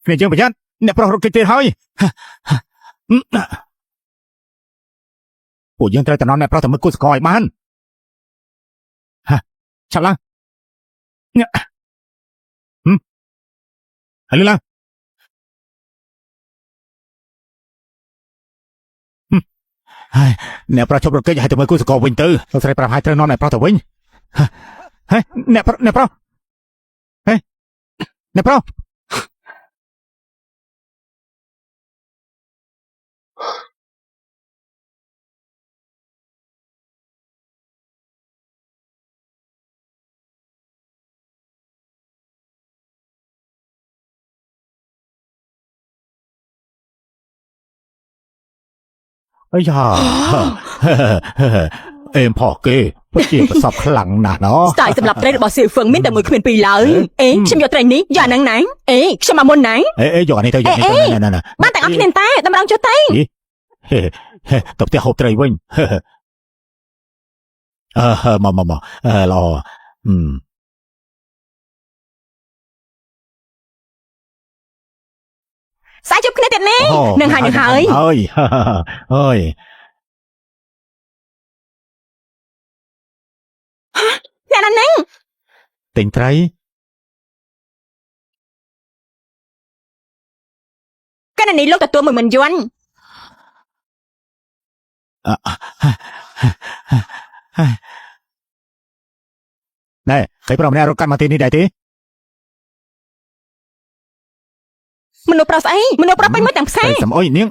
គ្នាយើងប្រយ័ត្នអ្នកប្រុសរត់គេចទៀតហើយពួកយើងត្រូវតំណអ្នកប្រុសទៅមើលគូសកលឲ្យបានឆាប់ឡើងហើយឡើងហើយអ្នកប្រុសជប់រត់គេចឲ្យទៅមើលគូសកលវិញទៅលោកស្រីប្រាប់ឲ្យត្រូវនាំអ្នកប្រុសទៅវិញហើយអ្នកប្រុសហេអ្នកប្រុសអាយ៉ាអេមផោះគេពិតជាប្រសពខ្លាំងណាស់ណោះស្ទាយសម្រាប់ត្រីរបស់សៀវហ្វឹងមានតែមួយគ្មានពីរឡើយខ្ញុំយកត្រីនេះយកអាហ្នឹងណាខ្ញុំមកមុនណាយកអានេះទៅយកនេះទៅណាបានទាំងអស់គ្នាតែតម្រង់ចុះទៅទៅផ្ទះហូបត្រីវិញមកល្អសាយជប់គ្នាទៀតនេះនឹងហើយអើយអ្នកណានឹងទិញត្រីកណ្ណនេះលោកទទួលមួយមិនយន់ណែគេប្រុសម្នាក់រត់កាត់មកទីនេះដែរទេមនុស្សប្រុសស្អីមនុស្សប្រុសពេញមួយទាំងផ្សារសំអុយនាង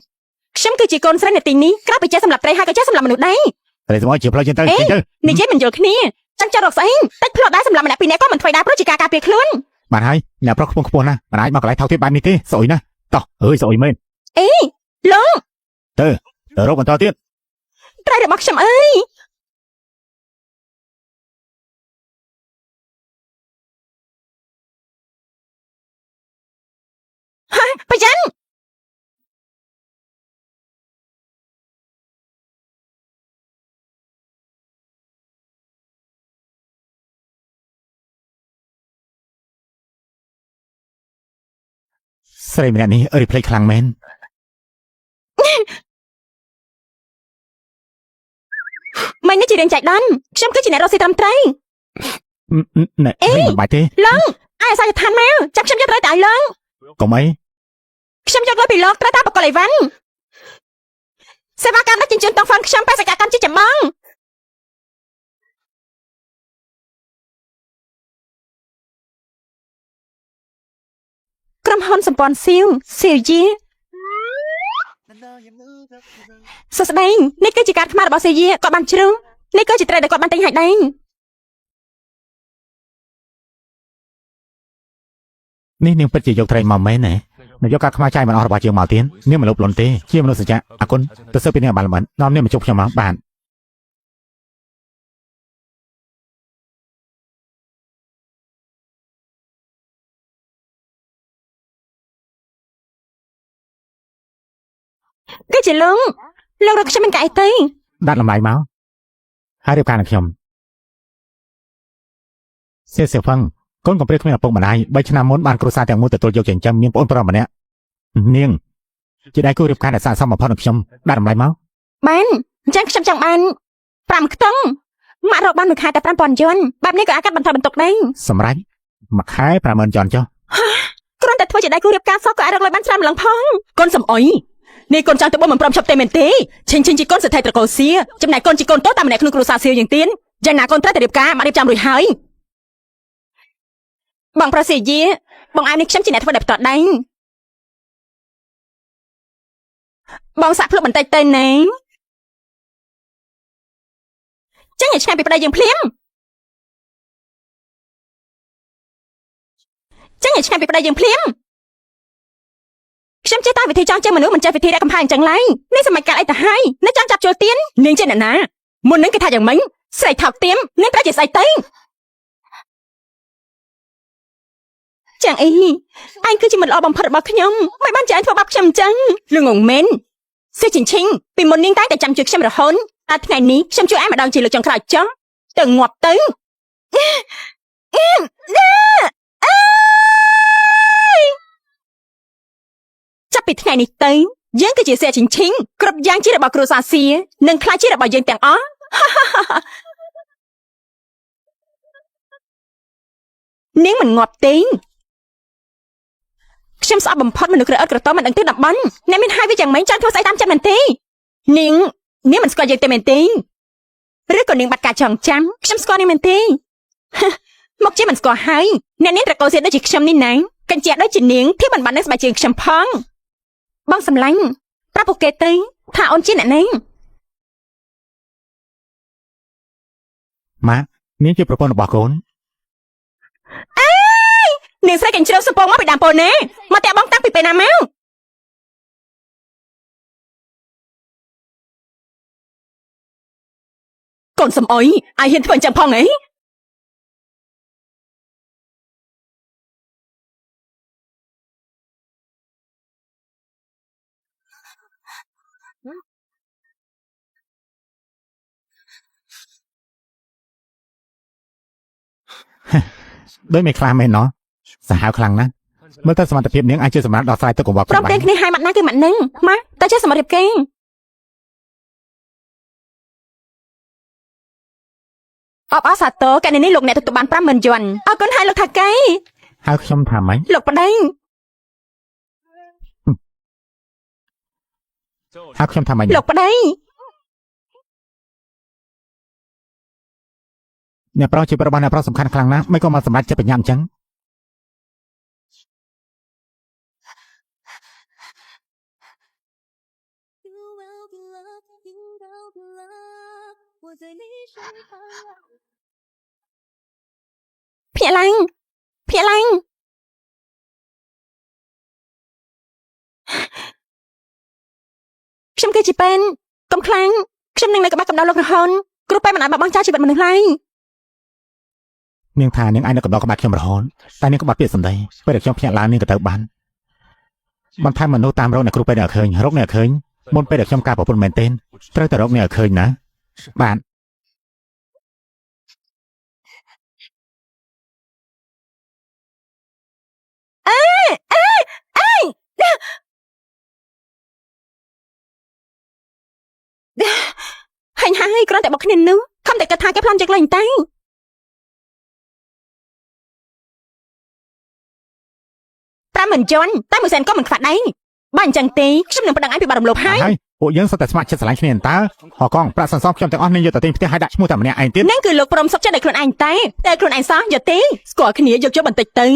ខ្ញុំគឺជាកូនស្រីនៅទីនេះក្រៅពីចេះសម្រាប់ត្រីហើយក៏ចេះសម្រាប់មនុស្សដែរត្រីសំអុយជាផ្លូវចេញទៅនិយាយមិនយល់គ្នាចាំចោលរកស្អីតិចផ្លោះដែរសម្រាប់ម្នាក់ពីរនាក់ក៏មិនធ្វើដែរព្រោះជាការការពារខ្លួនបានហើយអ្នកប្រុសខ្ពស់ណាស់មិនអាចមកកន្លែងថោកទាបបែបនេះទេស្អុយណាតោះស្អុយមែនលោកទៅរកបន្តទៀតត្រីរបស់ខ្ញុំអើយប្រយ័ត្នស្រីម្នាក់នេះរីផ្លេចខ្លាំងមែនមិននេះជារឿងចៃដន្យខ្ញុំគឺជាអ្នករកស៊ីត្រឹមត្រូវណែមិនបាច់ទេឡើងអាយសាយឋានមកចាប់ខ្ញុំយកត្រីទៅឲ្យឡើងកុំអីខ្ញុំយកលុយពីលោកត្រូវតាបកលអីវ៉ាន់សេវាកម្មដឹកជញ្ជូនតង់ហ្វាន់ខ្ញុំបេសកកម្មជាចម្បងក្រុមហ៊ុនសម្ព័ន្ធសៀវយាសួស្ដីនេះគឺជាការខ្មាស់របស់សៀវយាគាត់បានជ្រុងនេះគឺជាត្រីដែលគាត់បានទិញឲ្យដែរនេះនាងពិតជាយកត្រីមកមែនទេនាងយកការខ្មាស់ចាយមិនអស់របស់ជាងមកទៀតនាងមិនលោភលន់ទេជាមនុស្សសច្ចៈអគុណទៅសើពីនាងបានល្មមនាំនាងមកជួបខ្ញុំមកបានគឺជាលោករកខ្ញុំមិនកាយទេដាក់តម្លៃមកហើយរៀបការនឹងខ្ញុំសៀវហ្វឹងកូនកំព្រាគ្មានឪពុកម្ដាយ3ឆ្នាំមុនបានគ្រួសារទាំងមូលទទួលយកចិញ្ចឹមមានប្អូនប្រុសម្នាក់នាងជាដៃគូរៀបការដែលស័ក្តិសមបំផុតនឹងខ្ញុំដាក់តម្លៃមកបានអញ្ចឹងខ្ញុំចង់បាន5ខ្ទង់ម៉ាក់រកបានមួយខែតែ 5,000 យន់បែបនេះក៏អាចកាត់បន្ថយបន្ទុកដែរសម្រាប់មួយខែ 50,000 យន់ចុះគ្រាន់តែធ្វើជាដៃគូរៀបការសោះក៏អាចរកលុយបានច្រើនម្លឹងផងកូនសំអុយនេះកូនចង់ទៅបងមិនព្រមឈប់ទេមែនទេឈិញជាកូនសេដ្ឋីត្រកូលសៀចំណែកកូនជាកូនតូចតាមម្នាក់ក្នុងគ្រួសារសៀយ៉ាងទៀនយ៉ាងណាកូនត្រូវតែរៀបការមករៀបចំរួចហើយបងប្រសិយាបងឯងនេះខ្ញុំជាអ្នកធ្វើដែលផ្ទាត់ដែរបងសាក់ភ្លុកបន្តិចទៅណាចឹងឲ្យឆ្ងាយពីប្តីយើងភ្លាមខ្ញុំចេះតែវិធីចង់ចេះមនុស្សមិនចេះវិធីរកកំផែងអញ្ចឹងឡើយនេះសម័យកាលអីទៅហើយនៅចង់ចាប់ចូលទៀននាងចេះអ្នកណាមុននឹងគេថាយ៉ាងម៉េចស្រីថោកទៀមនាងត្រូវជាស្អីទៅចឹងអីឯងគឺជាមិត្តល្អបំផុតរបស់ខ្ញុំមិនបានចាញ់ធ្វើបាបខ្ញុំអញ្ចឹងលងងមែនសេជិញឈិញពីមុននាងតែចាំជួយខ្ញុំរហូតតែថ្ងៃនេះខ្ញុំជួយឯងម្ដងជាលើកចុងក្រោយចុះទៅងាប់ទៅ ពីថ្ងៃនេះទៅយើងគឺជាសេះឈិងគ្រប់យ៉ាងជារបស់គ្រួសារសៀនិងខ្លាចជារបស់យើងទាំងអស់នាងមិនងាប់ទេខ្ញុំស្អប់បំផុតមនុស្សក្រអត់ក្រតមិនដឹងទេតំបន់អ្នកមានហើយវាយ៉ាងម៉េចចង់ធ្វើស្អីតាមចិត្តមែនទេនាងមិនស្គាល់យើងទេមែនទេឬក៏នាងបាត់ការចងចាំខ្ញុំស្គាល់នាងមែនទេមកជាមិនស្គាល់ហើយអ្នកនាងត្រកូលសៀតដូចជាខ្ញុំនេះណាកញ្ជាក់ដូចជានាងที่បាននឹងស្បែកជើងខ្ញុំផងបងសម្លាញ់ប្រាប់ពួកគេទៅថាអូនជាអ្នកណាម៉ាក់នាងជាប្រពន្ធរបស់កូននាងស្រីកញ្ជ្រោះសំពងមកពីដើមពោណាមកតែបងតាំងពីពេលណាមកកូនសំអុយអាយហ៊ានធ្វើអញ្ចឹងផងអីដូចមិនខ្លាំងមែនណោះសាហាវខ្លាំងណាស់មើលទៅសមត្ថភាពនាងអាចជាសម្រាប់ដោះស្រាយទុកកង្វល់ព្រមព្រៀងគ្នាឲ្យម៉ាត់ណាគឺម៉ាត់នឹងម៉ាតែចេះសមត្ថភាពគេអបអសាទរកែនេះលោកអ្នកទទួលបាន50000យួនអរគុណហើយលោកថាកែហើយខ្ញុំថាម៉េចលោកប្តីហើយខ្ញុំថាម៉េចលោកប្តីអ្នកប្រុសជារបស់អ្នកប្រុសសំខាន់ខ្លាំងណាស់មិនក៏មកសម្រេចចិត្តបញ្ញាអញ្ចឹងភ្នាក់ឡើងខ្ញុំគឺជាប៉ែនកុំខ្លាំងខ្ញុំនឹងនៅក្បែរកំដៅលោករហូនគ្រូប៉ែមិនអាចបោះបង់ចោលជីវិតមនុស្សឡើយនាងថានាងអាចនៅកំដៅក្បែរខ្ញុំរហូតតែនាងក៏បាត់ពាក្យសម្ដីពេលដែលខ្ញុំភ្ញាក់ឡើងនាងក៏ទៅបានបន្ថែមមនុស្សតាមរកអ្នកគ្រូប៉ែអ្នកឃើញរកអ្នកឃើញមុនពេលដែលខ្ញុំការប្រពន្ធមែនទែនត្រូវតែរកអ្នកឃើញណាបាទហើយគ្រាន់តែបោកគ្នានឹងខំតែគិតថាគេប្លន់ចិត្តលេងតែ50000យួនតែ100,000ក៏មិនខ្វះដែរបើអញ្ចឹងទេខ្ញុំនឹងប្តឹងឯងពីបាត់រំលោភហើយពួកយើងសុទ្ធតែស្ម័គ្រចិត្តស្រឡាញ់គ្នាតើហកងប្រាក់សន្សំខ្ញុំទាំងអស់នឹងយកទៅទិញផ្ទះឲ្យដាក់ឈ្មោះតែម្នាក់ឯងទៀតនឹងគឺលោកព្រមសុខចិត្តឲ្យខ្លួនឯងតែខ្លួនឯងសោះយកទេស្គាល់គ្នាយកបន្តិចទៅ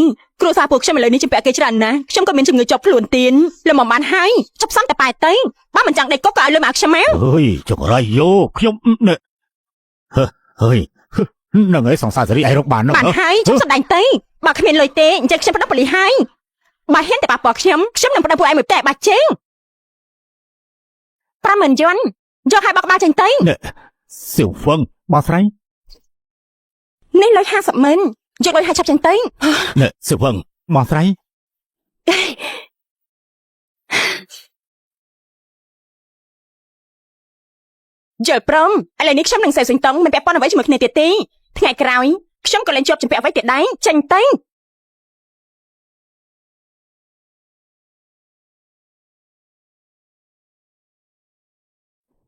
គ្រួសារពួកខ្ញុំឥឡូវនេះជំពាក់គេច្រើនណាស់ខ្ញុំក៏មានជំងឺជាប់ខ្លួនទៀនលំមិនបានហើយចប់សំតែប៉ែទៅបើមិនចង់ដេកក៏ឲ្យលុយមកខ្ញុំមកអើយចង្រៃយោខ្ញុំហើយនឹងឯងសង្សារសេរីឯងរកបានហ្នឹងបានហើយខ្ញុំសម្ដែងទៅបើគ្មានលុយទេអញ្ចឹងខ្ញុំប្តឹងប៉ូលីសហើយបើហ៊ានតែប៉ះពាល់ខ្ញុំនឹងប្តឹងពួកឯងមួយផ្ទះបាច់ជើង50000យួនយកឲ្យបោកក្បាលចេញទៅសៀវហ្វឹងបងស្រីនេះលុយ500,000យកលុយឲ្យឆាប់ចេញទៅសៀវហ្វឹងបងស្រីយល់ព្រមឥឡូវនេះខ្ញុំនឹងសេសិងតុងមិនពាក់ព័ន្ធអ្វីជាមួយគ្នាទៀតទេថ្ងៃក្រោយខ្ញុំក៏លែងជាប់ជំពាក់អ្វីទៀតដែរចេញទៅ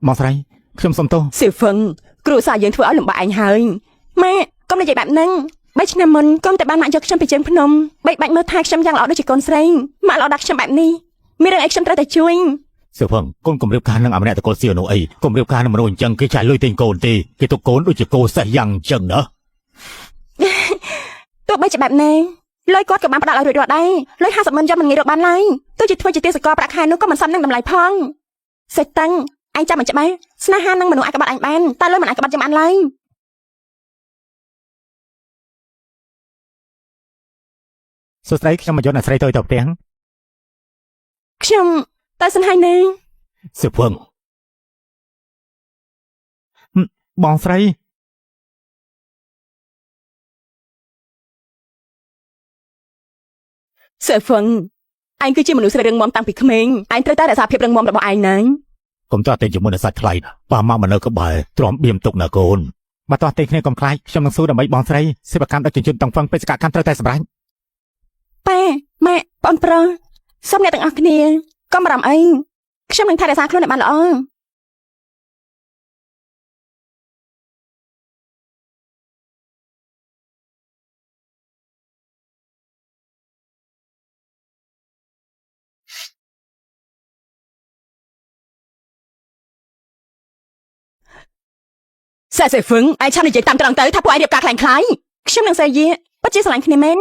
បងស្រីខ្ញុំសុំទោសសៀវហ្វឹងគ្រូសាយើងធ្វើឲ្យលំបាកឯងហើយម៉ែកុំនិយាយបែបហ្នឹង3ឆ្នាំមុនកុំតែបានម៉ាក់យកខ្ញុំពីជើងភ្នំបែកបាច់មើលថែខ្ញុំយ៉ាងល្អដូចជាកូនស្រីម៉ាក់ល្អដាក់ខ្ញុំបែបនេះមានរឿងអីខ្ញុំត្រូវតែជួយសៀវហ្វឹងកូនគំរាបការនឹងអមរៈតកូលសៀវនោះអីគំរាបការនឹងមនុស្សអញ្ចឹងគេចាយលុយទិញកូនទេគេទុកកូនដូចជាកូនសេះយ៉ាងអញ្ចឹងណាទោះបីជាបែបណាលុយគាត់ក៏បានផ្ដល់ឲ្យរួចរាល់ដែរលុយ50,000យកមិនងាយរកបានឡើយទោះជាធ្វើជាទេសកលប្រាក់ខែនោះក៏មិនសមនឹងតម្លៃផងសេះតឹងឯងចាំមិនច្បាស់ស្នេហានឹងមនុស្សអាចក្បត់អញបានតែលុយមិនអាចក្បត់ខ្ញុំបានឡើយសួស្ដីខ្ញុំមកយកអ្នកស្រីទៅផ្ទះខ្ញុំតែសិនហើយណាសៀវហ្វឹងបងស្រីសៀវហ្វឹងឯងគឺជាមនុស្សស្រីរឹងមាំតាំងពីក្មេងឯងត្រូវតែរក្សាភាពរឹងមាំរបស់ឯងណាកុំតោះតែជាមួយនឹងសាច់ថ្លៃប៉ាម៉ាក់មកនៅក្បែរទ្រាំបៀមទុកណាកូនបើតោះតែគ្នាកុំខ្លាចខ្ញុំនឹងស៊ូដើម្បីបងស្រីសេវាកម្មដឹកជញ្ជូនតង់ហ្វឹងបេសកកម្មត្រូវតែសម្រេចប៉ាម៉ាក់បងប្រុសសូមអ្នកទាំងអស់គ្នា កុំបារម្ភអីខ្ញុំនឹងថែរក្សាខ្លួនឲ្យបានល្អសេហ្វឹងឯងឆាននិយាយតាមត្រង់ទៅថាពួកឯងរៀបការខ្លាំងខ្លាយខ្ញុំនឹងសេយាពិតជាស្រឡាញ់គ្នាមែន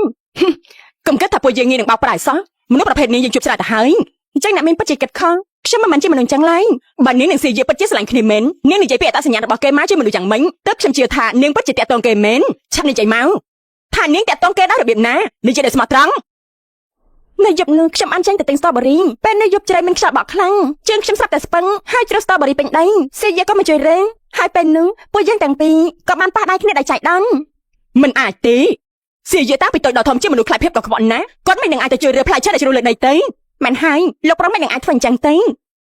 កុំគិតថាពួកយើងងាយនឹងបោកប្រាស់សោះមនុស្សប្រភេទនេះយើងជួបច្រើនទៅហើយអញ្ចឹងអ្នកមានពិតជាគិតខុសខ្ញុំមិនមែនជាមនុស្សចឹងឡើយបើនាងនឹងសេយាពិតជាស្រឡាញ់គ្នាមែននាងនិយាយពីអត្តសញ្ញាណរបស់គេមកជាមនុស្សយ៉ាងម៉េចទើបខ្ញុំជឿថានាងពិតជាតាក់ទងគេមែនឆាប់និយាយមកថានាងតាក់ទងគេដោយរបៀបណានិយាយដោយស្មោះត្រង់នៅយប់នោះខ្ញុំបានចេញទៅទិញស្ទ្រូប៊េរីពេលនៅយប់ជ្រៅមានខ្យល់បក់ខ្លាំងជើងខ្ញុំស្រាប់តែស្ពឹងហើយជ្រុះស្ទ្រូប៊េរីពេញដីសេយាក៏មកជួយរែងហើយពេលនោះពួកយើងទាំងពីរក៏បានប៉ះដៃគ្នាដោយចៃដន្យមិនអាចទេសេយាតាពីតូចដល់ធំជាមនុស្សខ្លាចភាពក៏ខ្វក់ណាស់គាត់មិននឹងអាចទៅជួយរើផ្លែឈើដែលជ្រុះលើដីទេមិនហើយលោកប្រុសមិននឹងអាចធ្វើអញ្ចឹងទេ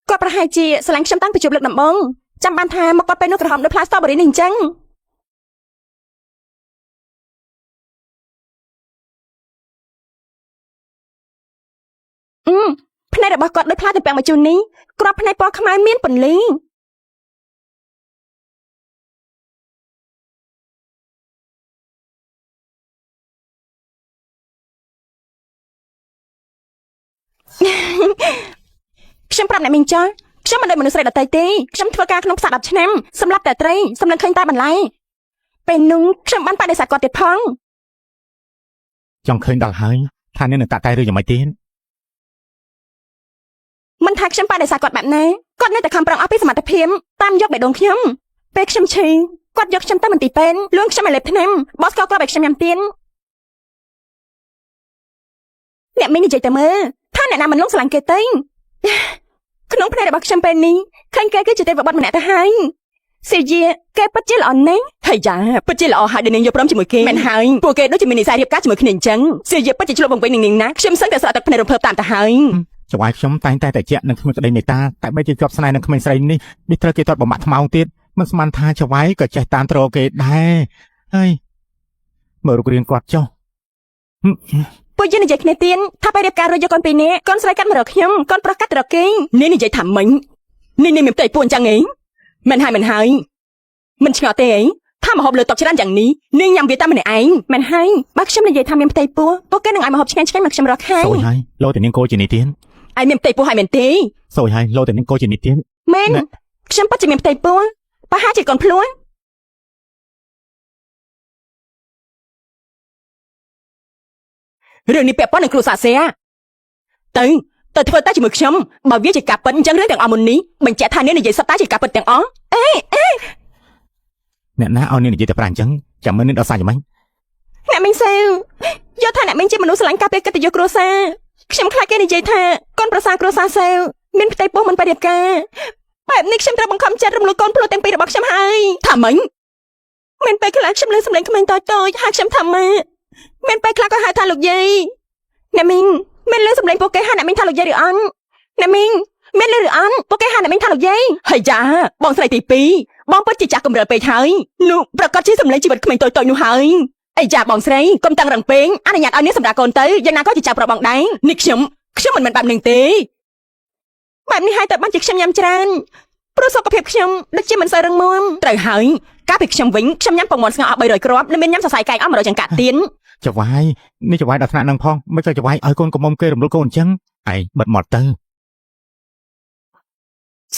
គាត់ប្រហែលជាស្រឡាញ់ខ្ញុំតាំងពីជួបលើកដំបូងចាំបានថាមកគាត់ពេលនោះក្រហមដោយផ្លែស្ទ្រូប៊េរីនេះអញ្ចឹងភ្នែករបស់គាត់ដូចផ្លែទំពាំងមកជូននេះក្របភ្នែកពណ៌ខ្មៅមានពន្លឺខ្ញុំប្រាប់អ្នកមីងចាខ្ញុំមិនដូចមនុស្សស្រីដទៃទេខ្ញុំធ្វើការក្នុងផ្សារ10ឆ្នាំសម្រាប់តែត្រីសម្លឹងឃើញតែបន្លែពេលនោះខ្ញុំបានបដិសេធគាត់ទៀតផងចង់ឃើញដល់ហើយថានាងនឹងតាក់តែរឿងយ៉ាងម៉េចទៀតមិនថាខ្ញុំបដិសេធគាត់បែបណាគាត់នៅតែខំប្រឹងអស់ពីសមត្ថភាពតាមយកបេះដូងខ្ញុំពេលខ្ញុំឈឺគាត់យកខ្ញុំទៅមន្ទីរពេទ្យលួងខ្ញុំឲ្យលេបថ្នាំបោះស្ករគ្រាប់ឲ្យខ្ញុំញ៉ាំទៀនអ្នកមីងនិយាយទៅមើលថាអ្នកណាមិនលងស្រឡាញ់គេទេក្នុងផ្នែករបស់ខ្ញុំពេលនេះឃើញគេគឺជាទេវបុត្រម្នាក់ទៅហើយសេយាគេពិតជាល្អណាស់ហើយយ៉ាពិតជាល្អហើយដែលនាងយកព្រមជាមួយគេមិនហើយពួកគេដូចជាមាននិស្ស័យរៀបការជាមួយគ្នាអញ្ចឹងសេយាពិតជាឆ្លុះបង្វេងនឹងនាងណាខ្ញុំសឹងតែស្រក់ទឹកភ្នែករំភើបតាមទៅហើយចៅហ្វាយខ្ញុំតែងតែតែជាក់នឹងគ្មានក្តីមេត្តាតែបីជាជាប់ស្នេហ៍នឹងក្មេងស្រីនេះនេះត្រូវគេទាត់បំបាក់ថ្មោងទៀតមិនស្មានថាចៅហ្វាយក៏ចេះតាមត្រគេដែរហើយមើលរូបរាងគាត់ចុះពួកយើងនិយាយគ្នាទៀនថាពេលរៀបការរួចយកកូនពីរនាក់កូនស្រីកាត់មករកខ្ញុំកូនប្រុសកាត់ទៅរកគេនេះនិយាយថាមិញនេះមានផ្ទៃពួនចឹងឯងមិនហើយមិនឆ្ងល់ទេឯងថាមហូបលើតុច្រើនយ៉ាងនេះនាងញ៉ាំវាតែម្នាក់ឯងមិនហើយបើខ្ញុំនិយាយថាមានផ្ទៃពោះពួកគេនឹងឲ្យមហូបឆ្ងាញ់មកខ្ញុំរកខាងសូយហើយលោតែនាងគោជានេះទៀតឯងមានផ្ទៃពោះហើយមែនទេសូយហើយលោតែនាងគោជានេះទៀតមែនខ្ញុំពិតជាមានផ្ទៃពោះប្រហែលជាកូនភ្លួងរឿងនេះពាក់ព័ន្ធនឹងគ្រូសាស្ត្រទៅធ្វើតែជាមួយខ្ញុំបើវាជាការពិតអញ្ចឹងរឿងទាំងអស់មុននេះបញ្ជាក់ថានាងនិយាយសត្វតែជាការពិតទាំងអស់អ្នកណាឲ្យនាងនិយាយតែប្រាំអញ្ចឹងចាំមើលនាងដល់សាច់យ៉ាងម៉េចអ្នកមីងសាវយកថាអ្នកមីងជាមនុស្សស្រឡាញ់ការពារកិត្តិយសគ្រួសារខ្ញុំខ្លាចគេនិយាយថាកូនប្រសារគ្រួសារសាវមានផ្ទៃពោះមិនបរិយាកាបែបនេះខ្ញុំត្រូវបង្ខំចិត្តរំលូតកូនភ្លោះទាំងពីររបស់ខ្ញុំហើយថាម៉េចមានពេលខ្លះខ្ញុំលើសម្លេងក្មេងតូចហៅខ្ញុំថាម៉ាមានពេលខ្លះក៏ហៅថាលោកយាយអ្នកមីងមានលើសម្លេងពួកគេហៅអ្នកមីងថាលោកយាយឬអន់អ្នកមីងមានលើឬអន់ពួកគេហៅអ្នកមីងថាលោកយាយហើយយ៉ាបងស្រីទី2បងពិតជាចាស់កម្រិលពេកហើយនោះប្រកាសជាសម្លេងជីវិតក្មេងតូចនោះហើយអីយ៉ាបងស្រីកុំតាំងរឹងពេងអនុញ្ញាតឲ្យនាងសម្រាប់កូនទៅយ៉ាងណាក៏ជាចៅប្រុសបងដែរនេះខ្ញុំមិនមែនបែបនឹងទេបែបនេះហើយតែបានជាខ្ញុំញ៉ាំច្រើនព្រោះសុខភាពខ្ញុំដូចជាមិនសូវរឹងមាំត្រូវហើយកាលពីខ្ញុំវិញខ្ញុំញ៉ាំពងមាន់ស្ងោរអស់300គ្រាប់និងមានញ៉ាំសរសៃកែងអស់100ចង្កាក់ទៀនចៅហ្វាយនេះចៅហ្វាយដល់ថ្នាក់នឹងផងមិនក៏ចៅហ្វាយឲ្យកូនកុំមុំគេរំលូតកូនអញ្ចឹងឯងបិទមាត់ទៅ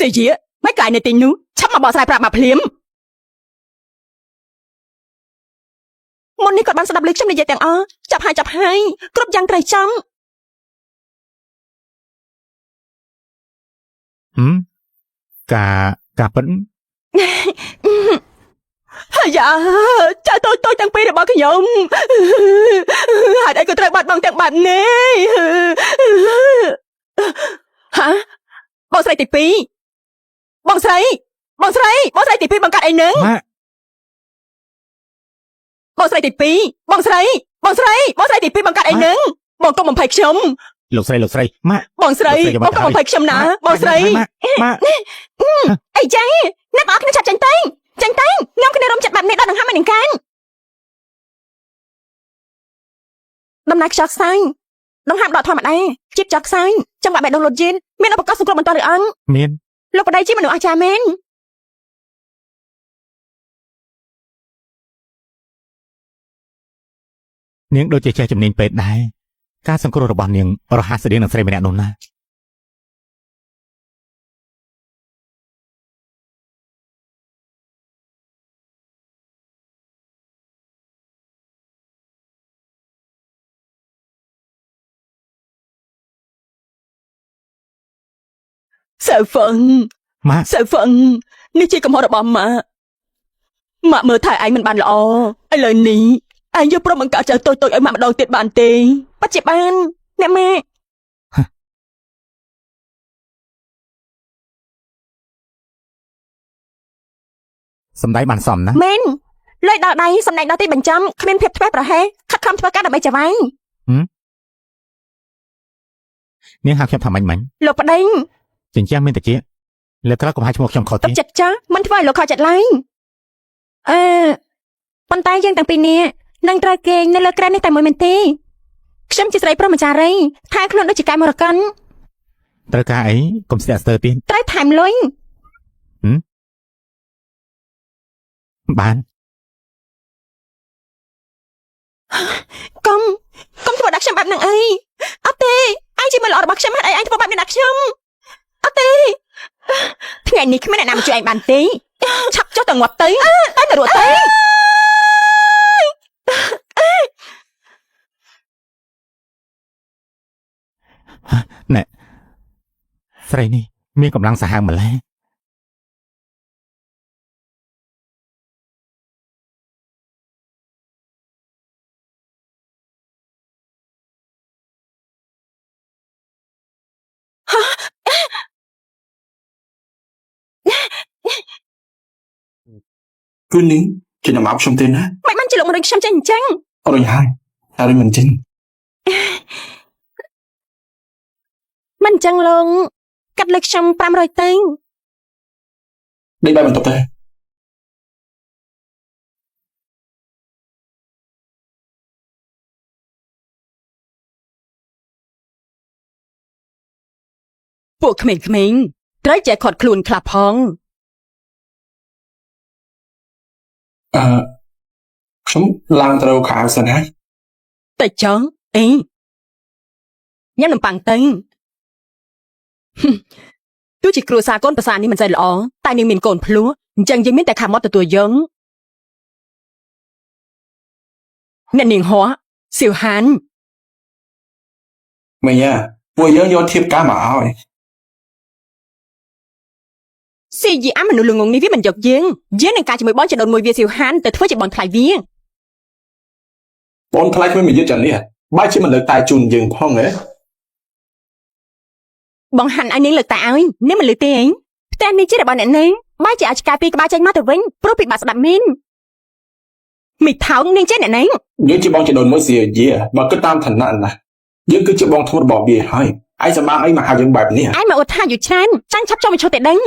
សេយាមិនកាយនៅទីនោះឆាប់មកបកស្រាយប្រាប់មកភ្លាមមុននេះគាត់បានស្ដាប់ឮខ្ញុំនិយាយទាំងអស់ចាប់ហើយគ្រប់យ៉ាងត្រូវចំការប៉ិនហើយយ៉ាចៅតូចទាំងពីររបស់ខ្ញុំហេតុអីក៏ត្រូវបាត់បង់ទាំងបាត់នេះហាបងស្រីទី2បងស្រីទី2បង្កាត់អីនឹងបងស្រីទី2បងស្រីទី2បង្កាត់អីនឹងបងកុំបំភ័យខ្ញុំលោកស្រីម៉ាក់បងស្រីបងកុំបំភ័យខ្ញុំណាបងស្រីម៉ាក់អីចឹងអ្នកនរគ្នាឆាប់ចាញ់ទៅខ្ញុំគ្នារំចិត្តបែបនេះដល់ដង្ហើមមិននឹងកានដំណាក់ខ្យល់ខ្សាយដង្ហើមដកធម្មតាជីបចត់ខ្សាយចង្វាក់បេះដូងលោតយឺន មានឧបករណ៍សង្គ្រោះបន្ទាន់ឬអត់ មាន លោកប្តីជាមនុស្សអស្ចារ្យមែន នាងដូចជាចេះជំនាញពេទ្យដែរការសង្គ្រោះរបស់នាងរហ័សស្តៀងនឹងស្រីម្នាក់នោះណាសៅហ្វឹង ម៉ាក់ សៅហ្វឹងនេះជាកំហុសរបស់ម៉ាក់មើលថែឯងមិនបានល្អឥឡូវនេះឯងយកព្រមបង្កើតចៅតូចៗឲ្យម៉ាក់ម្ដងទៀតបានទេប៉ាត់ជាបានអ្នកម៉ាក់ សំដីបានសមណាស់ មែនលុយដល់ដៃសម្ដែងដល់ទីបញ្ចំគ្មានភាពធ្វេសប្រហែសខិតខំធ្វើការដើម្បីចៅហ្វាយ នាងហៅខ្ញុំថាម៉េច លោកប្តី ចិញ្ចាំមានតិចលើក្រោយកុំហៅឈ្មោះខ្ញុំខុស ទុ ទេ កចិត្តចាស់មិនធ្វើឲ្យលោកខកចិត្តឡើយប៉ុន្តែយើងទាំងពីរនាក់នឹងត្រូវគេងនៅលើក្រែននេះតែមួយមែនទេខ្ញុំជាស្រីប្រុសម្ចារីថែខ្លួនដូចជាកែមរកន្ន ត្រូវការអីកុំស្ទាក់ស្ទើរទៀត ត្រូវថែមលុយ បាន កុំធ្វើដាក់ខ្ញុំបែបហ្នឹងអីអត់ទេឯងជាមើលល្អរបស់ខ្ញុំហេតុអីឯងធ្វើបែបនេះដាក់ខ្ញុំអត់ទេថ្ងៃនេះគ្មានអ្នកណាមកជួយឯងបានទេឆាប់ចុះទៅងាប់ទៅតែរត់ទៅ ណែស្រីនេះមានកម្លាំងសាហាវម្ល៉េះ គឺនាងជាអ្នកមកខ្ញុំទេណា មិនបានជាលោកមរុញខ្ញុំចេះអញ្ចឹង អរិញហើយតែរិញមិនចេញ មិនអញ្ចឹងលោកកាត់លើខ្ញុំ500ទៅ ដេកបាយបន្ទប់ទៅ ពួកក្មេងៗត្រូវចេះខាត់ខ្លួនខ្លះផង ខ្ញុំឡើងត្រូវខោសិនហើយ តែចង់អីញ៉ាំនំប៉័ងទៅ ទោះជាគ្រួសារកូនប្រសានេះមិនសូវល្អតែនាងមានកូនភ្លោះអញ្ចឹងយើងមានតែខាត់មកទទួលយើងអ្នកនាងហោះសៀវហាន មិញពួកយើងយកធៀបការមកឲ្យ ស៊ីយីអាមនុស្សល្ងងនេះវាមិនយកយើងនឹងការជាមួយបងចដូនមួយវាសៀវហានទៅធ្វើជាបងថ្លៃវា បងថ្លៃគ្មានមកយឺតចានេះបាយជាមិនលើកតែជូនយើងផងហ៎ បងហាន់ឲ្យនាងលើកតែឲ្យនាងមិនលើកទេអីផ្ទះនេះជារបស់អ្នកនាងបាយជាអាចការពីក្បាលចេញមកទៅវិញព្រោះពិបាកស្ដាប់មែនមីថោងនាងចេះអ្នកនាង យើងជាបងចដូនមួយសៀយាបើគិតតាមឋានៈណាយើងគឺជាបងធំរបស់វាហើយឯងសម្បាងអីមកហៅយើងបែបនេះ ឯងមកអត់ថាយូរច្រើនចាញ់ឆាប់ចូលមកឈុតតែដឹង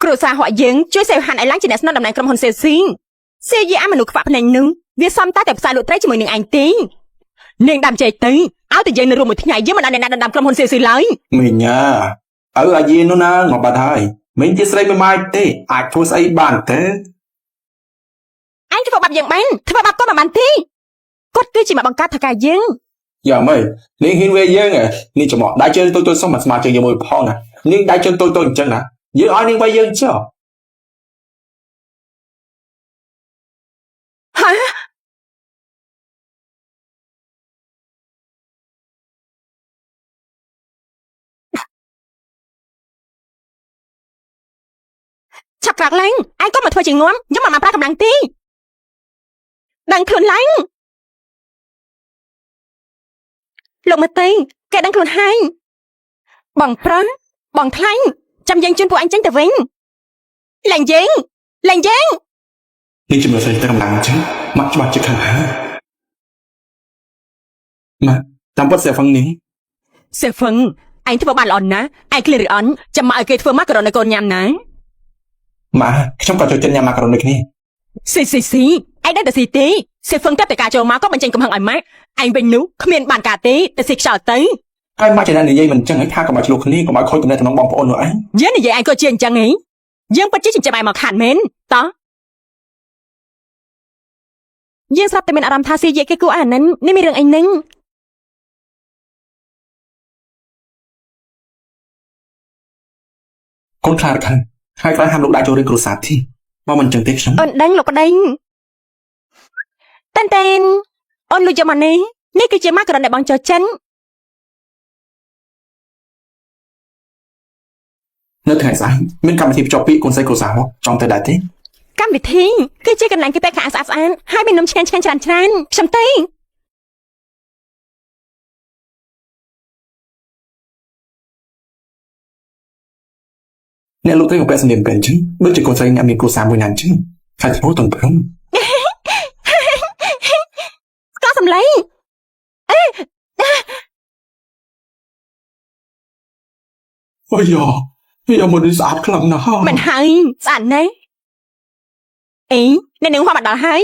គ្រួសារហក់យើងជួយសេវហាន់ឲ្យឡើងជាអ្នកស្នំតំណែងក្រុមហ៊ុនសេលស៊ីសៀយីអាមនុស្សខ្វាក់ភ្នែកនឹងវាសំតែផ្សារលក់ត្រីជាមួយនឹងឯងទេនាងដាំចេកទៅឲ្យតែយើងនៅរួមមួយថ្ងៃយើងមិនឲ្យអ្នកណាដណ្ដើមក្រុមហ៊ុនសេលស៊ីឡើយ មិញអាយានោះណាងប់បាត់ហើយមិញជាស្រីមួយម៉ាយទេអាចធ្វើស្អីបានទេ ឯងធ្វើបាបយើងបានធ្វើបាបគាត់មិនបានទេគាត់គឺជាមកបង្កើតថការយើង យ៉ាងម៉េចនាងហ៊ានវាយើងនេះច្រមុះដៃជើងតូចៗសុំមកស្មាជើងជាមួយផងណានាងដៃជើងតូចៗអញ្ចឹងណាយើងឲ្យនាងវាយើងចុះ ហ៎ឆាប់ក្រាក់ឡើងឯងក៏មកធ្វើជាងំខ្ញុំមិនមកប្រើកម្លាំងទេដឹងខ្លួនឡើងលោកមកទេគេដឹងខ្លួនហើយបងប្រឹងបងថ្លាញ់ចាំយើងជូនពួកអញចេញទៅវិញឡើងយើង នាងជំនឿស្រីតែកម្លាំងអញ្ចឹងមកច្បាស់ជាខាងហើយមកតាមពិតសេហ្វឹងនាង សេហ្វឹងឯងធ្វើបានល្អណាស់ឯងឃ្លៀរឬអន់ចាំមកឲ្យគេធ្វើម៉ាការ៉ូនីកូនញ៉ាំណា ម៉ាខ្ញុំក៏ចូលចិត្តញ៉ាំម៉ាការ៉ូនីគ្នា ស៊ីឯងដឹងតែស៊ីទេសេហ្វឹងតែការចូលមកក៏បញ្ចេញកំហឹងឲ្យម៉ាក់ឯងវិញនោះគ្មានបានការទេតែស៊ីខ្យល់ទៅ ហើយមកចំណែកនិយាយមិនចឹងឯងថាកុំឲ្យឆ្លោះគ្នាកុំឲ្យខូចចំណេះក្នុងបងប្អូននោះឯង យើងនិយាយឯងក៏ជាអញ្ចឹងហីយើងពិតជាចិញ្ចឹមឯងមកខានមែនតោះយើងស្រាប់តែមានអារម្មណ៍ថាស៊ីយាយគេគួរអាហ្នឹងនេះមានរឿងអីហ្នឹង កូនខ្លាចខាងហើយខ្លាចហាមលោកដាក់ចូលរឿងគ្រួសារទីបើមិនចឹងទេខ្ញុំ អូនដឹងលោកប្តីតែនអូនលុយយកមកនេះគឺជាម៉ាក្រូនដែលបងចូលចិន នៅថ្ងៃស្អែកមានកម្មវិធីភ្ជាប់ពាក្យកូនស្រីគ្រួសារមកចង់ទៅដែរទេ កម្មវិធីគឺជាកន្លែងគេតែខាងស្អាតស្អាតហើយមាននំឆ្ងាញ់ឆ្ងាញ់ច្រើនខ្ញុំទេ អ្នកលោកត្រីក៏ពាក់សម្លៀកបំពាក់អញ្ចឹងដូចជាកូនស្រីអ្នកមានគ្រួសារមួយណាអញ្ចឹងខាច់ឈ្មោះតឹងព្រម ស្គាល់សម្លេង អូយ៉ាមកនេះស្អាតខ្លាំងណាស់ មិនហើយស្អាតណាស់អីអ្នកនាងហោះមកដល់ហើយ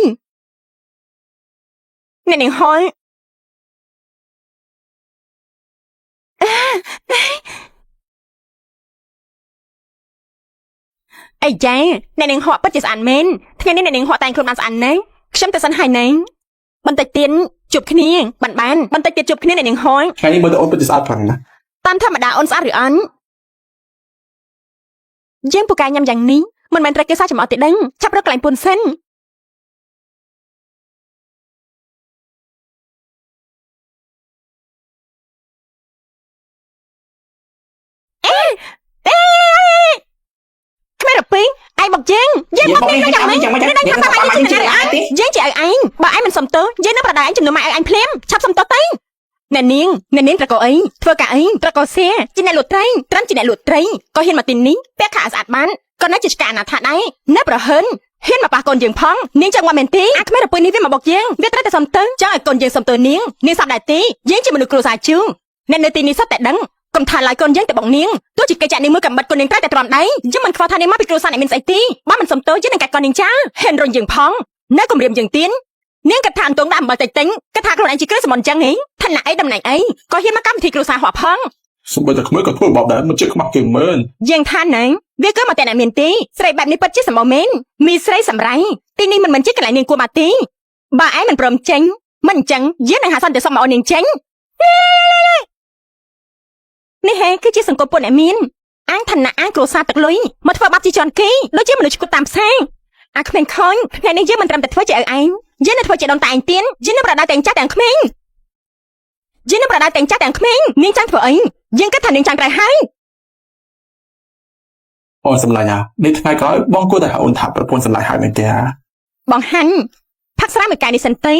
អ្នកនាងហោះអីចាអ្នកនាងហោះពិតជាស្អាតមែនថ្ងៃនេះអ្នកនាងហោះតែងខ្លួនបានស្អាតណាស់ខ្ញុំទៅសិនហើយណាបន្តិចទៀតជួបគ្នាបានបន្តិចទៀតជួបគ្នាអ្នកនាងហោះ ថ្ងៃនេះមើលទៅអូនពិតជាស្អាតខ្លាំងណាស់ តាមធម្មតាអូនស្អាតឬអន់យើងពូកែញ៉ាំយ៉ាងនេះមិនមែនត្រូវគេសោះចំអកទេដឹងចាប់រកកន្លែងពួនសិនខ្មែររពីឯងមកយើងមកនេះយ៉ាងម៉េចយើងដឹងថាតើឯងជាអ្នកអីយើងជាឯងបើឯងមិនសុំទោសយើងនឹងប្រដៅឯងជំនុំម៉ែឯងភ្លាមឆាប់សុំទោសទៅអ្នកនាងប្រកអីធ្វើការអីប្រកសៀជាអ្នកលក់ត្រីត្រឹមជាអ្នកលក់ត្រីក៏ហ៊ានមកទីនេះពាក់ខោស្អាតបានក៏នៅជាឆ្កាអនាថាដែរនៅប្រហិនហ៊ានមកប៉ះកូនយើងផងនាងចង់មកមែនទេអាខ្មែររពុយនេះវាមកបុកយើងវាត្រូវតែសុំទោសចង់ឲ្យកូនយើងសុំទោសនាងសាប់ដែរទេយើងជាមនុស្សគ្រួសារជឿអ្នកនៅទីនេះសុទ្ធតែដឹងកុំថាឡើយកូនយើងតែបងនាងទោះជាកិច្ចនាងមួយកំបិតកូននាងត្រូវតែទ្រាំដៃយើងមិនខ្វល់ថានាងមកពីគ្រួសារអ្នកមានស្អីទេបើមិនសុំទោសយើងនឹងកាត់កូននាងចោលហ៊ានរញយើងផងនៅគម្រាមយើងទៀននាងគិតថាអន្តងដាក់អំបិលតិចៗគិតថាខ្លួនឯងជាគ្រឿងសមុនចឹងហីឋានៈអីតំណែងអីក៏ហ៊ានមកកម្មវិធីគ្រួសារហួរផង សូម្បីតែក្មួយក៏ធ្វើបបដែរមិនជិះខ្មាស់គេមើល យើងថាណែវាក៏មកតែអ្នកមានទេស្រីបែបនេះពិតជាសម្បូរមែនមានស្រីសម្រៃទីនេះមិនមែនជាកន្លែងនាងគួរមកទេបើឯងមិនព្រមចេញមិនអញ្ចឹងយើងនឹងហាសន្តិសុខមកអូននាងចេញនេះហេគឺជាសង្គមពុនអ្នកមានអាងឋានៈអាងគ្រួសារទឹកលុយមកធ្វើបាបជាជន់គេដូចជាមនុស្សឈួតតាមផ្សារអាក្មេងខូនថ្ងៃនេះយើងមិនត្រឹមតែធ្វើជាឪឯងយើងនឹងធ្វើជាដូនតាឯងទៀនយើងនឹងប្រដៅតែងចាស់ទាំងក្មេងយើងនឹងប្រដៅតែងចាស់ទាំងក្មេងនាងចាំធ្វើអីយើងគិតថានាងចាំក្រៃហើយ អូនសម្លាញ់នេះថ្ងៃក្រោយបងគួរតែហៅអូនថាប្រពន្ធសម្លាញ់ហើយមែនទេ បងហាន់ផឹកស្រាមួយកែនេះសិនទៅ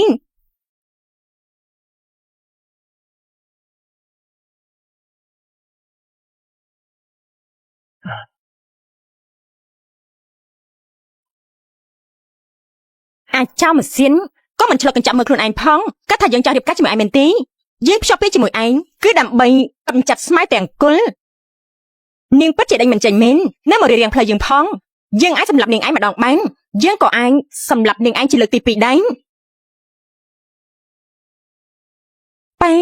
អាចចោលម៉ាស៊ីនក៏មិនឆ្លុកកញ្ចក់មើលខ្លួនឯងផងគាត់ថាយើងចង់រៀបការជាមួយឯងមែនទេយើងភ្ជាប់ពីជាមួយឯងគឺដើម្បីកម្ចាត់ស្មៅទាំងគល់នាងពិតជាដេញមិនចេញមែននៅមករៀងផ្លូវយើងផងយើងអាចសម្លាប់នាងឯងម្ដងបានយើងក៏អាចសម្លាប់នាងឯងជាលើកទី2ដែរប៉ែ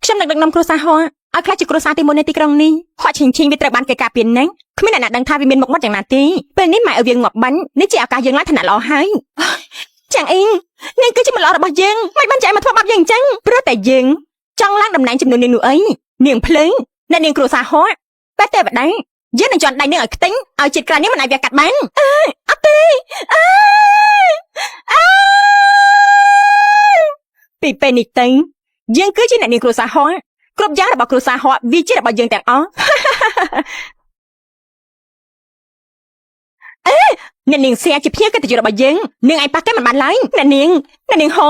ខ្ញុំនឹងដឹកនាំគ្រួសារហោះឲ្យខ្លាចជាគ្រួសារទី1នៃទីក្រុងនេះហោះឈិញវាត្រូវបានគេការពារណាស់គ្មានអ្នកណាដឹងថាវាមានមុខមាត់យ៉ាងណាទេពេលនេះម៉ែឲ្យវាងាប់បាញ់នេះជាឱកាសយើងឡើងឋានៈល្អហើយចាំងអ៊ីងនាងគឺជាម្ល៉េះរបស់យើងមិនបានចែកមកធ្វើបាបយើងអញ្ចឹងព្រោះតែយើងចង់ឡើងតំណែងចំនួននាងនោះអីនាងភ្លើងអ្នកនាងគ្រួសារហោះបែបតែបដៃយើងនឹងជន់ដៃនាងឲ្យខ្ទេញឲ្យជាតិក្រៅនាងមិនអាចវាកាត់បានអត់ទេពីពេលនេះទៅយើងគឺជាអ្នកនាងគ្រួសារហោះគ្រប់យ៉ាងរបស់គ្រួសារហោះវាជារបស់យើងទាំងអស់អ្នកនាងសៀជាភ្ញៀវកិត្តិយសរបស់យើងនាងឯងប៉ះគេមិនបានឡើយអ្នកនាងហោ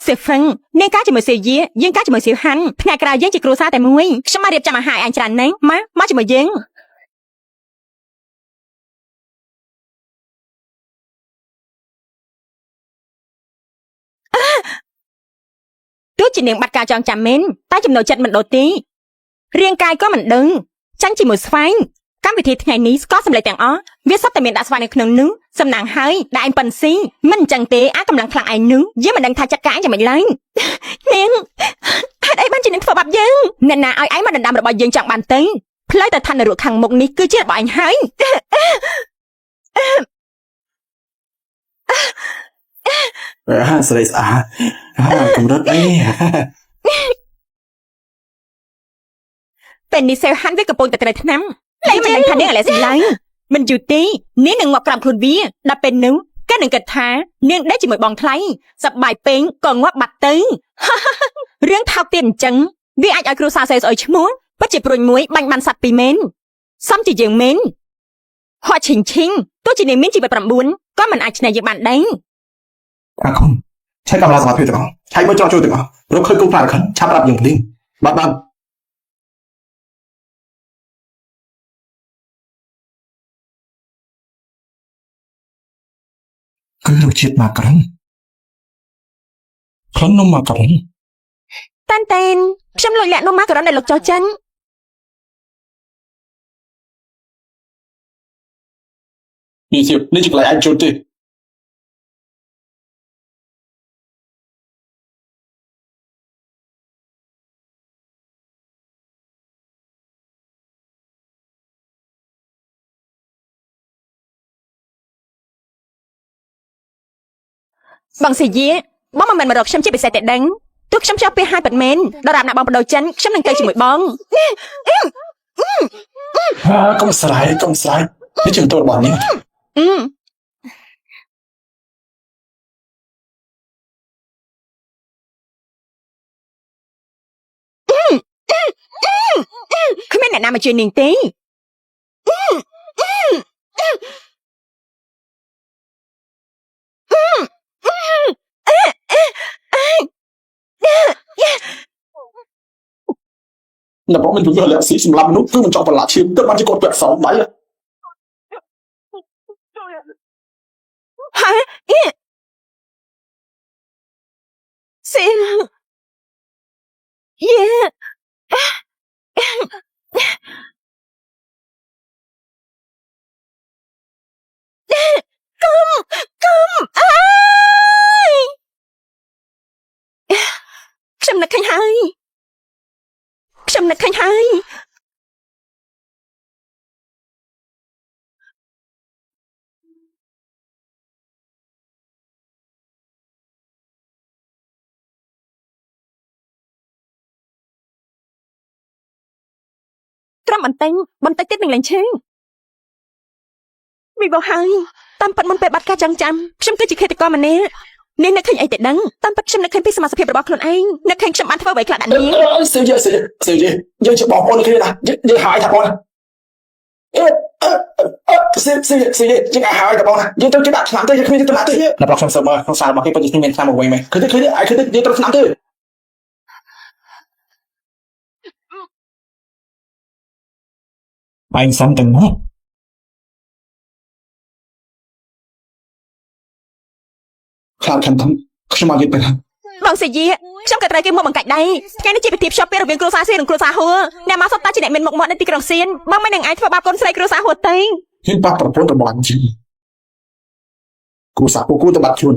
សេហ្វឹងនាងការជាមួយសេយាយើងការជាមួយសៀវហាន់ថ្ងៃក្រោយយើងជាគ្រួសារតែមួយខ្ញុំមករៀបចំអាហារឲ្យអញច្រើនណាស់មកជាមួយយើងទោះជានាងបាត់ការចងចាំមែនតែចំណូលចិត្តមិនដូរទេរាងកាយក៏មិនដឹងចាញ់ជាមួយស្វែង កម្មវិធីថ្ងៃនេះស្គាល់សម្លេងទាំងអស់វាសុទ្ធតែមានដាក់ស្វាយនៅក្នុងនោះសំណាងហើយដែលឯងប៉ិនស៊ីមិនអញ្ចឹងទេអាកម្លាំងខ្លាំងឯងនោះយើងមិនដឹងថាចាត់ការឯងយ៉ាងម៉េចឡើយនាងហេតុអីបានជានាងធ្វើបាបយើងអ្នកណាឲ្យឯងមកដណ្ដើមរបស់យើងចង់បានទៅផ្លូវទៅឋាននរកខាងមុខនេះគឺជារបស់ឯងហើយ ស្រីស្អាតកម្រិតអី ពេលនេះសេវហាន់វាកំពុងតែត្រូវឆ្នាំលែងមិនដឹងថានាងឥឡូវស៊ីឡើយមិនយូរទេនាងនឹងងាប់ក្រាបខ្លួនវាដល់ពេលនោះគេនឹងគិតថានាងដេកជាមួយបងថ្លៃសប្បាយពេងក៏ងាប់បាត់ទៅ រឿងថោកទាបអញ្ចឹងវាអាចឲ្យគ្រូសាសេស្អុយឈ្មោះពិតជាព្រួញមួយបាញ់បានសัตว์ពីរមែនសំជាយើងមែនហត់ឈិងឈិងទោះជានាងមានជីវិត9ក៏មិនអាចឈ្នះយើងបានដែរ អាខុំឆែកកម្លាំងសមត្ថភាពទាំងអស់ឆែកមើលចោលចូលទាំងអស់រកឃើញគូខ្លារខិនឆាប់ប្រាប់យើងភ្លាមបាទគឺរសជាតិម៉ាការ៉ុនក្លិននំម៉ាការ៉ុន តាន់តែនខ្ញុំលួចលាក់នំម៉ាការ៉ុនដែលលោកចោលចាញ់ នេះជាកន្លែងអាចចូលទេ បងសយាបងមិនមែនមករកខ្ញុំជាពិសេសតែដឹងទោះខ្ញុំចោះពេលហើយប៉ិតមែនដរាបណាបងបដូរចិនខ្ញុំនឹងទៅជាមួយបង កុំស្រ័យនេះជាបន្ទោរបស់នាង គ្មានអ្នកណាមកជួយនាងទេ អ្នកបងមិនយល់លាក់ស៊ីសម្រាប់មនុស្សគឺមិនចង់ប្រឡាក់ឈាមទៅបានជាគាត់ពាក់សោដៃ ស៊ីនយេ ខ្ញុំនឹកឃើញហើយខ្ញុំនឹកឃើញហើយ ត្រឹមបន្តិចទៀតនឹងឡើងឈឺមីបោះហើយតាមប៉ាត់មុនពេលបាត់ការចងចាំខ្ញុំគឺជាឃាតករម្នាក់នាងនឹកឃើញអីទៅដឹងតាមប៉ាត់ខ្ញុំនឹកឃើញពីសមាជិករបស់ខ្លួនឯងនឹកឃើញខ្ញុំបានធ្វើអ្វីខ្លះដាក់នាង សិលយើងជាបងប្អូនគ្នាណាយើងហើយថាបងណាសិលយើងហើយថាបងណាយើងត្រូវដាក់ឆ្នាំទៅយើងគ្មានទៅណាទេដល់បងខ្ញុំសើមើលក្នុងសាររបស់គេពិតជាមានឆ្នាំមកវិញមែនឃើញយើងត្រូវឆ្នាំទៅបាយសំទាំងមកខ្លាចខ្ញុំខ្ញុំមកនិយាយទៅ បងសយាខ្ញុំក៏ត្រូវគេមកបង្កាច់ដែរថ្ងៃនេះជាពិធីភ្ជាប់ពេលរវាងគ្រួសារសៀននិងគ្រួសារហួរអ្នកមកសុទ្ធតែជាអ្នកមានមុខមាត់នៅទីក្រុងសៀនបងមិននឹងអាចធ្វើបាបកូនស្រីគ្រួសារហួរទេ ហ៊ានប៉ះប្រពន្ធរបស់អញជីគ្រូសាពូគូទៅបាត់ខ្លួន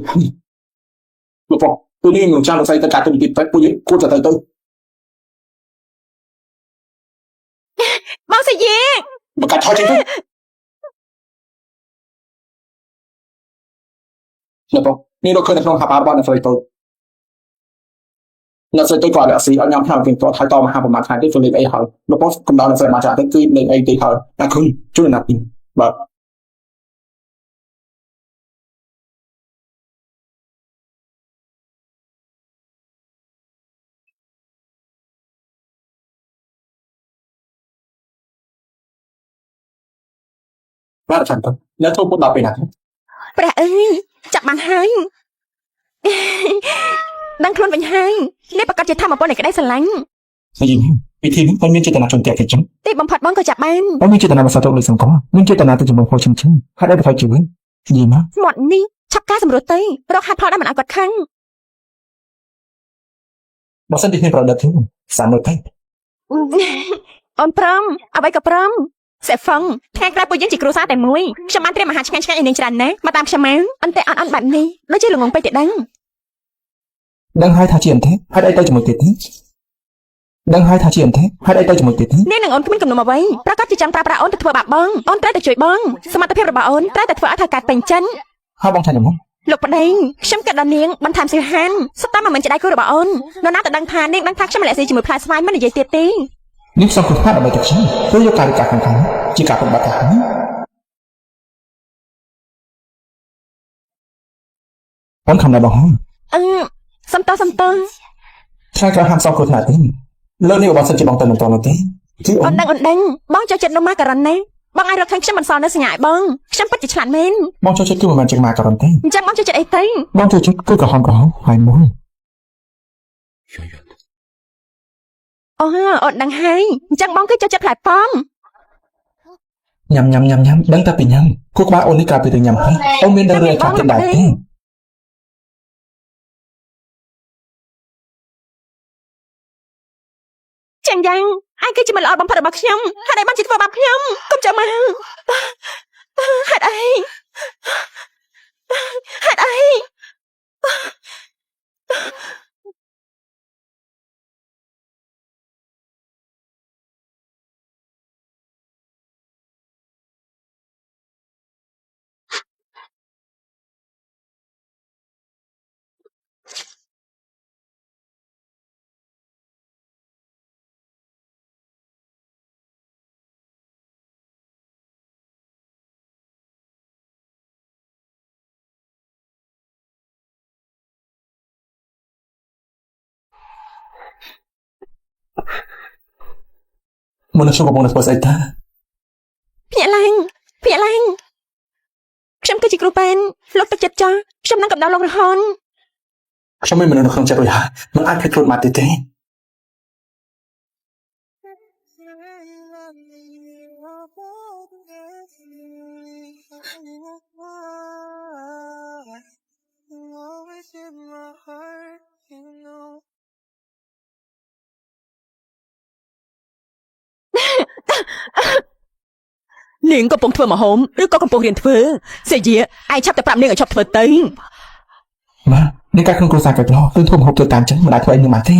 លោកបងទូនេះនឹងចាំរកស្អីទៅកាត់ទៅទីពេទ្យពួកយើងគួរតែទៅ បងសយា មកកាត់ថយចេញទៅលោកបងនេះរកឃើញនៅក្នុងហាបារបស់អ្នកស្រីទៅអ្នកស្រីទៅគាត់អាស៊ីអត់ញ៉ាំផ្នែកវិញគាត់ហើយតមហាប្រមាណថ្ងៃទេធ្វើលេខអីហើយលោកបងកំដៅអ្នកស្រីមកចាស់ទៅគឺលេខអីទេហើយណាឃើញជួយណាស់ទីបាទ បាទចាំទៅអ្នកធ្វើពុតដល់ពេលណា ព្រះអើយចាប់បានហើយដឹងខ្លួនវិញហើយនេះប្រកាសជាធម្មពលនៃក្តីស្រឡាញ់ ស្អីវិធីនេះគាត់មានចេតនាចង់តែគេចឹង ទីបំផុតបងក៏ចាប់បាន គាត់មានចេតនាមកសតោលើសង្គមមានចេតនាទៅជាមួយពលឈឹមហេតុអីទៅជីវិតយីមក មាត់នេះឆាប់ការសម្រួលទៅរកហេតុផលដែលមិនឲ្យគាត់ខឹង បើសិនជាហ៊ានប្រដៅទៅសាមើលទៅ អូនព្រមអ្វីក៏ព្រម សេហ្វុងថ្ងៃក្រោយពួកយើងជាគ្រួសារតែមួយខ្ញុំបានត្រៀមអាហារឆ្ងាញ់ៗឲ្យនាងច្រើនណាស់មកតាមខ្ញុំមកអន្តែអត់បែបនេះដូចជាល្ងងពេកទេដឹង ដឹងហើយថាជាអន្ទេហេតុអីទៅជាមួយទៀតទេដឹងហើយថាជាអន្ទេហេតុអីទៅជាមួយទៀតទេ នាងនឹងអូនគ្មានគំនុំអ្វីប្រកាសជាចង់ប្រើប្រាស់អូនទៅធ្វើបាបបងអូនត្រូវតែជួយបងសមត្ថភាពរបស់អូនត្រូវតែធ្វើឲ្យថាកើតពេញចិន ហើយបងចាញ់ខ្ញុំ លោកប្តីខ្ញុំគិតដល់នាងបន្ថែមសិហានសុទ្ធតែមិនមែនជាដៃគូរបស់អូននរណាទៅដឹងថានាងដឹងថាខ្ញុំម្លាក់ស៊ីជាមួយផ្លែស្វាយមិននិយាយទៀតទេ នេះសង្គ្រោះថ្នាក់ដើម្បីទៅខ្ញុំឬយកការវិការខាងខាងជាការប្របាត់ការបងខំណាស់បង សំតថ្ងៃសំតក្រោយហាមសង្គ្រោះថ្នាក់ទេលើនេះបងសិនជាបងទៅមិនតនោះទេគឺអូ អូ ន នដឹងបងចូលចិត្តនំម៉ាការ៉ុនណាបងអាចរកឃើញខ្ញុំមិនសល់នៅសញ្ញាឲ្យបងខ្ញុំពិតជាឆ្លាតមែន បងចូលចិត្តគឺមិនមែនចឹងមកការ៉ុនទេ អញ្ចឹងបងចូលចិត្តអីទៅ បងចូលចិត្តគឺក្រហមហើយមួយ អូនដឹងហើយអញ្ចឹងបងគឺចូលចិត្តផ្លែប៉ោម ញ៉ាំដឹងតែពីញ៉ាំគូក្បាលអូននេះក្រៅពីរឿងញ៉ាំហើយអូនមានដឹងរឿងអីខ្លះទៀតដែរទេ ចឹងយ៉ាងឯងគឺជាមនុស្សល្អបំផុតរបស់ខ្ញុំហេតុអីបានជាធ្វើបាបខ្ញុំកុំចាំមកហេតុអីមនុស្សកំពុងធ្វើស្អីតា ភ្ញាក់ឡើងខ្ញុំគឺជាគ្រូពេទ្យលោកទឹកចិត្តចោះខ្ញុំនឹងកំដៅលោករហូន ខ្ញុំមានមនុស្សនៅក្នុងចិត្តរួចហើយមិនអាចភេទខ្លួនមកទៀតទេ នាងកំពុងធ្វើម្ហូបឬក៏កំពុងរៀនធ្វើសេយាឯងឆាប់តែប្រាប់នាងឲ្យឈប់ធ្វើទៅ ម៉ានេះការក្នុងគ្រួសារកែប្លោគឺធំហូបទៅតាមចឹងមិនអាចធ្វើអីនឹងមកទេ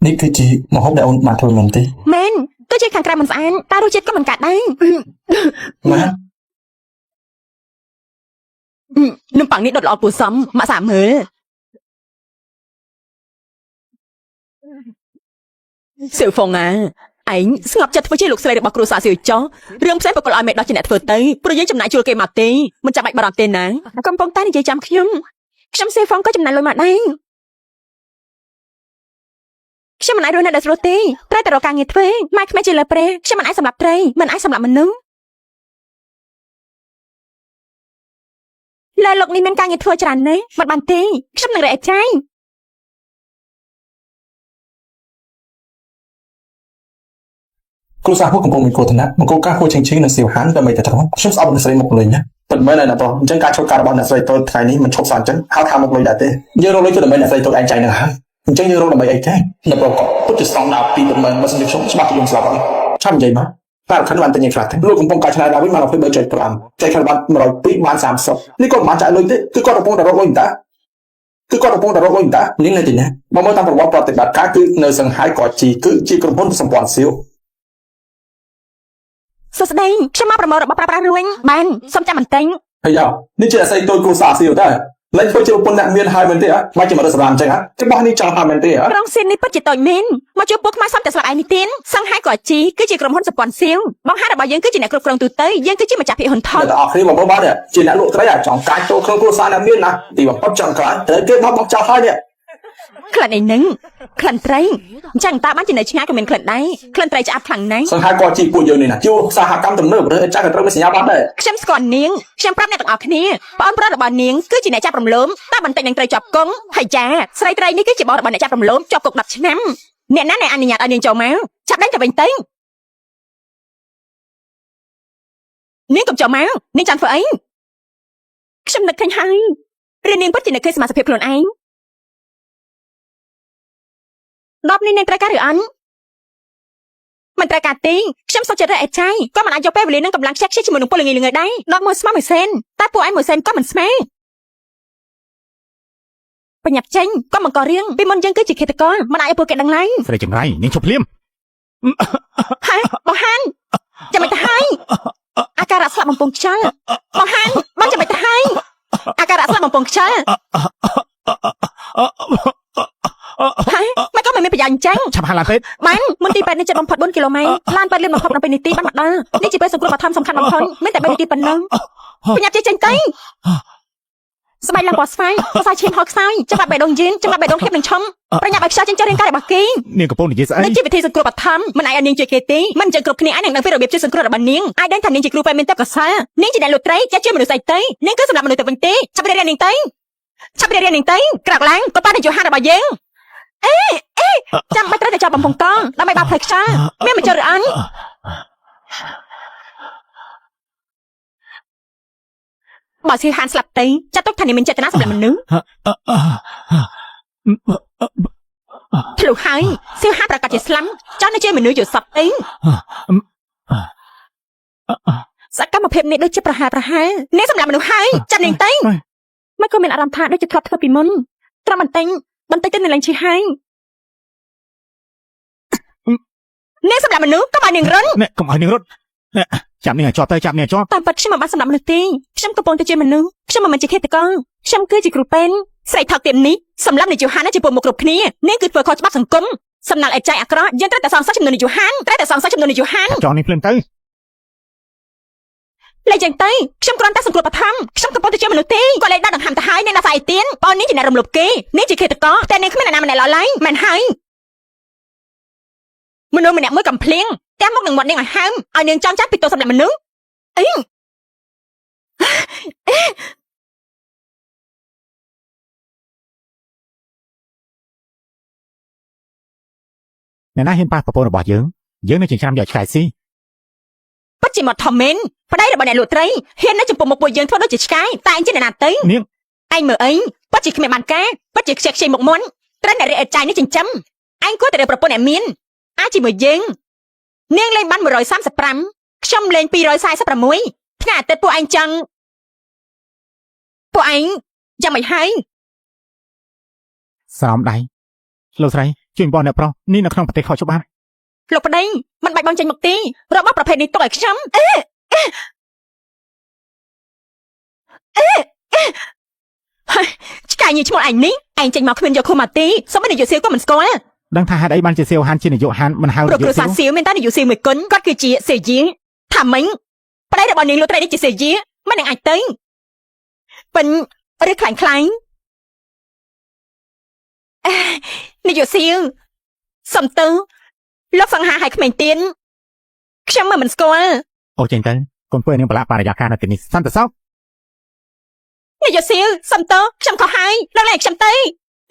នេះគឺជាម្ហូបដែលអូនបានធ្វើមែនទេ មែនគឺជាខាងក្រៅមិនស្អាតតែរសជាតិក៏មិនកាត់ដែរ ម៉ា នំប៉័ងនេះដុតល្អគួរសមម៉ាក់សាមើលសៀវហ្វងឯងស្ងប់ចិត្តធ្វើជាលោកស្រីរបស់គ្រួសារសៀវចោះរឿងផ្សេងប្រកល់ឲ្យមេដោះជាអ្នកធ្វើទៅព្រោះយើងចំណាយជួលគេមកទេមិនចាំបាច់បារម្ភទេណាកំពុងតែនិយាយចាំខ្ញុំសៀវហ្វងក៏ចំណាយលុយមកដែរខ្ញុំមិនអាចរស់នៅដោយស្រួលទេត្រូវតែរកការងារធ្វើម៉ែក្មេងជាលើព្រែខ្ញុំមិនអាចសម្លាប់ត្រីមិនអាចសម្លាប់មនុស្សលើលោកនេះមានការងារធ្វើច្រើនណាស់មិនបានទេខ្ញុំនឹងរកចាយ គ្រួសារពួកកំពុងមានគ្រោះថ្នាក់មកគោលការណ៍គួរឈិងនៅសៀវហានដើម្បីតែត្រង់ខ្ញុំស្អប់អ្នកស្រីមកលេងណាប៉ុន្តែនៅណាបងអញ្ចឹងការចូលការរបស់អ្នកស្រីតូចថ្ងៃនេះមិនឈប់សោះអញ្ចឹងហៅថាមកលុយដែរទេយើងរកលុយគឺដើម្បីអ្នកស្រីតូចឯងចាយនឹងហើយអញ្ចឹងយើងរកដើម្បីអីទេនៅប្រកបពុតជាស្តង់ដារពីប៉ុន្មានបើសិនជាខ្ញុំច្បាស់ពីយើងស្លាប់ហើយឆាប់និយាយមកតែខណ្ឌបានតែញ៉ាំខ្លះទេលោកកំពុងកាយឆ្នៃដល់វិញមក23.5ចែកខណ្ឌបាន102បាន30នេះគាត់មិនបានចាយលុយទេគឺគាត់កំពុងតែរកលុយតាគឺគាត់កំពុងតែរកលុយតានេះនៅទីណាបើមើលតាមប្រវត្តិប្រតិបត្តិការគឺនៅសង្ហៃគាត់គឺជាក្រុមហ៊ុនសម្ព័ន្ធសៀវ សួស្តីខ្ញុំមកប្រមូលរបស់ប្រើប្រាស់រួញបានសុំចាំបន្តិច ហើយយោនេះជាអស័យតូចគ្រួសារសៀវដែរលេងធ្វើជាប្រពន្ធអ្នកមានហើយមែនទេអត់មកជាមករសរាមអញ្ចឹងហ៎ច្បាស់នេះចង់ថាមែនទេអត់ ក្រុងសៀននេះពិតជាតូចមែនមកជួបពួកខ្មែរសំតែស្លាប់ឯងនេះទៀតសង្ហៃក៏ជីគឺជាក្រុមហ៊ុនសម្ព័ន្ធសៀវបងហាត់របស់យើងគឺជាអ្នកគ្រប់គ្រងទូទៅយើងគឺជាម្ចាស់ភាគហ៊ុនថត តែអស់គ្នាបងប្អូនបាទជាអ្នកលក់ត្រីអាចចង់កាចចូលក្នុងគ្រួសារអ្នកមានណាទីបំផុតចង់ក្រោយត្រូវគេមកចោលហើយនេះ ក្លិនអីហ្នឹងក្លិនត្រីអញ្ចឹងតើបានជានៅឆ្ងាយក៏មានក្លិនដែរក្លិនត្រីឆ្អាបខ្លាំងណាស់ សង្ហៃគាត់ជីពួកយើងនេះណាជួសហកម្មទំនើបឬចាស់ក៏ត្រូវមានសញ្ញាបត្រដែរ ខ្ញុំស្គាល់នាងខ្ញុំប្រាប់អ្នកទាំងអស់គ្នាបងប្រុសរបស់នាងគឺជាអ្នកចាប់រំលោភតែបន្តិចនឹងត្រូវជាប់គង់ហើយចាស្រីត្រីនេះគឺជាបងរបស់អ្នកចាប់រំលោភជាប់គុក10ឆ្នាំអ្នកណាអ្នកអនុញ្ញាតឲ្យនាងចូលមកចាប់ដេញទៅវិញទៅ នាងកុំចោលមកនាងចាំធ្វើអីខ្ញុំនឹកឃើញហើយឬនាងពិតជានឹកឃើញសមាជិកខ្លួនឯង10នេះនាងត្រូវការឬអត់មិនត្រូវការទេខ្ញុំសុខចិត្តរើសអេចៃក៏មិនអាចយកពេលវេលានឹងកម្លាំងខ្ជិះជាមួយនឹងពលល្ងីល្ងើដែរដល់មួយស្មើមួយសេនតែពួកឯងមួយសេនក៏មិនស្មើបញ្ញាប់ចេញក៏មិនក៏រៀងពីមុនយើងគឺជាឃាតករមិនអាចឲ្យពួកគេដឹងឡើយ ស្រីចង្រៃនាងជប់ភ្លាម ហើយបងហានចាំមិនទៅហើយអាការៈស្លាប់បំពង់ខ្យល់បងហានបងចាំមិនទៅហើយអាការៈស្លាប់បំពង់ខ្យល់ហើយមិនក៏មិនមានប្រយោជន៍អញ្ចឹង ឆាប់ហាឡានពេទ្យ បានមន្ទីរពេទ្យនេះជិតបំផុត4គីឡូម៉ែត្រឡានពេទ្យលឿនបំផុត12នាទីបានមកដល់នេះជាពេលសង្គ្រោះបឋមសំខាន់បំផុតមានតែ3នាទីប៉ុណ្ណឹងបញ្ញាប់ចេញទៅស្បែកឡើងពណ៌ស្វាយខ្សែឈាមហោខ្សោយច្បាប់បេះដូងយឺនច្បាប់បេះដូងហៀបនឹងឈុំប្រញាប់ឲ្យខ្យល់ចេញចូលរាងកាយរបស់គេ នាងកំពុងនិយាយស្អី នេះជាវិធីសង្គ្រោះបឋមមិនអាចឲ្យនាងជួយគេទេមិនចឹងគ្រប់គ្នាអាចនឹងដឹងពីរបៀបជួយសង្គ្រោះរបស់នាងអាចដឹងថានាងជាគ្រូពេទ្យមានទេពកោសល្យនាងជាអ្នកលូត្រីចេះជួយមនុស្សស្អីទៅនាងគឺសម្រាប់មនុស្សទៅវិញទេចាប់រៀននាងទៅចាប់រៀននាងទៅក្រោកឡើងក៏ប៉ានយោហានរបស់យើងចាំបាច់ត្រូវតែចាប់បំពង់កងដើម្បីបាផ្លូវខ្យល់មានមកចូលឬអត់បើសៀហានស្លាប់ទៅចាត់ទុកថានាងមានចេតនាសម្រាប់មនុស្សធ្លុះហើយសៀហានប្រកាសជាស្លាប់ចង់នឹងជួយមនុស្សយកសពទៅសកម្មភាពនេះដូចជាប្រហែលនាងសម្រាប់មនុស្សហើយចាត់នាងទៅមិនក៏មានអារម្មណ៍ថាដូចជាធ្លាប់ធ្វើពីមុនត្រឹមបន្តិចទៅនឹងឡើងឈឺហើយនាងសម្រាប់មនុស្សក៏បាននាងរត់ នេះកុំឲ្យនាងរត់នេះចាប់នាងឲ្យជាប់ទៅចាប់នាងឲ្យជាប់ តាមពិតខ្ញុំមិនបានសម្រាប់មនុស្សទេខ្ញុំកំពុងតែជាមនុស្សខ្ញុំមិនមែនជាឃាតករខ្ញុំគឺជាគ្រូពេទ្យស្រីថោកទៀមនេះសម្រាប់នាងយូហានជាពួកមកគ្រប់គ្នានាងគឺធ្វើខុសច្បាប់សង្គមសំណាល់អេចៃអាក្រក់យើងត្រូវតែសងសឹកចំនួននាងយូហានត្រូវតែសងសឹកចំនួននាងយូហាន ចង់នាងភ្លាមទៅ លេចចឹងទៅខ្ញុំគ្រាន់តែសង្គ្រោះបឋមខ្ញុំកំពុងតែជាមនុស្សទេគាត់លេចដាក់ដង្ហើមទៅហើយនាងដាក់ស្អីទៀនបងនេះជាអ្នករំលោភគេនាងជាឃាតករតែនាងគ្មានអ្នកណាម្នាក់ឡើយមិនហើយមនុស្សម្នាក់មួយកំភ្លៀងតែមកនឹងមាត់នាងឲ្យហើមឲ្យនាងចង់ចាត់ពីទោសសម្រាប់មនុស្សអី អ្នកណាហ៊ានប៉ះប្រពន្ធរបស់យើងនឹងចិញ្ច្រាំយកឆ្កែស៊ី ពិតជាមកធំមែនប្តីរបស់អ្នកលក់ត្រីហ៊ាននៅចំពោះមុខពួកយើងធ្វើដូចជាឆ្កែតែឯងជាអ្នកណាទៅ នាង ឯងមើលអីពិតជាគ្មានបានការពិតជាខ្ជិះខ្ជាយមុខមុនត្រូវអ្នករៀបអេចៃនេះចិញ្ចឹមឯងគួរតែរើប្រពន្ធអ្នកមានអាចជាមួយយើងនាងលេងបាន135ខ្ញុំលេង246ថ្ងៃអាទិត្យពួកឯងចឹងពួកឯងយ៉ាងមិនហើយ ស្រោមដៃលោកស្រីជួយបងអ្នកប្រុសនេះនៅក្នុងប្រទេសខុសច្បាប់ លោកប្តីមិនបាច់បងចេញមកទេរបស់ប្រភេទនេះទុកឲ្យខ្ញុំឆ្កែញីឈ្មោះឯងនេះឯងចេញមកគ្មានយកខុសមកទេសូមនាយកសៀវក៏មិនស្គាល់ ដឹងថាហេតុអីបានជាសៀវហានជានាយកហានមិនហៅ ព្រោះគ្រួសារសៀវមានតែនាយកសៀវមួយគុណគាត់គឺជាសៀយាថាមិញប្តីរបស់នាងលក់ត្រីនេះជាសៀយាមិននឹងអាចទៅប៉ិនឬខ្លាញ់នាយកសៀវសំទៅលោកសង្ហាឲ្យក្មេងទៀនខ្ញុំមិនស្គាល់ អូចេញទៅកូនពើនាងប្រឡាក់បរិយាកាសនៅទីនេះសន្តិសុខ នាយកសៀវសំទៅខ្ញុំខុសហើយដល់លេខខ្ញុំទៅ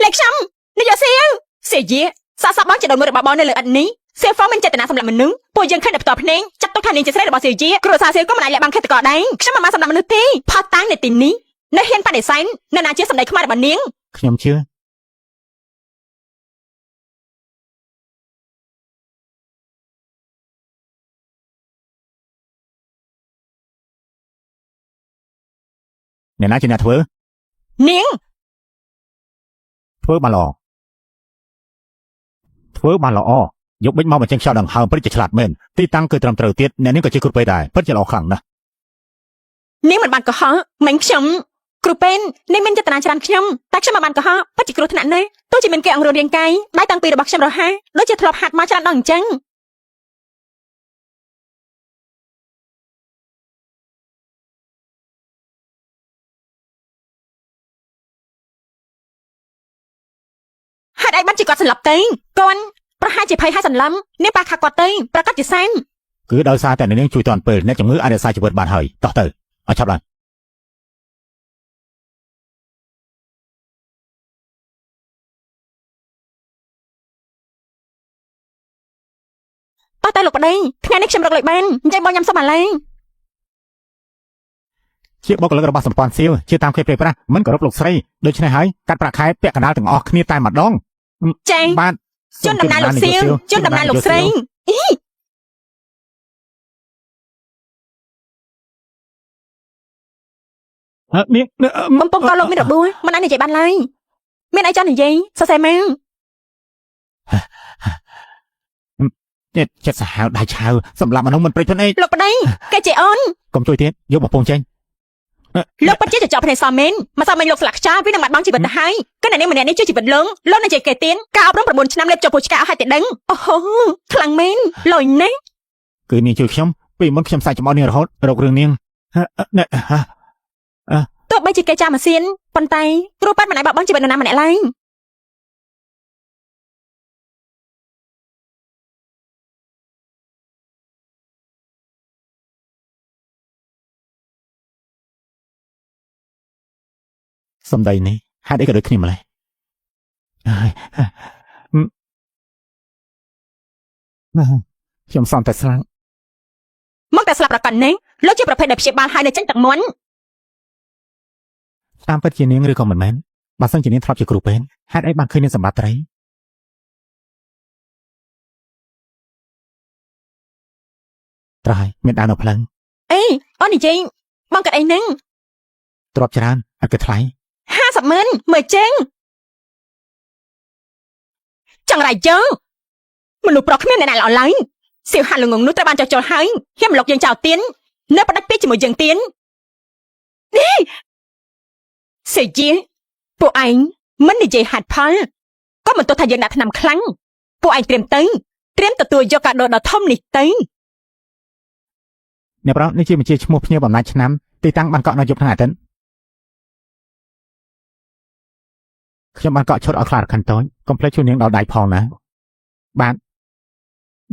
លេខខ្ញុំនាយកសៀវសៀយាសាសបងជាដងរបស់បងនៅលើឥដ្ឋនេះសៀវហ្វមានចេតនាសម្រាប់មនុស្សពួកយើងឃើញតែផ្ទាល់ភ្នែកចាត់ទុកថានាងជាស្រីរបស់សៀយាគ្រួសារសៀវក៏មិនអាចលាក់បាំងឃាតករដែរខ្ញុំមិនបានសម្រាប់មនុស្សទេផតតាំងនៅទីនេះនៅហ៊ានបដិសេធនៅណាជាសម្ដីខ្មែររបស់នាង ខ្ញុំជឿ អ្នកណាជាអ្នកធ្វើ នាង ធ្វើបានល្អយកបិចមកបញ្ចេញខ្យល់ដង្ហើមពិតជាឆ្លាតមែនទីតាំងគឺត្រឹមត្រូវទៀតអ្នកនេះក៏ជាគ្រូពេទ្យដែរពិតជាល្អខ្លាំងណាស់ នាងមិនបានកុហកមិញខ្ញុំគ្រូពេទ្យនាងមានចេតនាច្រើនខ្ញុំតែខ្ញុំមិនបានកុហកពិតជាគ្រោះថ្នាក់ណាស់ទោះជាមានគេអង្រួនរាងកាយដៃតាំងពីរបស់ខ្ញុំរហ័សដូចជាធ្លាប់ហាត់មកច្រើនដល់អញ្ចឹងហេតុអីបានជាគាត់ស្លាប់ទៅគាត់ប្រហែលជាភ័យហើយសន្លំនាងប៉ះខាគាត់ទៅប្រកាសជាសែន គឺដោយសារតែនាងជួយតាន់ពេលអ្នកជំងឺអាចរក្សាជីវិតបានហើយតោះទៅឲ្យឆាប់ឡើង តោះតែលោកប្តីថ្ងៃនេះខ្ញុំរកលុយបានអញ្ចឹងបងញ៉ាំសុំអាឡែង ជាបុគ្គលិករបស់សម្ព័ន្ធសៀវជាតាមគេព្រាយប្រាស់មិនគោរពលោកស្រីដូច្នេះហើយកាត់ប្រាក់ខែពាក់កណ្ដាលទាំងអស់គ្នាតែម្ដង ចា៎ បាទ ជន់ដំណើរលោកសៀវជន់ដំណើរលោកស្រីអី នាង បំពង់ក៏លោកមានរបួសមិនអាចនិយាយបានឡើយមានអីចង់និយាយសរសេរមក ចិត្តសាហាវដៃឆៅសម្រាប់មនុស្សមិនព្រិចខ្លួនឯង លោកប្តីកែចេអូនក ុំជួយទៀតយកបំពង់ចេញ លោកពិតជាចោលភ្នែកសមមែនមកសមមែនលោកស្លាក់ខ្ចាល់វានឹងបាត់បង់ជីវិតទៅហើយគណៈនាងម្នាក់នេះជួយជីវិតលោកនឹងជាកេទៀនការអប់រំ9ឆ្នាំលេបចូលពូជឆ្កាឲ្យតែដឹងអូហូខ្លាំងមែនលុយណាស់ គឺនាងជួយខ្ញុំពីមុនខ្ញុំសាច់ចំអកនាងរហូតរករឿងនាង ទោះបីជាកេចាម៉ាស៊ីនប៉ុន្តែគ្រូប៉ាត់មិនអាចបាត់បង់ជីវិតនរណាម្នាក់ឡើយ សំដីនេះហេតុអីក៏ដូចគ្នាម្ល៉េះហើយខ្ញុំសំតែស្លាប់ មកតែស្លាប់ប្រកាសណាស់លោកជាប្រភេទដែលព្យាបាលហើយនៅចេញទឹកមុន តាមពិតជានាងឬក៏មិនមែនបើសិនជានាងធ្លាប់ជាគ្រូពេទ្យហេតុអីបានឃើញនាងសម្បត្តិត្រីត្រហើយមានដើរនៅផ្លូវ អេអូននិយាយបងកាត់អីហ្នឹង ទ្របច្រើនអត់គិតថ្លៃ 50ម៉ឺនមើលចេញចង្រៃយើងមនុស្សប្រុសគ្មានអ្នកណាល្អឡើយសៀវហាលងងនោះត្រូវបានចោះចោលហើយខ្ញុំមកលោកយើងចោលទៀននៅផ្ដាច់ពីជាមួយយើងទៀននេះសេជាពួកឯងមិននិយាយហេតុផលក៏មិនទោះថាយើងដាក់ថ្នាំខ្លាំងពួកឯងត្រៀមទទួលយកកាដូដ៏ធំនេះទៅ អ្នកប្រោនេះជាបញ្ជាឈ្មោះភ្ញៀវបំណាច់ឆ្នាំទីតាំងបានកក់នៅយប់ថ្ងៃអាទិត្យខ្ញុំបានកក់ឈុតឲ្យខ្លារខិនតូចកុំភ្លេចជួយនាងដល់ដៃផងណាបាទ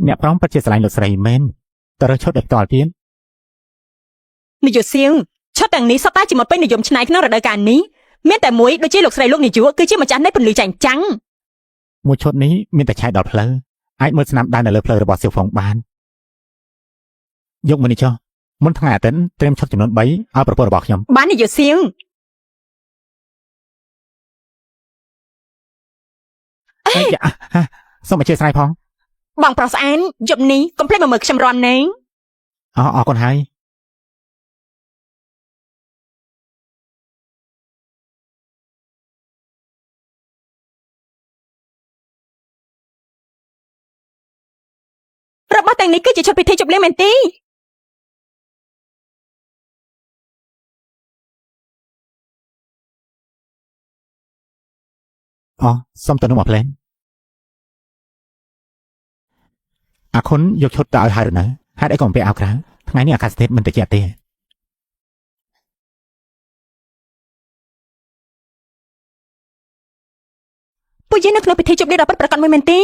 អ្នកប្រងពិតជាស្រឡាញ់លោកស្រីមែនតើរើសឈុតឲ្យផ្ទាល់ទៀត នាយកសៀងឈុតទាំងនេះសតតែជាមកពេញនិយមឆ្នៃក្នុងរដូវកាលនេះមានតែមួយដូចជាលោកស្រីលោកនាយកគឺជាម្ចាស់នៃពន្លឺចាញ់ចាំង មួយឈុតនេះមានតែឆាយដល់ផ្លូវអាចមើលស្នាមដៃនៅលើផ្លូវរបស់សៀវហ្វុងបានយកមកនេះចុះមុនថ្ងៃអាទិត្យត្រៀមឈុតចំនួន3ឲ្យប្រពន្ធរបស់ខ្ញុំ បាននាយកសៀងអេ សូមអធិស្ឋានផង បងប្រុសស្អានយប់នេះកុំភ្លេចមកមើលខ្ញុំរំណែង អរគុណហើយ របស់ទាំងនេះគឺជាឈុតពិធីជប់លៀងមែនទេ សូមទៅនោះមកផ្លែនអាខុនយកឈុតទៅឲ្យហើយឬនៅហេតុអីក៏មិនពាក់អាវក្រៅថ្ងៃនេះអាកាសធាតុមិនត្រជាក់ទេ ពួកយើងនៅក្នុងពិធីជប់លៀងដ៏ពិតប្រាកដមួយមែនទេ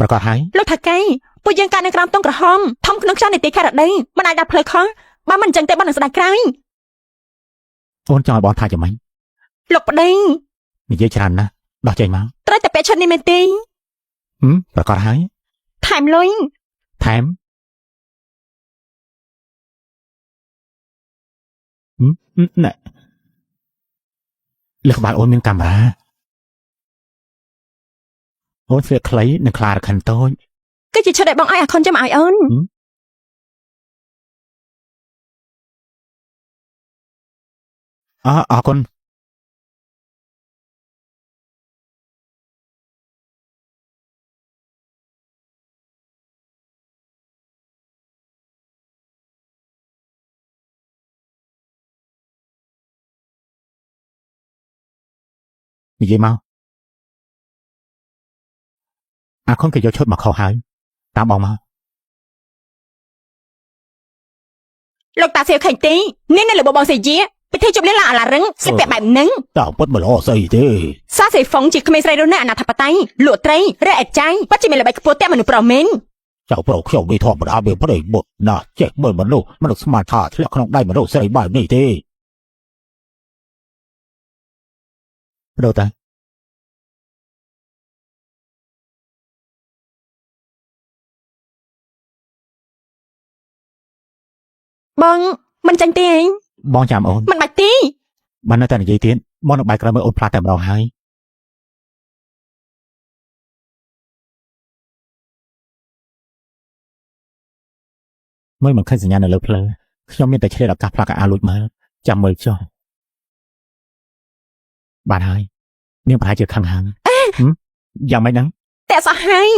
ប្រកាសហើយ លោកថាកែពួកយើងកើតនៅក្រោមទង់ក្រហមធំក្នុងខ្យល់នីតិខេរដីមិនអាចដាក់ផ្លូវខុសបើមិនអញ្ចឹងទេបងនឹងស្ដាយក្រោយ អូនចង់ឲ្យបងថាយ៉ាងម៉េច លោកប្តី និយាយច្រើនណាស់ដោះចេញមក ត្រូវតែពាក់ឈុតនេះមែនទេ ប្រកាសហើយ ថែមលុយ ថែមណែលើក្បាលអូនមានកាមេរ៉ាអូនស្លៀកខ្លីនិងខ្លារខិនតូច គឺជាឈុតដែលបងឲ្យអាខុនចាំឲ្យអូន អរគុណនិយាយមកអាខុនក៏យកឈុតមកខុសហើយតាមបងមក លោកតាសៀវឃើញទេនេះនៅលើបបងសេយាពិធីជប់លៀងឡើងអាឡារឹងសិពាក់បែបហ្នឹង តើពុតមិនល្អស្អីទេ សាសេហ្វុងជាក្មេងស្រីរស់នៅអនាធបត័យលក់ត្រីរែអេតចាយពិតជាមានល្បិចខ្ពស់តែមនុស្សប្រុសមែន ចៅប្រុសខ្ញុំនេះធម្មតាវាប្តីបុតណាស់ចេះមើលមនុស្សស្មានថាធ្លាក់ក្នុងដៃមនុស្សស្រីបែបនេះទេដូរតា បងមិនចាញ់ទេឯង បងចាំអូន មិនបាច់ទេ បាននៅតែនិយាយទៀតបងនឹងបាយក្រោយមើលអូនផ្លាស់តែម្ដងហើយមើលមិនឃើញសញ្ញានៅលើផ្លូវខ្ញុំមានតែឆ្លៀតឱកាសផ្លាស់កៅអៅលួចមើលចាំមើលចុះបានហើយនាងប្រហែលជាខឹងហើយយ៉ាងម៉េចហ្នឹង តែសោះហើយ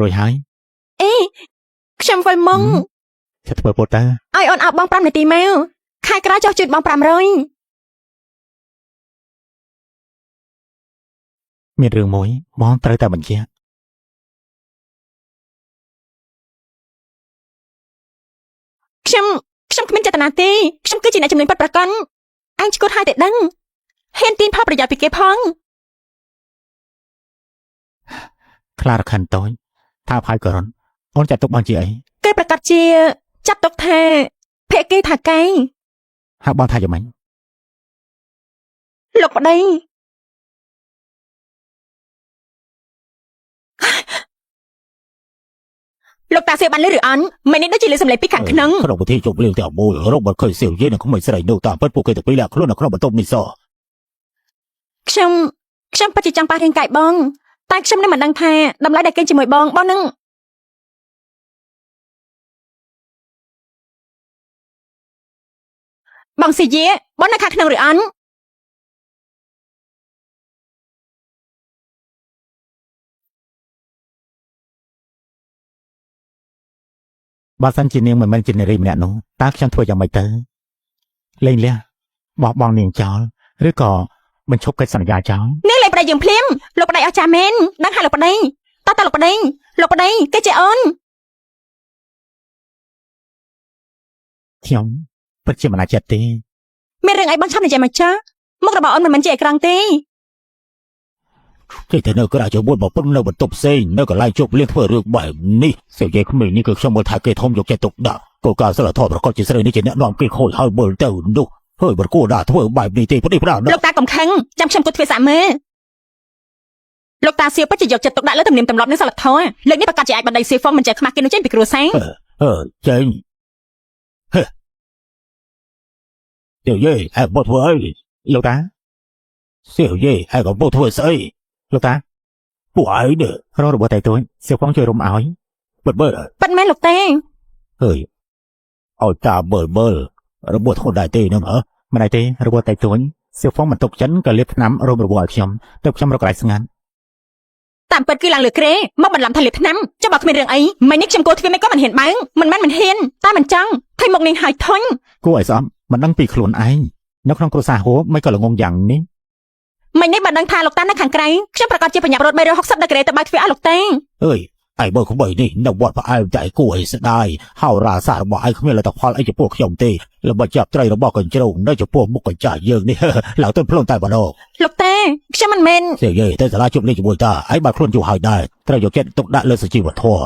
រួចហើយ អេខ្ញុំវិលមក จะធ្វើពោតតើ ឲ្យអូនអោបបង5នាទីមកខែក្រោយចុះជូតបង500 មានរឿងមួយបងត្រូវតែបញ្ជាក់ ខ្ញុំគ្មានចេតនាទេខ្ញុំគឺជាអ្នកជំនាញពិតប្រាកដអញឈ្គត់ហើយតែដឹងហ៊ានទាញផលប្រយោជន៍ពីគេផង ខ្លារខិនតូចថាផាយករុនអូនចាត់ទុកបងជាអី គេប្រកាសជាចាត់ទុកថាភេកគេថាកែ ហើយបងថាយ៉ាងម៉េច លោកប្តីលោកតាសៀបានលឺឬអន់មិននេះដូចជាលឺសំឡេងពីខាងក្នុង ក្នុងប្រទេសជប់លៀងតែមួយរកបាត់ឃើញសៀវយេនឹងក្មួយស្រីនោះតាមពិតពួកគេទៅពីលាក់ខ្លួននៅក្នុងបន្ទប់នេះសោះ ខ្ញុំពិតជាចង់ប៉ះរាងកាយបងតែខ្ញុំនៅមិនដឹងថាតម្លៃដែលគេជាមួយបងនឹងបងស៊ីយាបងនៅខាងក្នុងឬអន់ បើសិនជានាងមិនមែនជានារីម្នាក់នោះតើខ្ញុំធ្វើយ៉ាងម៉េចទៅលេងលះបោះបង់នាងចោលឬក៏បញ្ឈប់កិច្ចសន្យាចោល នាងលេងប្តីយើងភ្លាមលោកប្តីអស់ចាមែនដឹងហើយលោកប្តីតើលោកប្តីគេជាអូន ខ្ញុំពិតជាមិនអាចចិត្តទេ មានរឿងអីបងឆាប់និយាយមកចាមុខរបស់អូនមិនមែនជាអេក្រង់ទេ គេទៅនៅក្រៅជាមួយបើពុំនៅបន្ទប់ផ្សេងនៅកន្លែងជប់លៀងធ្វើរឿងបែបនេះសៀវយេក្មេងនេះគឺខ្ញុំមើលថាគេធំយកចិត្តទុកដាក់គោលការណ៍សិលធម៌ប្រកបជាស្រីនេះជាអ្នកនាំគេខូចហើយមើលទៅនោះហើយបរគួរដាក់ធ្វើបែបនេះទេផ្ដេសផ្ដាល់ លោកតាកំខឹងចាំខ្ញុំគិតធ្វើសាក់មើលលោកតាសៀពិតជាយកចិត្តទុកដាក់លើទំនៀមទម្លាប់និងសិលធម៌លើកនេះប្រកាសជាអាចបណ្ដៃសៀហ្វុងមិនចេះខ្មាស់គេនោះចេញពីគ្រួសារ ចេញសៀវយេហើយបត់ធ្វើអីលោកតាសៀវយេហើយក៏បត់ធ្វើស្អីលោកតាពួកឯងនេះរករបស់តែទួយសៀវហ្វុងជួយរុំឲ្យបិទបើ ប៉ិតមែនលោកតា ហើយឲ្យតាបើរបួសធ្ងន់ដែរទេនឹងមិនដែរទេរបួសតែទួញសៀវហ្វុងមិនຕົកចិនក៏លាបថ្នាំរោមរបួសឲ្យខ្ញុំទៅខ្ញុំរកកន្លែងស្ងាត់ តាមពិតគឺឡើងលើក្រេមកបន្លំថាលេបថ្នាំចុះបើគ្មានរឿងអីមិននេះខ្ញុំគួរធ្វើមិនក៏មិនហ៊ានបើងមិនមែនមិនហ៊ានតែមិនចង់ថៃមកនាងហើយធុញ គួរឲ្យស្អប់មិនដឹងពីខ្លួនឯងនៅក្នុងគ្រួសារហួរមិនក៏ល្ងងយ៉ាងនេះ មិននេះបើដឹងថាលោកតានៅខាងក្រៅខ្ញុំប្រកាសជាបញ្ញាប់រត់360ដឺក្រេទៅបើកទ្វារឲ្យលោកតា អើយឯបើក្បីនេះនៅវត្តផ្អែមតែគួរឲ្យស្ដាយហោរាសារបស់ឯងគ្មានលទ្ធផលអីចំពោះខ្ញុំទេល្បិចចាប់ត្រីរបស់កញ្ជ្រោងនៅចំពោះមុខកញ្ចាស់យើងនេះ ឡើងទៅផ្លុំតែម្ដង លោកតាខ្ញុំមិនមែន សៀវយេទៅសាលាជប់លេងជាមួយតាឯងបានខ្លួនយូរហើយដែរត្រូវយកចិត្តទុកដាក់លើសុជីវធម៌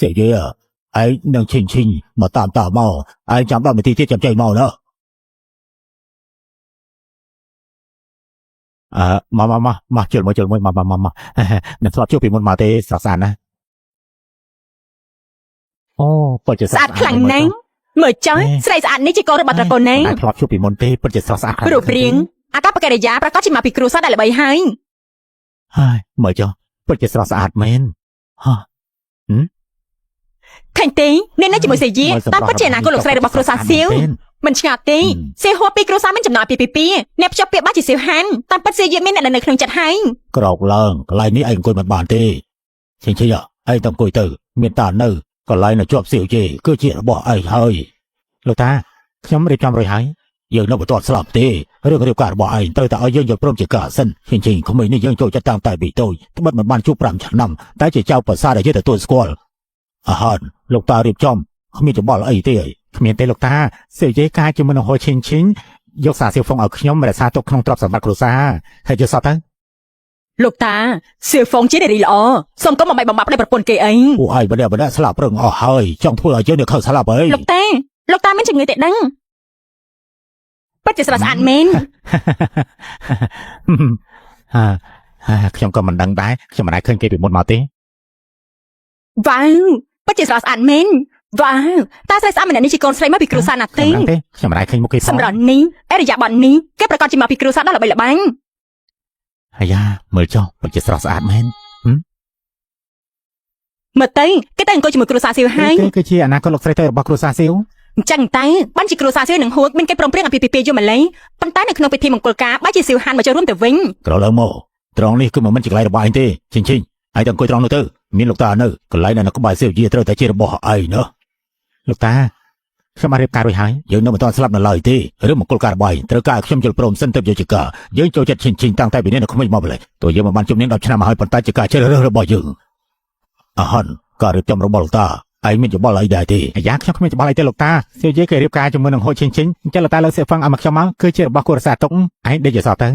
សៀវយេឯងនឹងឈិញមកតាមតាមកឯងចាំ10នាទីទៀតចាំចេញមកណាមកជិលមួយមកនឹងស្លាប់ជួបពីមុនមកទេស្រស់ស្អាតណាអូពិតជា ស្អាតខ្លាំងណាស់មើលចុះស្រីស្អាតនេះជាកូនរបស់ត្រកូលណា ធ្លាប់ជួបពីមុនទេពិតជាស្រស់ស្អាតខ្លាំង រូបរាងអាកប្បកិរិយាប្រកាសជាមកពីគ្រួសារដែលល្បីហើយ ហើយមើលចុះពិតជាស្រស់ស្អាតមែនហ៎ ឃើញទេនេះនៅជាមួយសីយាតាមពិតជាអនាគតលោកស្រីរបស់គ្រួសារសៀវមិនឆ្ងល់ទេសៀវហួរពីគ្រួសារមានចំណោទពីអ្នកភ្ជាប់ពាក្យបាច់ជាសៀវហានតាមពិតសៀវយាមានអ្នកនៅក្នុងចិត្តហើយ ក្រោកឡើងកន្លែងនេះឯងអង្គុយមិនបានទេឈិញឯងទៅអង្គុយទៅមានតានៅកន្លែងនៅជាប់សៀវជេគឺជារបស់ឯងហើយលោកតាខ្ញុំរៀបចំរួចហើយយើងនៅបន្ទាត់ស្លាប់ទេរឿងរៀបការរបស់ឯងត្រូវតែឲ្យយើងយល់ព្រមជាការសិនឈិញក្មេងនេះយើងចូលចិត្តតាំងតែពីតូចត្បិតមិនបានជួប5ឆ្នាំតែជាចៅប្រសាដែលយើងទទួលស្គាល់អាហារលោកតារៀបចំគ្មានច្បល់អីទេគ្មានទេលោកតាសៀវជេការជាមនុស្សហួឈិញយកសារសៀវហ្វុងឲ្យខ្ញុំរក្សាទុកក្នុងទ្រព្យសម្បត្តិគ្រួសារហើយយកសតទៅ លោកតាសៀវហ្វុងជានារីល្អសូមកុំបំបាក់ប្តីប្រពន្ធគេអី ពួកឯងម្នាក់ស្លាប់រឹងអស់ហើយចង់ធ្វើឲ្យយើងនៅខឹងស្លាប់អី លោកតាមានជំងឺទេដឹង ពិតជាស្រស់ស្អាតមែន ខ្ញុំក៏មិនដឹងដែរខ្ញុំមិនដែលឃើញគេពីមុនមកទេ វ៉ាវពិតជាស្រស់ស្អាតមែនវ៉ាវតើស្រីស្អាតម្នាក់នេះជាកូនស្រីមកពីគ្រួសារណា ខ្ញុំ ទេ ដឹងទេខ្ញុំមិនដែលឃើញមុខគេផង សម្រាប់នេះអរិយាប័ត្រនេះគេប្រកាសជាមកពីគ្រួសារដ៏ល្បីល្បាញ អាយ៉ាមើលចុះពិតជាស្រស់ស្អាតមែន មើលទៅគេតែអង្គុយជាមួយគ្រួសារសៀវហើយ គេគឺជាអនាគតលោកស្រីទៅរបស់គ្រួសារសៀវ អញ្ចឹងតែបានជាគ្រួសារសៀវនឹងហួកមានគេព្រមព្រៀងអាពាហ៍ពិពាហ៍យូរម្ល៉េះប៉ុន្តែនៅក្នុងពិធីមង្គលការបែរជាសៀវហានមកចូលរួមទៅវិញ ក្រឡូវមកត្រង់នេះគឺមិនមែនជាកន្លែងរបស់ឯងទេឈិញឯងទៅអង្គុយត្រង់នោះទៅមានលោកតានៅកន្លែងនៅក្បែរសៀវយាត្រូវតែជារបស់ឯងណាលោកតាខ្ញុំបានរៀបការរួចហើយយើងនៅមិនទាន់ស្លាប់នៅឡើយទេរឿងមង្គលការរបស់ឯងត្រូវការខ្ញុំយល់ព្រមសិនទៅយកជាការយើងចូលចិត្តឈិញតាំងតែពីនេះនៅក្មេងមកម្ល៉េះទោះយើងមិនបានជំនាញ10ឆ្នាំមកហើយប៉ុន្តែជាការជ្រើសរើសរបស់យើងអហិនការរៀបចំរបស់លោកតាឯងមានយោបល់អីដែរទេអាយ៉ាខ្ញុំគ្មានយោបល់អីទេលោកតាសៀវយាគេរៀបការជាមួយនឹងហូចឈិញអញ្ចឹងលោកតាលើកសៀវហ្វឹងឲ្យមកខ្ញុំមកគឺជារបស់គួររក្សាទុកឯងដេកយល់សតទៅ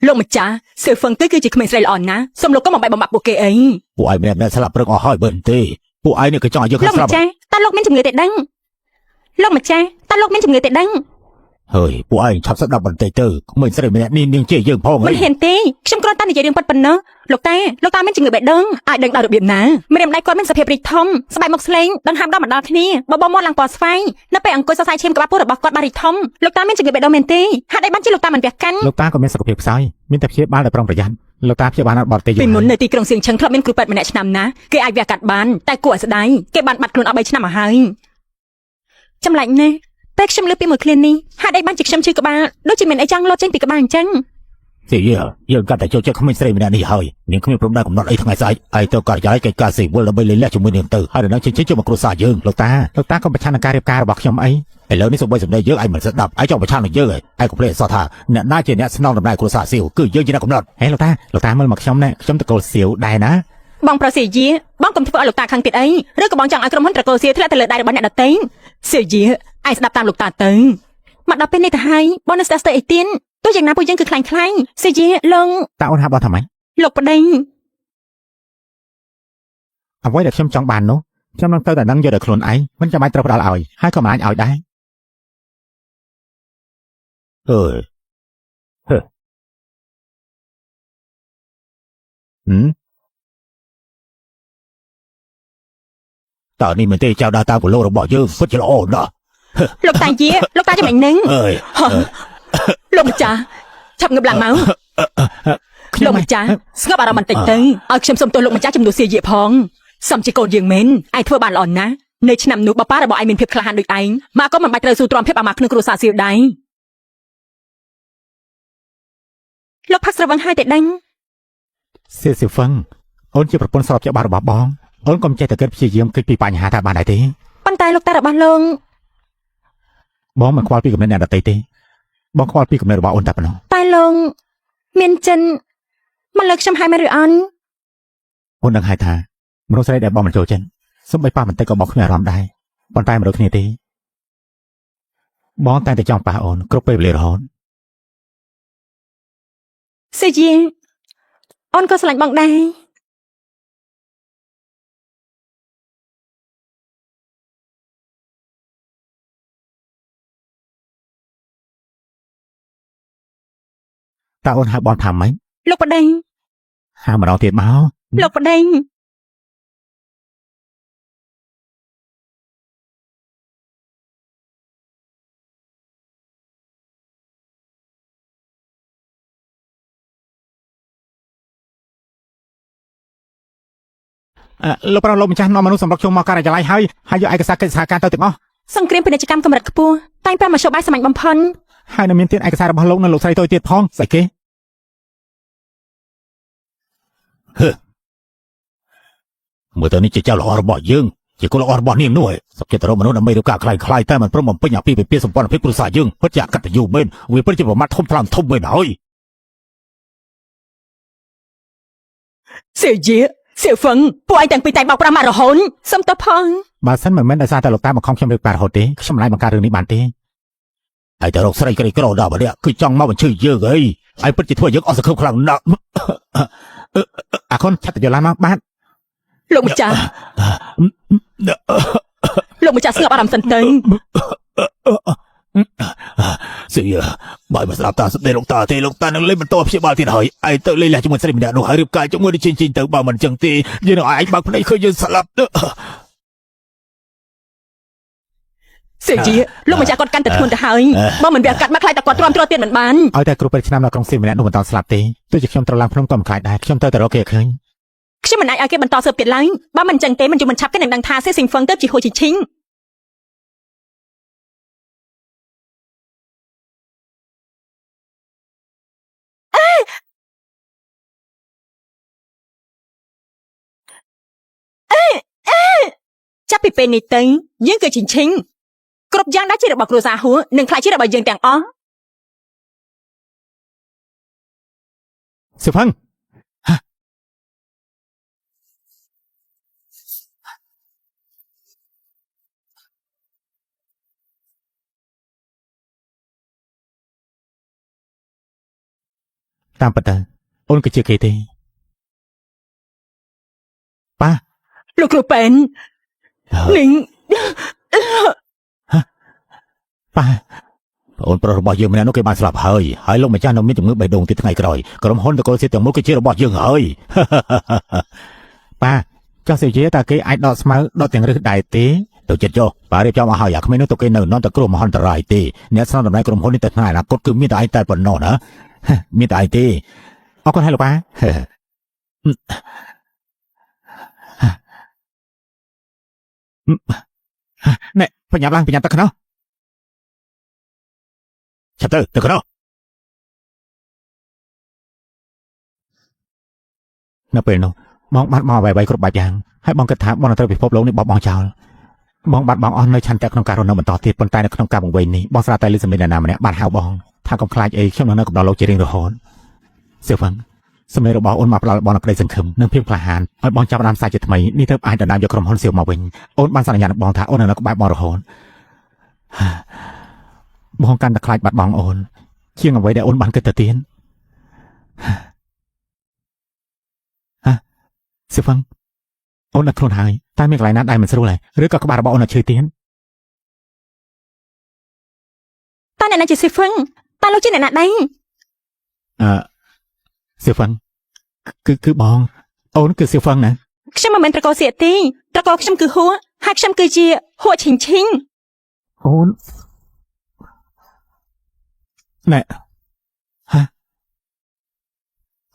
លោកម្ចាស់សៀវហ្វឹងគឺជាក្មេងស្រីល្អណាស់សូមលោកក៏បំបែកបំបាក់ពួកគេអី ពួកឯងម្នាក់ស្លាប់ព្រឹកអស់ហើយបើមិនទេពួកឯងនេះក៏ចង់ឲ្យយើង លោ ស្លាប់ កម្ចាស់តើលោកមានជំងឺទេដឹងលោកម្ចាស់តើលោកមានជំងឺទេដឹង ហើយពួកឯងឆាប់ស្ដាប់បន្តិចទៅក្មេងស្រីម្នាក់នេះនាងជាយើងផង មិនហ៊ានទេខ្ញុំគ្រាន់តែនិយាយរឿងប៉ិតប៉ុណ្ណោះលោកតាមានជំងឺបេះដូងអាចដឹងដល់របៀបណាម្រាមដៃគាត់មានសភាពរីកធំស្បែកមុខស្លេងដង្ហើមដល់ម្ដងគ្នាបបមាត់ឡើងពណ៌ស្វាយនៅពេលអង្គុយសរសៃឈាមក្បាលពោះរបស់គាត់បានរីកធំលោកតាមានជំងឺបេះដូងមែនទេហេតុអីបានជាលោកតាមិនវះកាន់ លោកតាក៏មានសុខភាពខ្សោយមានតែព្យាបាលដោយប្រុងប្រយ័ត្នលោកតាព្យាបាលនៅបរទេសយូរ ពីមុននៅទីក្រុងសៀងឆឹងធ្លាប់មានគ្រូពេទ្យម្នាក់ឆ្នាំណាគេអាចវះកាត់បានតែគួរឲ្យស្ដាយគេបានបាត់ខ្លួនអស់3ឆ្នាំមកហើយចម្លែកណាស់តែខ្ញុំលើពីមួយឃ្លានេះហេតុអីបានជាខ្ញុំឈឺក្បាលដូចជាមានអីចង់លោតចេញពីក្បាលអញ្ចឹង ជាយើងកាត់តែចូលចិត្តក្មេងស្រីម្នាក់នេះហើយនាងគ្មានព្រំដែនកំណត់អីថ្ងៃស្អែកឯងទៅកាត់ចោលកិច្ចការស៊ីវិលដើម្បីលេងលាក់ជាមួយនាងទៅហើយដល់ជិះជាមកគ្រួសារយើងលោកតាក៏ប្រឆាំងនឹងការរៀបការរបស់ខ្ញុំអីឥឡូវនេះសូម្បីសម្ដីយើងឯងមិនស្ដាប់ឯងចង់ប្រឆាំងនឹងយើងឯងក៏ភ្លេចសោះថាអ្នកណាជាអ្នកស្នងដំណើរគ្រួសារសៀវគឺយើងជាអ្នកកំណត់ហេលោកតាមើលមកខ្ញុំណែខ្ញុំតកូលសៀវដែរណា បងប្រុសសៀយាបងកុំធ្វើឲ្យលោកតាខឹងទៀតអីឬក៏បងចង់ឲ្យក្រុមហ៊ុនត្រកូលសៀវធ្លាក់ទៅលើដៃរបស់អ្នកដទៃសៀយាឯងស្ដាប់តាមលោកតាទៅមកដល់ពេលនេះទៅហើយបងនៅស្ដាប់ស្ទើរអីទៀតទោះយ៉ាងណាពួកយើងគឺខ្លាញ់សៀយាលង តាអូនហាបងថាម៉េច លោកប្តី អ្វីដែលខ្ញុំចង់បាននោះខ្ញុំនឹងទៅតែដឹងយកដល់ខ្លួនឯងមិនចាំបាច់ត្រូវផ្ដាល់ឲ្យហើយក៏មិនអាចឲ្យដែរតើនេះមិនទេចៅដើរតាមគោលរបស់យើងពិតជាល្អណាស់ លោកតាចំណេញនឹងលោកម្ចាស់ឆាប់ងើបឡើងមកលោកម្ចាស់ស្ងប់អារម្មណ៍បន្តិចទៅឲ្យខ្ញុំសុំទោសលោកម្ចាស់ជំនួសសៀយាផងសំជាកូនយើងមែនឯងធ្វើបានល្អណាស់នៅឆ្នាំនោះបបារបស់ឯងមានភាពក្លាហានដូចឯងមកក៏មិនបាច់ត្រូវស៊ូទ្រាំភាពអាម៉ាស់ក្នុងគ្រួសារសៀវដែរលោកផាក់ស្រវឹងហើយតែដឹង សៀវហ្វឹងអូនជាប្រពន្ធស្របច្បាប់របស់បងអូនកុំចេះតែគិតព្យាយាមគិតពីបញ្ហាថាបានដែរទេ ប៉ុន្តែលោកតារបស់លោក បងមិនខ្វល់ពីគំនិតអ្នកដទៃទេបងខ្វល់ពីគំនិតរបស់អូនតែប៉ុណ្ណោះ តែលោកមានចិនមកលើកខ្ញុំហើយមែនឬអន់ អូនដឹងហើយថាមនុស្សស្រីដែលបងមិនចូលចិត្តសូម្បីប៉ះបន្តិចក៏បងគ្មានអារម្មណ៍ដែរប៉ុន្តែមិនដូចគ្នាទេបងតែតែចង់ប៉ះអូនគ្រប់ពេលវេលារហូត សៀយាអូនក៏ស្រឡាញ់បងដែរ តើអូនហៅបងថាម៉េច លោកប្តី ហៅម្ដងទៀតមក លោកប្តី លោកប្រុសលោកម្ចាស់នាំមនុស្សសម្រុកជុំមកការិយាល័យហើយយកឯកសារកិច្ចសហការទៅទាំងអស់ សង្គ្រាមពាណិជ្ជកម្មកម្រិតខ្ពស់តែងប្រាំមធ្យោបាយសាមញ្ញបំផុត ហើយនៅមានទៀតឯកសាររបស់លោកនៅលោកស្រីតូចទៀតផងស្អីគេមើលទៅនេះជាចៅល្អរបស់យើងជាគុណល្អរបស់នាងនោះឯងសព្វចិត្តរកមនុស្សដើម្បីរៀបការខ្លាំងៗតែមិនព្រមបំពេញអាពាហ៍ពិពាហ៍សម្ព័ន្ធភាពគ្រួសារយើងពិតជាអកតញ្ញូមែនវាពិតជាប្រមាថធំខ្លាំងធំមែនហើយ សៀយាសៀវហ្វឹងពួកឯងទាំងពីរតែងបោកប្រាស់មករហូតសុំតបផង បើសិនមិនមែនដោយសារតែលោកតាបង្ខំខ្ញុំរៀបការរហូតទេខ្ញុំមិនអាចបង្កើតរឿងនេះបានទេហើយតែរកស្រីក្រីក្រដល់ម្នាក់គឺចង់មកបញ្ឈឺយើងអីហើយពិតជាធ្វើយើងអស់សង្ឃឹមខ្លាំងណាស់អាខុនឆាប់ទៅយកឡានមកបាទ លោកម្ចាស់ស្ងប់អារម្មណ៍សិនទៅ ស៊ីបើមិនស្ដាប់តាស្ដីលោកតាទេលោកតានឹងលេងបន្តព្យាបាលទៀតហើយឯងទៅលេងលះជាមួយស្រីម្នាក់នោះហើយរៀបការជាមួយនឹងជីងជីងទៅបើមិនចឹងទេយើងនឹងឲ្យឯងបើកភ្នែកឃើញយើងស្លាប់ទៅ សេជាលោកម្ចាស់គាត់កាន់តែធ្ងន់ទៅហើយបើមិនវាកាត់មកខ្លាចតែគាត់ទ្រាំទ្រទៀតមិនបាន ឲ្យតែគ្រូពេទ្យឆ្នាំនៅក្រុងសៀមម្នាក់នោះមិនតស្លាប់ទេទោះជាខ្ញុំត្រូវឡើងភ្នំក៏មិនខ្លាចដែរខ្ញុំទៅតែរកគេឃើញ ខ្ញុំមិនអាចឲ្យគេបន្តស៊ើបទៀតឡើយបើមិនចឹងទេមិនជុំមិនឆាប់គេនឹងដឹងថាសេស៊ីងហ្វឹងទៅជាហួចឈីងចាប់ពីពេលនេះទៅយើងគឺឈីងឈីងគ្រប់យ៉ាងដែលជារបស់គ្រួសារហួរនឹងខ្លាចជារបស់យើងទាំងអស់ សៀវផឹង តាមពិតទៅអូនគឺជាគេទេប៉ា លោកគ្រូប៉ែននឹង ប៉ាអូនប្រុសរបស់យើងម្នាក់នោះគេបានស្លាប់ហើយលោកម្ចាស់នៅមានជំងឺបេះដូងទីថ្ងៃក្រោយក្រុមហ៊ុនតកូលសៀតទាំងមូលគឺជារបស់យើងហើយ ប៉ាចោះសេជាតើគេអាចដកស្មៅដកទាំងរឹសដែរទេទៅចិត្តចុះប៉ារៀបចំឲ្យហើយអាក្មេងនោះទៅគេនៅនន់តែគ្រោះមហន្តរាយទេអ្នកស្នើតំណែងក្រុមហ៊ុននេះទៅថ្ងៃអនាគតគឺមានតែឯងតែប៉ុណ្ណោះណា មានតែឯងទេអរគុណហើយលោកប៉ា ណែបញ្ញាប់ឡើងបញ្ញាប់ទៅខ្នោះឆាប់ទៅខ្នោះនៅពេលនោះបងបាត់មកអ្វីៗគ្រប់បែបយ៉ាងហើយបងគិតថាបងនឹងត្រូវពិភពលោកនេះបោះបង់ចោលបងបាត់បង់អស់នៅឆន្ទៈក្នុងការរស់នៅបន្តទៀតប៉ុន្តែនៅក្នុងការបង្វេងនេះបងស្រាប់តែលើសម្លេងអ្នកណាម្នាក់បានហៅបងថាកុំខ្លាចអីខ្ញុំនឹងនៅកំដរលោកជារៀងរហូតសៀវហ្វឹងសម្លេងរបស់អូនមកផ្ដល់បងនូវក្តីសង្ឃឹមនិងភាពក្លាហានឲ្យបងចាប់ផ្ដើមសាជាថ្មីនេះទៅអាចដណ្ដើមយកក្រុមហ៊ុនសៀវមកវិញអូនបានសន្យានឹងបងថាអូននឹងនៅក្បែរបងរហូត បងកាន់តែខ្លាចបាត់បង់អូនជាងអ្វីដែលអូនបានគិតទៅទៀតហ៎សៀវហ្វឹងអូននៅខ្លួនហើយតែមានកន្លែងណាដែលមិនស្រួលហើយឬក៏ក្បាលរបស់អូននៅឈឺទៀត តើអ្នកណាជាសេហ្វឹងតើលោកជាអ្នកណាដែរ សៀវហ្វឹងគឺបងអូនគឺសៀវហ្វឹងណា ខ្ញុំមិនមែនត្រកូលសៀកទេត្រកូលខ្ញុំគឺហួរហើយខ្ញុំគឺជាហួរឈីងឈីង អូនណែហ៎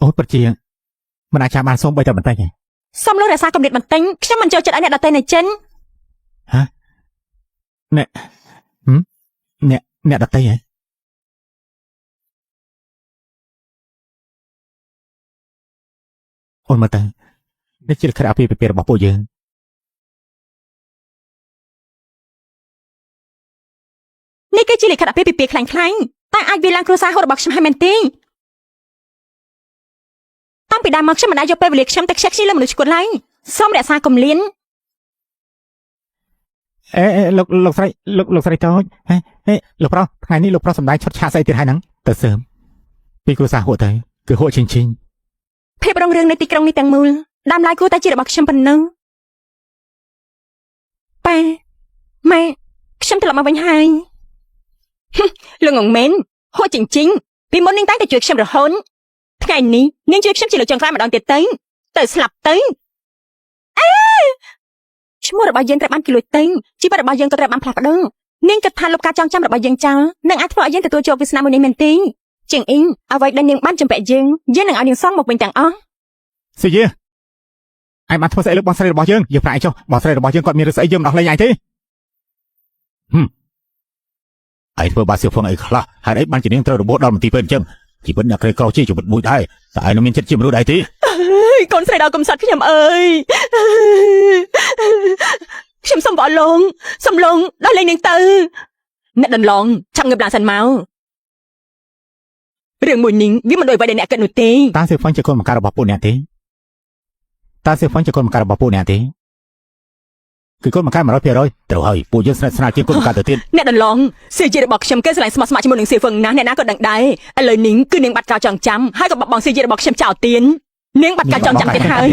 អូនពិតជាមិនអាចចាំបានសូមបីតែបន្តិចទេ សូមលោករក្សាកម្រិតបន្តិចខ្ញុំមិនចូលចិត្តឲ្យអ្នកដទៃនៅចិន ហ៎អ្នកដតីហ៎អូនមើលទៅនេះជាលក្ខណៈអាពាហ៍ពិពាហ៍របស់ពួកយើង នេះគឺជាលក្ខណៈពីពីខ្លាញ់ខ្លាញ់តែអាចវាឡើងគ្រួសារហូបរបស់ខ្ញុំហើយមែនទេតាំងពីដើមមកខ្ញុំមិនអាចយកពេលវេលាខ្ញុំទៅខ្ជិះខ្ជិលលើមនុស្សឈួតឡើយសូមរក្សាកម្លៀន លោកស្រីលោកស្រីតូចហេលោកប្រុសថ្ងៃនេះលោកប្រុសសម្ដែងឈុតឆាកស្អីទៀតហើយហ្នឹងទៅសើមពីគ្រួសារហួទៅគឺហួឈិងឈិង ភាពរុងរឿងនៃទីក្រុងនេះទាំងមូលដើមឡើយគួរតែជារបស់ខ្ញុំប៉ុណ្ណឹងប៉ាម៉ែខ្ញុំត្រឡប់មកវិញហើយលោកងងមែនហួចិងជីងពីមុននាងតែជួយខ្ញុំរហូតថ្ងៃនេះនាងជួយខ្ញុំជាលើកចុងក្រោយម្ដងទៀតទៅស្លាប់ទៅឈ្មោះរបស់យើងត្រូវបានគេលួចទៅជីវិតរបស់យើងក៏ត្រូវបានផ្លាស់ប្ដូរនាងគិតថាលុបការចងចាំរបស់យើងចោលនឹងអាចធ្វើឲ្យយើងទទួលយកវាសនាមួយនេះមែនទេជាងអ៊ីងអ្វីដែលនាងបានចម្ពាក់យើងនឹងឲ្យនាងសងមកវិញទាំងអស់ សុយាឯងបានធ្វើស្អីលើបងស្រីរបស់យើងប្រាក់ឯងចុះបងស្រីរបស់យើងគាត់មានរឿងស្អីយើងមិនដោះលែងឯងទេឯងធ្វើបាសៀវហ្វឹងអីខ្លះហើយអីបានជានាងត្រូវរបួសដល់មន្ទីរពេទ្យអញ្ចឹងជីវិតអ្នកក្រីក្រជាជីវិតមួយដែរតែឯងនៅមានចិត្តជាមនុស្សដែរទេ កូនស្រីដល់កំសត់ខ្ញុំអើយខ្ញុំសុំបងលងដល់លេងនាងទៅអ្នកដន្លងឆាប់ងើបឡើងសិនមករឿងមួយនេះវាមិនដូចអ្វីដែលអ្នកគិតនោះទេ តាសៀវហ្វឹងជាកូនបង្ការរបស់ពួកអ្នកទេតាសៀវហ្វឹងជាកូនបង្ការរបស់ពួកអ្នកទេគឺកូនបង្ការ 100% ត្រូវហើយពួកយើងស្និទ្ធស្នាលជាងកូនបង្ការទៅទៀត អ្នកដន្លងសៀជារបស់ខ្ញុំគេស្រឡាញ់ស្មោះស្ម័គ្រជាមួយនឹងសៀវហ្វឹងណាស់អ្នកណាក៏ដឹងដែរឥឡូវនេះគឺនាងបាត់ការចងចាំហើយក៏បបងសៀជារបស់ខ្ញុំចោលទៀននាងបាត់ការចងចាំទៀតហើយ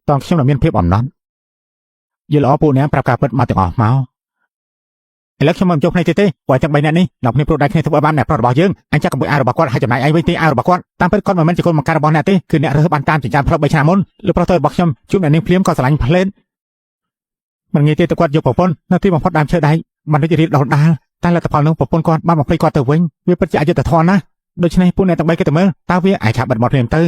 តោះខ្ញុំនឹងមានភាពអំណត់ យល់ល្អពួកអ្នកប្រាប់ការពិតមកទាំងអស់មកឥឡូវខ្ញុំមិនចូលគ្នាទេព្រោះទាំង3នាក់នេះលោកនេះប្រូដៃគ្នាធ្វើបានអ្នកប្រុសរបស់យើងអញចាក់កម្ពុជាអារបស់គាត់ហើយចំណាយឯងវិញទីអារបស់គាត់តាមពិតគាត់មិនមែនជាកូនបង្ការរបស់អ្នកទេគឺអ្នករើសបានតាមចិញ្ចើមផ្លូវ3ឆ្នាំមុនលោកប្រុសទៅរបស់ខ្ញុំជួបអ្នកនាងភ្លាមក៏ស្រឡាញ់ផ្លេតមិនងាយទេទៅគាត់យកប្រពន្ធនៅទីបំផុតដើមឈើដៃបានរីករាលដាលតែលទ្ធផលនោះប្រពន្ធគាត់បានបំភ្លេចគាត់ទៅវិញវាពិតជាអយុត្តិធម៌ណាស់ដូច្នេះពួកអ្នកទាំង3គេទៅមើលតើវាអាចឆាប់បាត់បត់ភ្លាមទៅ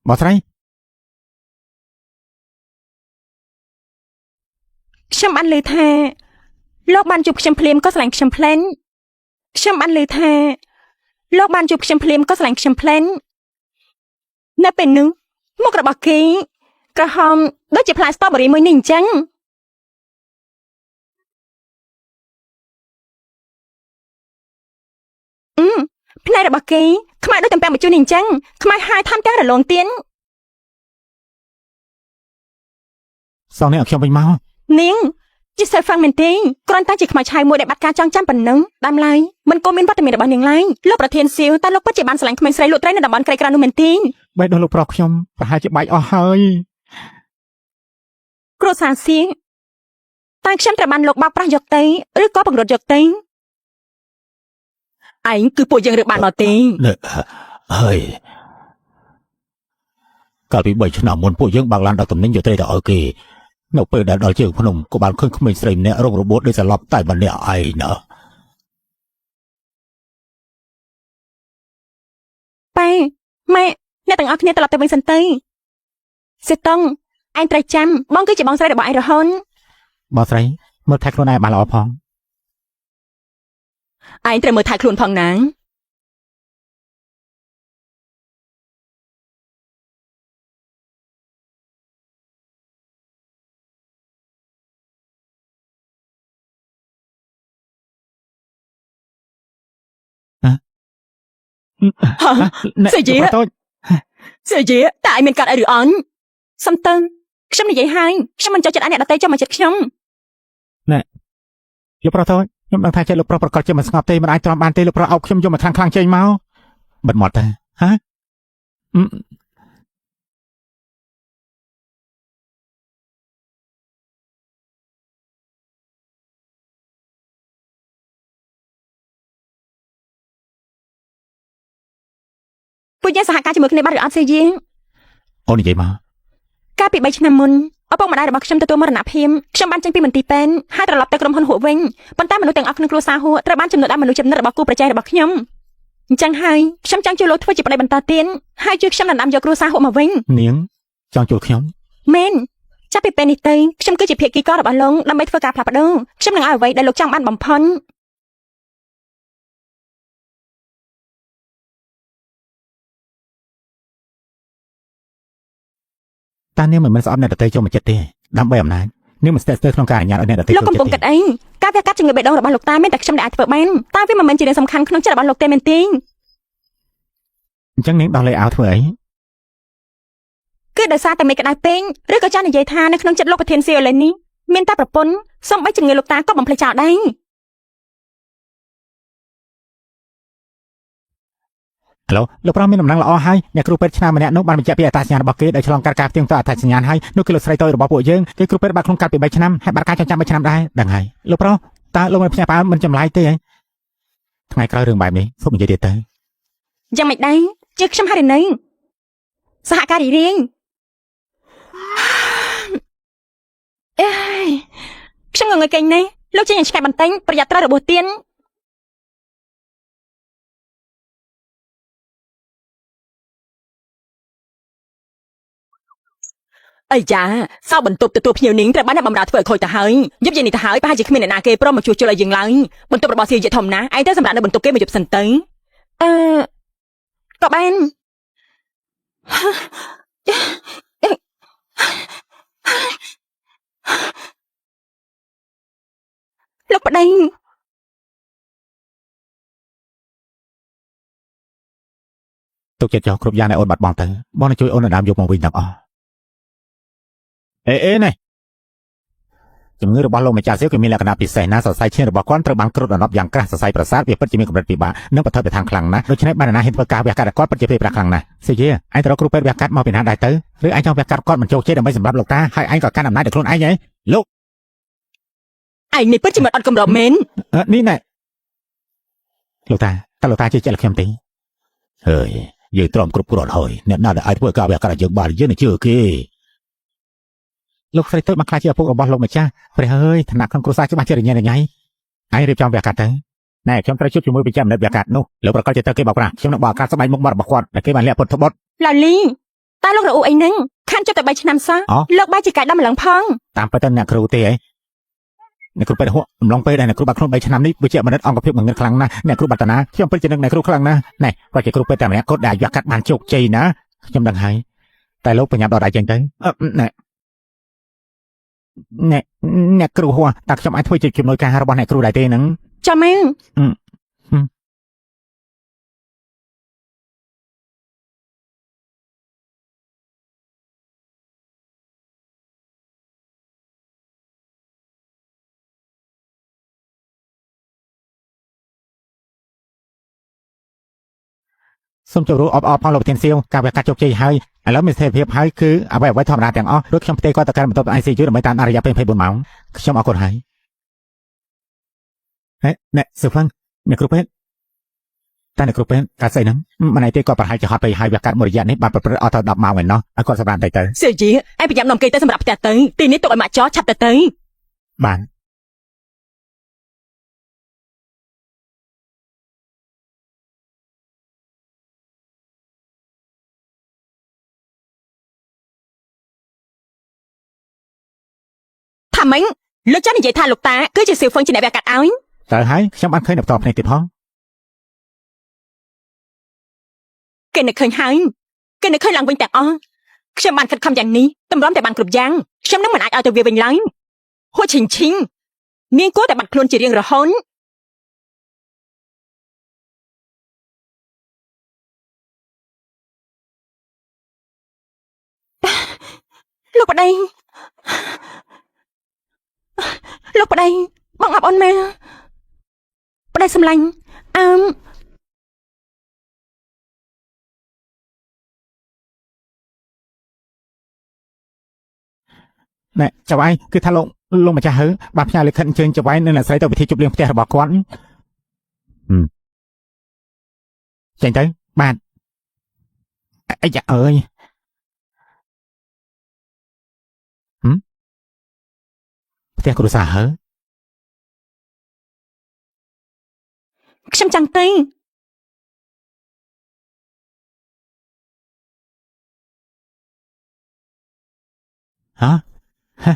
បងស្រី ខ្ញុំបានលើថាលោកបានជួបខ្ញុំភ្លាមក៏ស្រឡាញ់ខ្ញុំផ្លែនខ្ញុំបានលើថាលោកបានជួបខ្ញុំភ្លាមក៏ស្រឡាញ់ខ្ញុំផ្លែននៅពេលនោះមុខរបស់គេក្រហមដូចជាផ្លែស្ទ្រូប៊េរីមួយនេះអញ្ចឹងផ្នែករបស់គេខ្មៅដូចតំពាំងបញ្ជូននេះអញ្ចឹងខ្មៅហើយថែមទាំងរលោងទៀន សងនេះឲ្យខ្ញុំវិញមក នាងជាសិស្សហ្វាំងមែនទេគ្រាន់តែជាខ្មៅឆៅមួយដែលបាត់ការចងចាំប៉ុណ្ណឹងដើមឡើយមិនគួរមានវត្តមានរបស់នាងឡើយលោកប្រធានសៀវតែលោកពិតជាបានស្រឡាញ់ក្មេងស្រីលក់ត្រីនៅតំបន់ក្រីក្រនោះមែនទេ បេះដូងលោកប្រុសខ្ញុំប្រហែលជាបែកអស់ហើយ គ្រូសាសៀវតែខ្ញុំត្រូវបានលោកបោកប្រាស់យកទៅឬក៏បង្រត់យកទៅឯងគឺពួកយើងរើបានមកទេ ហើយកាលពី3ឆ្នាំមុនពួកយើងបើកឡានដល់តំណែងយកត្រីទៅឲ្យគេនៅពេលដែលដល់ជើងភ្នំក៏បានឃើញក្មេងស្រីម្នាក់រងរបួសដោយសន្លប់តែម្នាក់ឯងណា ប៉ែម៉ែអ្នកទាំងអស់គ្នាត្រឡប់ទៅវិញសិនទៅសេតុងឯងត្រូវចាំបងគឺជាបងស្រីរបស់ឯងរហូន បងស្រីមើលថែខ្លួនឯងបានល្អផង ឯងត្រូវមើលថែខ្លួនផងណាសេជាសេជាតែឯងមានកាត់អីឬអន់សំតើខ្ញុំនិយាយហើយខ្ញុំមិនចូលចិត្តឯអ្នកដតីចូលមកចិត្តខ្ញុំ លោកប្រុសទៅខ្ញុំដឹងថាចិត្តលោកប្រុសប្រកាសជាមិនស្ងប់ទេមិនអាចទ្រាំបានទេលោកប្រុសអោបខ្ញុំយកមកខ្លាំងៗចេញមកបិទមាត់ទៅហ៎ពួកយើងសហការជាមួយគ្នាបានឬអត់សេជា អូននិយាយមក កាលពី3ឆ្នាំមុនឪពុកម្ដាយរបស់ខ្ញុំទទួលមរណភាពខ្ញុំបានចេញពីមន្ទីរពេទ្យហើយត្រឡប់ទៅក្រុមហ៊ុនហួរវិញប៉ុន្តែមនុស្សទាំងអស់ក្នុងគ្រួសារហួរត្រូវបានចំនួនដល់មនុស្សចំណិតរបស់គូប្រជែងរបស់ខ្ញុំអញ្ចឹងហើយខ្ញុំចង់ជួយលោកធ្វើជាប្តីបន្តទៀតហើយជួយខ្ញុំដណ្ដើមយកគ្រួសារហួរមកវិញ នាងចង់ជួលខ្ញុំ មែនចាប់ពីពេលនេះទៅខ្ញុំគឺជាភាគីករបស់លោកដើម្បីធ្វើការផ្លាស់ប្ដូរខ្ញុំនឹងឲ្យអ្វីដែលលោកចង់បានបំផុត តានាងមិនមែនស្អប់អ្នកដតីចូលមកចិត្តទេដើម្បីអំណាចនាងមិនស្ទើរក្នុងការអនុញ្ញាតឲ្យអ្នកដតី លោកកំពុងគិតអីការវាកាត់ជំងឺបេះដូងរបស់លោកតាមានតែខ្ញុំដែលអាចធ្វើបានតែវាមិនមែនជារឿងសំខាន់ក្នុងចិត្តរបស់លោកទេមែនទេ អញ្ចឹងនាងដោះលែងឲ្យធ្វើអី គឺដោយសារតែមេក្តៅពេកឬក៏ចាស់និយាយថានៅក្នុងចិត្តលោកប្រធានសៀវលេននេះមានតែប្រពន្ធសូម្បីជំងឺលោកតាក៏បំភ្លេចចោលដែរ ហេឡូលោកប្រុសមានដំណឹងល្អហើយអ្នកគ្រូពេទ្យឆ្នាំម្នាក់នោះបានបញ្ជាក់ពីអត្តសញ្ញាណរបស់គេដោយឆ្លងកាត់ការផ្ទៀងផ្ទាត់អត្តសញ្ញាណហើយនោះគឺលោកស្រីតូចរបស់ពួកយើងគេគ្រូពេទ្យបានខ្លួនកាត់ពី3ឆ្នាំហើយបាត់ការចងចាំ3ឆ្នាំដែរដឹងហើយលោកប្រុសតើលោកមិនភ្ញាក់ផ្អើលមិនចម្លែកទេហ៎ថ្ងៃក្រោយរឿងបែបនេះសូមនិយាយទៀតទៅ យ៉ាងមិនដែរជឿខ្ញុំហរិនីសហការីរៀងអេខ្ញុំងងឹតកេងនេះលោកចេញឲ្យឆ្កែបន្ទិញប្រយ័ត្នត្រូវរបួសទៀន អីយ៉ាសោបន្ទប់ទទួលភ្ញៀវនាងត្រូវបានអ្នកបម្រើធ្វើឲ្យខូចទៅហើយយប់យ៉ាងនេះទៅហើយប្រហែលជាគ្មានអ្នកណាគេព្រមមកជួសជុលឲ្យយើងឡើយបន្ទប់របស់សៀវជាធំណាស់ឯងទៅសម្រាប់នៅបន្ទប់គេមកយប់សិនទៅក៏បានលោកប្តី ទុកចិត្តចោលគ្រប់យ៉ាងដែលអូនបាត់បង់ទៅបងនឹងជួយអូនដណ្ដើមយកមកវិញទាំងអស់អេនេះ ជំងឺរបស់លោកម្ចាស់សៀវគឺមានលក្ខណៈពិសេសណាស់សរសៃឈាមរបស់គាត់ត្រូវបានគ្រុតដណ្ដប់យ៉ាងក្រាស់សរសៃប្រសាទវាពិតជាមានកម្រិតពិបាកនិងបន្ថយប្រធានខ្លាំងណាស់ដូច្នេះបានណាហ៊ានធ្វើការវះកាត់គាត់ពិតជាពេលប្រាស់ខ្លាំងណាស់សៀវឯងទៅរកគ្រូពេទ្យវះកាត់មកពីណាដែរទៅឬឯងចង់វះកាត់គាត់មិនជោគជ័យដើម្បីសម្រាប់លោកតាហើយឯងក៏កាន់អំណាចដល់ខ្លួនឯងហ៎លោក ឯងនេះពិតជាមិនអត់កម្រមែន នេះណែលោកតាតើលោកតាជឿចិត្តខ្ញុំទេហើយយើងទ្រាំគ្រប់គ្រាន់ហើយអ្នកណាដែលអាចធ្វើការវះកាត់ឲ្យយើងបានយើងនឹងជឿគេលោកស្រីតូចបានខ្លាចជាឪពុករបស់លោកម្ចាស់ព្រះអើយឋានៈក្នុងគ្រួសារច្បាស់ជារញ៉េរញ៉ៃឯងរៀបចំវះកាត់ទៅណែខ្ញុំត្រូវជួបជាមួយវិជ្ជាមនិតវះកាត់នោះលោកប្រកាសជាទៅគេបោកប្រាស់ខ្ញុំនឹងបោកការស្បែកមុខមាត់របស់គាត់ដែលគេបានលាក់ពុតត្បុត ឡាលីតើលោករអ៊ូអីហ្នឹងខានចុះតែ3ឆ្នាំសោះលោកបែរជាកាយដំម្លឹងផង តាមពិតទៅអ្នកគ្រូទេហ៎អ្នកគ្រូពេទ្យហួរអំឡុងពេលដែលអ្នកគ្រូបាត់ខ្លួន3ឆ្នាំនេះវិជ្ជាមនិតអង្គភាពងងឹតខ្លាំងណាស់អ្នកគ្រូបាត់តាណាខ្ញុំពិតជានឹងអ្នកគ្រូខ្លាំងណាស់ណែគាត់ជាគ្រូពេទ្យតែម្នាក់គាត់ដែលវះកាត់បានជោគជ័យណាខ្ញុំដឹងហើយតែលោកបញ្ញាប់ដល់ដៃចឹងទៅណែអ្នកគ្រូហួរតើខ្ញុំអាចធ្វើជាជំនួយការរបស់អ្នកគ្រូដែរទេហ្នឹង ចាំមែន សូមចូលរួមអបអរផងលោកប្រធានសៀវការវះកាត់ជោគជ័យហើយឥឡូវមានស្ថិរភាពហើយគឺអ្វីធម្មតាទាំងអស់ដូចខ្ញុំផ្ទេរគាត់ទៅកាន់បន្ទប់ ICU ដើម្បីតាមអរិយាពេល24ម៉ោងខ្ញុំអរគុណហើយណែសៀវហ្វាំងអ្នកគ្រូពេទ្យតែអ្នកគ្រូពេទ្យកាស្អីហ្នឹងមិនឯទេគាត់ប្រហែលជាហត់ពេកហើយវះកាត់មួយរយៈនេះបានប្រព្រឹត្តអត់ទៅ10ម៉ោងឯណោះឲ្យគាត់សម្រាប់តែទៅ សៀវជីឯងប្រញាប់នាំគេទៅសម្រាប់ផ្ទះទៅទីនេះទុកឲ្យម៉ាក់ចោឆាប់ទៅ បានថាម៉េចលោកចាស់និយាយថាលោកតាគឺជាសៀវហ្វឹងជាអ្នកវះកាត់ឲ្យ តើហើយខ្ញុំបានឃើញនៅផ្ទាល់ភ្នែកទៀតផង គេនឹកឃើញហើយគេនឹកឃើញឡើងវិញទាំងអស់ខ្ញុំបានខិតខំយ៉ាងនេះតម្រាំតែបានគ្រប់យ៉ាងខ្ញុំនឹងមិនអាចឲ្យទៅវាវិញឡើយហួចឈិញឈិញនាងគួរតែបាត់ខ្លួនជារៀងរហូតលោកប្តីបងអាប់អូនម៉ែប្តីសម្លាញ់ណែចៅឯងគឺថាលោកម្ចាស់ហើបានផ្ញើលិខិតអញ្ជើញចៅឯងនៅអ្នកស្រីទៅពិធីជប់លៀងផ្ទះរបស់គាត់ចេញទៅបាទអាយ៉ាអើយផ្ទះគ្រួសារហើ ខ្ញុំចង់ទៅ ហ៎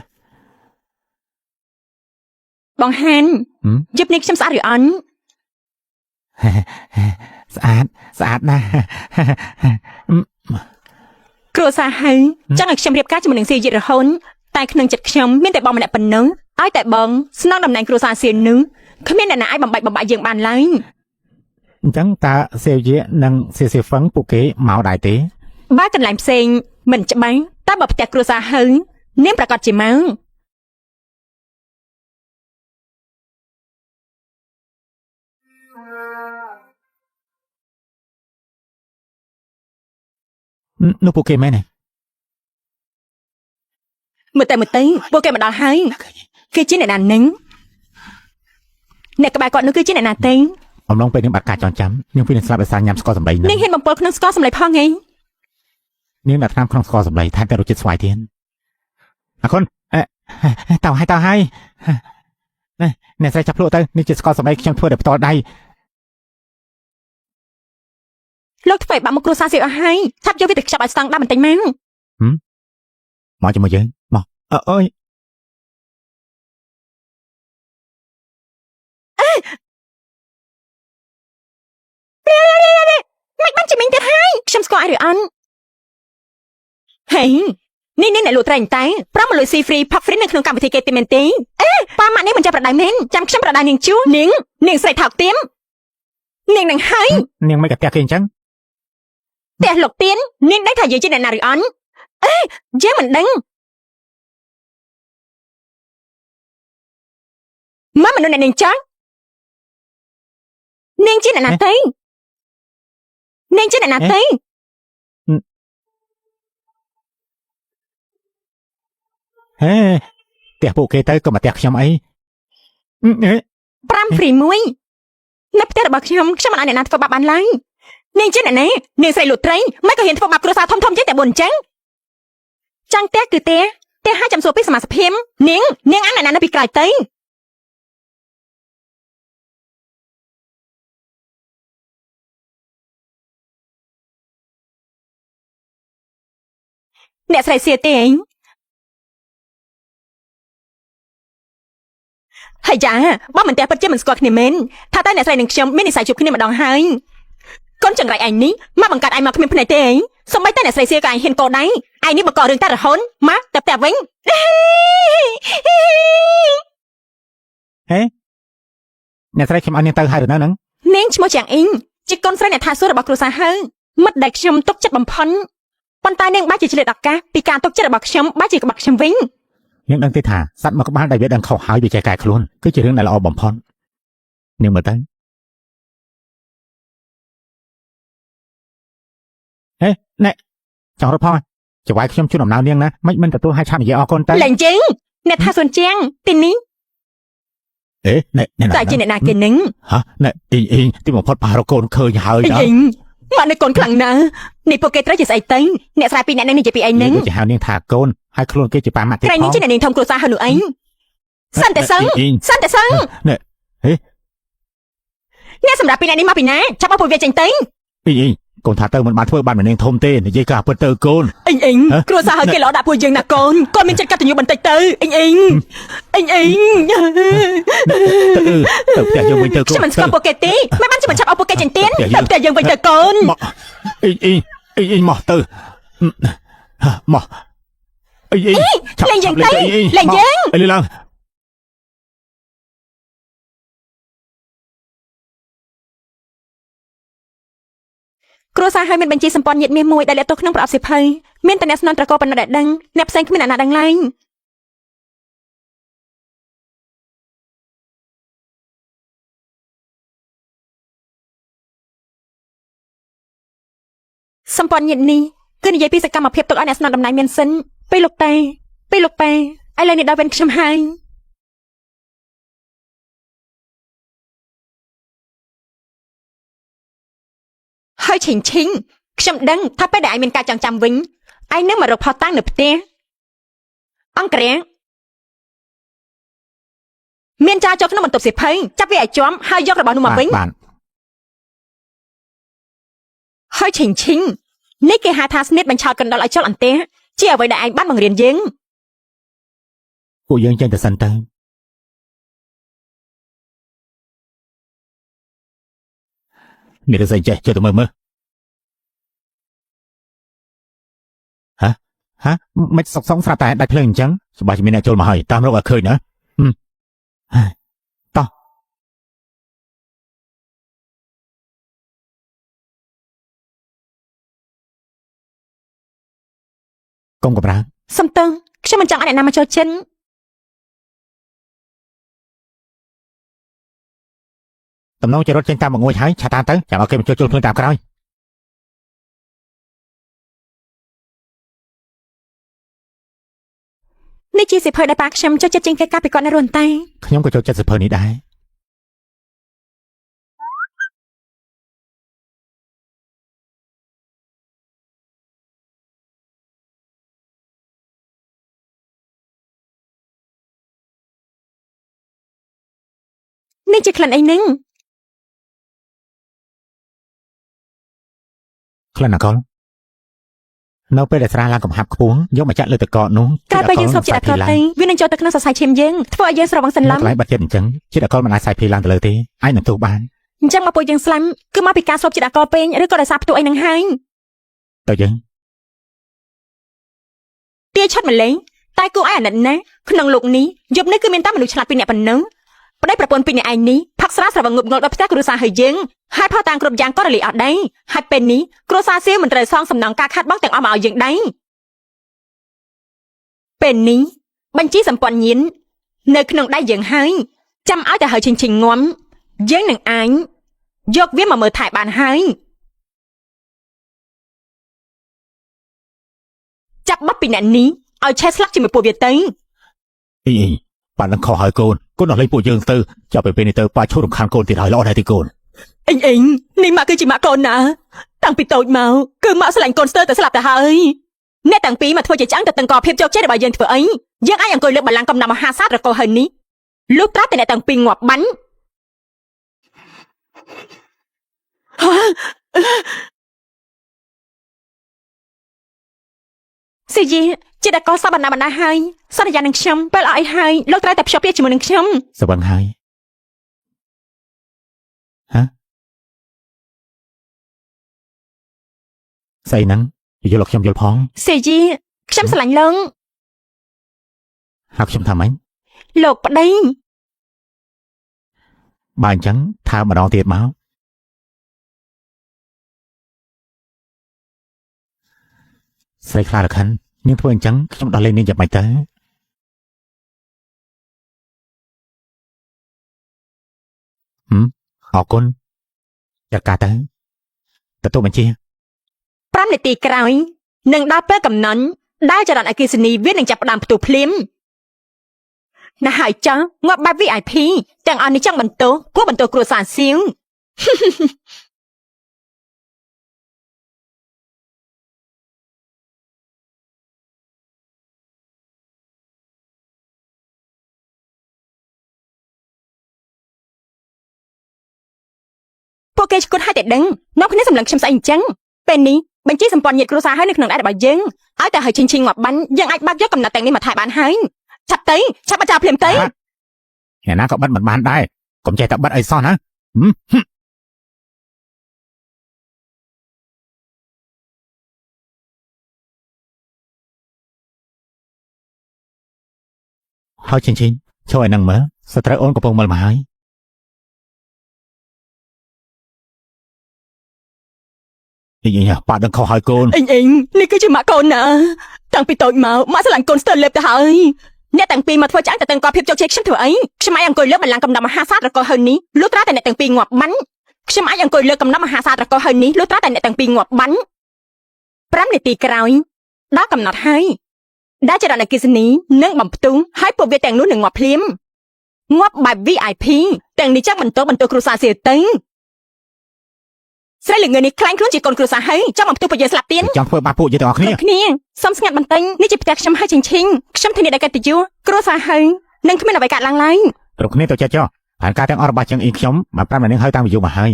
បងហានយប់នេះខ្ញុំស្អាតឬអន់ ស្អាតណាស់ គ្រួសារហើយចង់ឲ្យខ្ញុំរៀបការជាមួយនឹងសៀវយិតរហូតតែក្នុងចិត្តខ្ញុំមានតែបងម្នាក់ប៉ុណ្ណឹងឲ្យតែបងស្នងតំណែងគ្រួសារសៀវនឹងគ្មានអ្នកណាអាចបំបាក់យើងបានឡើយ អញ្ចឹងតើសេវយានិងសៀសៀហ្វឹងពួកគេមកដែរទេ បើកន្លែងផ្សេងមិនច្បាស់តែបើផ្ទះគ្រួសារហើយនាងប្រកាសជាមក នោះពួកគេមែនទេ មើលទៅពួកគេមកដល់ហើយគេជាអ្នកណានឹងអ្នកក្បែរគាត់នោះគឺជាអ្នកណាទេ អំឡុងពេលនឹងបាត់ការចងចាំនាងពីនឹងស្លាប់ដោយសារញ៉ាំស្ករសម្ដី នាងហ៊ានបំពុលក្នុងស្ករសម្លេងផងហី នាងដាក់ថ្នាំក្នុងស្ករសម្ដីថែមទាំងរសជាតិស្វាយទៀតអរគុណតើហើយអ្នកស្រីចាប់ភ្លក់ទៅនេះជាស្ករសម្ដីខ្ញុំធ្វើដោយផ្ទាល់ដៃ លោកធ្វើឲ្យបាក់មកគ្រួសារសៀវអស់ហើយឆាប់យកវាទៅខ្ចប់ឲ្យស្តង់ដាប់បន្តិចមក មកជាមួយយើងមកអើយ មិនបានជំនាញទៀតហើយខ្ញុំស្គាល់អីឬអន់ហេនេះអ្នកលក់ត្រែងតែប្រមលុយស៊ីហ្វ្រីផាប់ហ្វ្រីនៅក្នុងកម្មវិធីគេទីមែនទេប៉ាម៉ាក់នេះមិនចាប់ប្រដៅមែនចាំខ្ញុំប្រដៅនាងជួនាងស្រីថោកទៀមនាងនឹងហើយ នាងមិនក៏ផ្ទះគេអញ្ចឹង ផ្ទះលោកទៀននាងដឹងថាយើងជាអ្នកណាឬអន់យើងមិនដឹង ម៉ាមនុស្សអ្នកនាងចង់នាងជាអ្នកណាទៅនាងជាអ្នកណាទៅ ហេផ្ទះពួកគេទៅក៏មកផ្ទះខ្ញុំអី 5 free 1នៅផ្ទះរបស់ខ្ញុំមិនអាចអ្នកណាធ្វើបាបបានឡើយនាងជាអ្នកណានាងស្រីលូត្រីមិនក៏ហ៊ានធ្វើបាបគ្រួសារធំជាងតែ4អញ្ចឹងចង់ផ្ទះគឺផ្ទះឲ្យចាំសួរពីសមាជិកភាពនាងអានអ្នកណានៅពីក្រោយទៅអ្នកស្រីសៀទេហើយចាបើមិនតែពិតជាមិនស្គាល់គ្នាមែនថាតែអ្នកស្រីនឹងខ្ញុំមាននិស្ស័យជួបគ្នាម្ដងហើយកូនចង្រៃឯងនេះមកបង្កើតឯងមកគ្មានភ្នែកទេឯងសូម្បីតែអ្នកស្រីសៀក៏ឯងហ៊ានកោដៃឯងនេះបង្ករឿងតែរហូតមកតែផ្ទះវិញ ហេអ្នកស្រីខ្ញុំអត់នាងទៅហើយឬនៅហ្នឹង នាងឈ្មោះជាងអ៊ីងជាកូនស្រីអ្នកថាសួររបស់គ្រួសារហើយមិត្តដែលខ្ញុំទុកចិត្តបំផុតប៉ុន្តែនាងបាច់ជាឆ្លៀតឱកាសពីការទុកចិត្តរបស់ខ្ញុំបាច់ជាក្បត់ខ្ញុំវិញ នាងដឹងទេថាសត្វមកក្បាលដែលវាដឹងខុសហើយវាចេះកែខ្លួនគឺជារឿងដែលល្អបំផុតនាងមើលទៅហេណែចង់រត់ផងចង្វាយខ្ញុំជូនដំណើរនាងណាមិនទទួលឲ្យឆាប់និយាយអរគុណទៅ លែងជឹងអ្នកថាសួនជាងទីនេះ អេណែ តែជាអ្នកណាគេនឹង ហ៎ណែអ៊ីងទីបំផុតប៉ះរកកូនឃើញហើយ អ៊ី ដល់ ងមកនៅកូនខ្លាំងណាស់នេះពួកគេត្រូវជាស្អីទៅអ្នកស្រាយពីអ្នកនេះនិយាយពីអីនឹង គេហៅនាងថាកូនហើយខ្លួនគេជាប៉ាម៉ាក់ទៀត ក្រែងនេះជាអ្នកនាងធំគ្រួសារហើយនោះអីសន្តិសឹងណែអ្នកសម្រាប់ពីអ្នកនេះមកពីណាចាប់ឲ្យពួកវាចេញទៅ អ៊ីងកូនថាទៅមិនបានធ្វើបានម្នាងធំទេនិយាយការពិតទៅកូន អ៊ីងគ្រួសារហើយគេល្អដាក់ពួកយើងណាកូនគាត់មានចិត្តកតញ្ញូបន្តិចទៅអ៊ីងទៅផ្ទះយើងវិញទៅកូន ខ្ញុំមិនស្គាល់ពួកគេទេមិនបានខ្ញុំមិនចាប់ឲ្យពួកគេចេញទៀតទៅផ្ទះយើងវិញទៅកូន អ៊ីងមកទៅមកអ៊ីង លែងយើងទៅលែងយើង អីឡើង គ្រួសារហើយមានបញ្ជីសម្ព័ន្ធញាតិមាសមួយដែលលាក់ទុកក្នុងប្រអប់សៀវភៅមានតែអ្នកស្នងត្រកូលប៉ុណ្ណោះដែលដឹងអ្នកផ្សេងគ្មានអ្នកណាដឹងឡើយសម្ព័ន្ធញាតិនេះគឺនិយាយពីសកម្មភាពទុកឲ្យអ្នកស្នងតំណែងមានសិនពេលលោកតែឥឡូវនេះដល់វិញខ្ញុំហើយហើយឈិងខ្ញុំដឹងថាពេលដែលឯងមានការចងចាំវិញឯងនឹងមករកផោះតាំងនៅផ្ទះអង្គរៈមានចាចូលក្នុងបន្ទប់សៀវភៅចាប់វាឲ្យជាប់ហើយយករបស់នោះមកវិញ បាន ហើយឈិងនេះគេហៅថាស្និតបញ្ឆោតកណ្ដុរឲ្យចុលអន្ទះជាអ្វីដែលឯងបានបង្រៀនយើង ពួកយើងចេញទៅសិនទៅមានតែស្អីចេះចូលទៅមើលមិនសុកសងស្រាប់តែដាច់ភ្លើងអញ្ចឹងសប្បាយជាមានអ្នកចូលមកហើយតាមរកឲ្យឃើញណាតោះកុំកំរើ សំតឹងខ្ញុំមិនចង់ឲ្យអ្នកណាមកចូលចិន តំណងជារត់ចេញតាមមកងួយហើយឆាតាមទៅចាំឲ្យគេមកចូលខ្លួនតាមក្រោយ នេះជាសៀវភៅដែលប៉ាខ្ញុំចូលចិត្តជាងគេកាលពីគាត់នៅរស់តែ ខ្ញុំក៏ចូលចិត្តសៀវភៅនេះដែរនេះជាក្លិនអីនឹង ក្លិនអាកុលនៅពេលដែលស្រាឡើងកំហាប់ខ្ពស់យកមកចាក់លើទឹកកកនោះ កាលពេលយើងស្រុកជាតិអាកុលទៅវានឹងចូលទៅក្នុងសរសៃឈាមយើងធ្វើឲ្យយើងស្រវឹងសន្លំ កន្លែងបាត់ចិត្តអញ្ចឹងជាតិអាកុលមិនអាចសាយភីឡើងទៅលើទេអាចនឹងទោសបាន អញ្ចឹងមកពួកយើងស្លាំគឺមកពីការស្រូបជាតិអាកុលពេកឬក៏ដោយសារផ្ទុះអីនឹងហើយ ទៅយើង ទាឆាត់ម្លេងតែគូឯអាណិតណាក្នុងលោកនេះយប់នេះគឺមានតែមនុស្សឆ្លាតពីអ្នកប៉ុណ្ណឹងប្តីប្រពន្ធពីអ្នកឯងនេះផឹកស្រាស្រវឹងងប់ងល់ដល់ផ្ទះគ្រួសារហើយយើងហើយផោះតាំងគ្រប់យ៉ាងក៏រលីអត់ដែរហើយពេលនេះគ្រួសារសៀវមិនត្រូវសងសំណងការខាត់បងទាំងអស់មកឲ្យយើងដែរពេលនេះបញ្ជីសម្ព័ន្ធញៀននៅក្នុងដៃយើងហើយ ចាំឲ្យតែហើយឈិញងំយើងនឹងអញយកវាមកមើលថែបានហើយចាប់បាត់ពីអ្នកនេះឲ្យឆេះស្លាប់ជាមួយពួកវាទៅ អីប៉ានឹងខុសហើយកូនកូនអស់លេងពួកយើងទៅចាប់ទៅពេលនេះទៅប៉ាឈប់រំខានកូនទៀតហើយល្អដែរទីកូន អញនេះម៉ាក់គឺជាម៉ាក់កូនណាតាំងពីតូចមកគឺម៉ាក់ស្រឡាញ់កូនស្ទើរតែស្លាប់ទៅហើយអ្នកទាំងពីរមកធ្វើជាឆ្អឹងទៅតឹងកភាពជោគជ័យរបស់យើងធ្វើអីយើងអាចអង្គុយលើបល្ល័ង្កកំណត់មហាសាស្ត្ររកោហើយនេះលុះត្រាតែអ្នកទាំងពីរងាប់បាញ់ស៊ីយីជាតកសបណ្ណាហើយសន្យានឹងខ្ញុំពេលអីហើយលោកត្រូវតែភ្ជាប់ពាក្យជាមួយនឹងខ្ញុំ សវឹងហើយស្អីហ្នឹងយល់ខ្ញុំយល់ផង ស៊ីយីខ្ញុំស្រឡាញ់លោក ហៅខ្ញុំថាម៉េច លោកប្តី បើអញ្ចឹងថាម្ដងទៀតមកស្រីខ្លារខិននាងធ្វើអញ្ចឹងខ្ញុំដោះលែងនាងយ៉ាងម៉េចទៅអរគុណចាត់ការទៅទទួលបញ្ជា 5នាទីក្រោយនឹងដល់ពេលកំណត់ដែលចរន្តអគ្គិសនីវានឹងចាប់ផ្ដើមផ្ទុះភ្លាមណាស់ហើយចង់ងាប់បែប VIP ទាំងអស់នេះចង់បន្ទោសគួរបន្ទោសគ្រួសារសៀវ ពួកគេឈ្គត់ឲ្យតែដឹងនាំគ្នាសម្លឹងខ្ញុំស្អីអញ្ចឹងពេលនេះបញ្ជីសម្ព័ន្ធញាតិគ្រួសារហើយនៅក្នុងដៃរបស់យើងឲ្យតែហើយឈិញងាប់បាញ់យើងអាចបាក់យកកំណត់ទាំងនេះមកថែបានហើយឆាប់ទៅឆាប់បញ្ចោភ្លាមទៅ អ្នកណាក៏បិទមិនបានដែរកុំចេះតែបិទអីសោះណាហើយឈិញជួយឲ្យនឹងមើលស្ត្រីអូនកំពុងមើលមកហើយអីប៉ាដឹងខុសហើយកូន អញនេះគឺជាម៉ាក់កូនណាតាំងពីតូចមកម៉ាក់ស្រឡាញ់កូនស្ទើរលេបទៅហើយអ្នកទាំងពីរមកធ្វើឆ្អឹងតែទាំងកោភាពជោគជ័យខ្ញុំធ្វើអីខ្ញុំអាចអង្គុយលើបល្ល័ង្កកំណត់មហាសាស្ត្ររកោហើយនេះលុះត្រាតែអ្នកទាំងពីរងាប់បាញ់ខ្ញុំអាចអង្គុយលើកំណត់មហាសាស្ត្ររកោហើយនេះលុះត្រាតែអ្នកទាំងពីរងាប់បាញ់5នាទីក្រោយដល់កំណត់ហើយដែលចរន្តអគ្គិសនីនឹងបំផ្ទុះហើយពួកវាទាំងនោះនឹងងាប់ភ្លាមងាប់បែប VIP ទាំងនេះចាំបន្ទោសគ្រួសារសៀវទៅស្រីល្ងើនេះខ្លាញ់ខ្លួនជាកូនគ្រួសារហើយចង់បំផ្ទុះពួកយើងស្លាប់ទៀត ចង់ធ្វើបាបពួកយើងទាំងអស់គ្នា សុំស្ងាត់បន្តិចនេះជាផ្ទះខ្ញុំហើយឈិញខ្ញុំធានាដល់កិត្តិយសគ្រួសារហើយនឹងគ្មានអ្វីកាត់ឡើងឡើយ គ្រប់គ្នាទៅចេះចុះផែនការទាំងអស់របស់ចឹងអីខ្ញុំបានប្រាប់អ្នកនាងហើយតាមវិទ្យុមកហើយ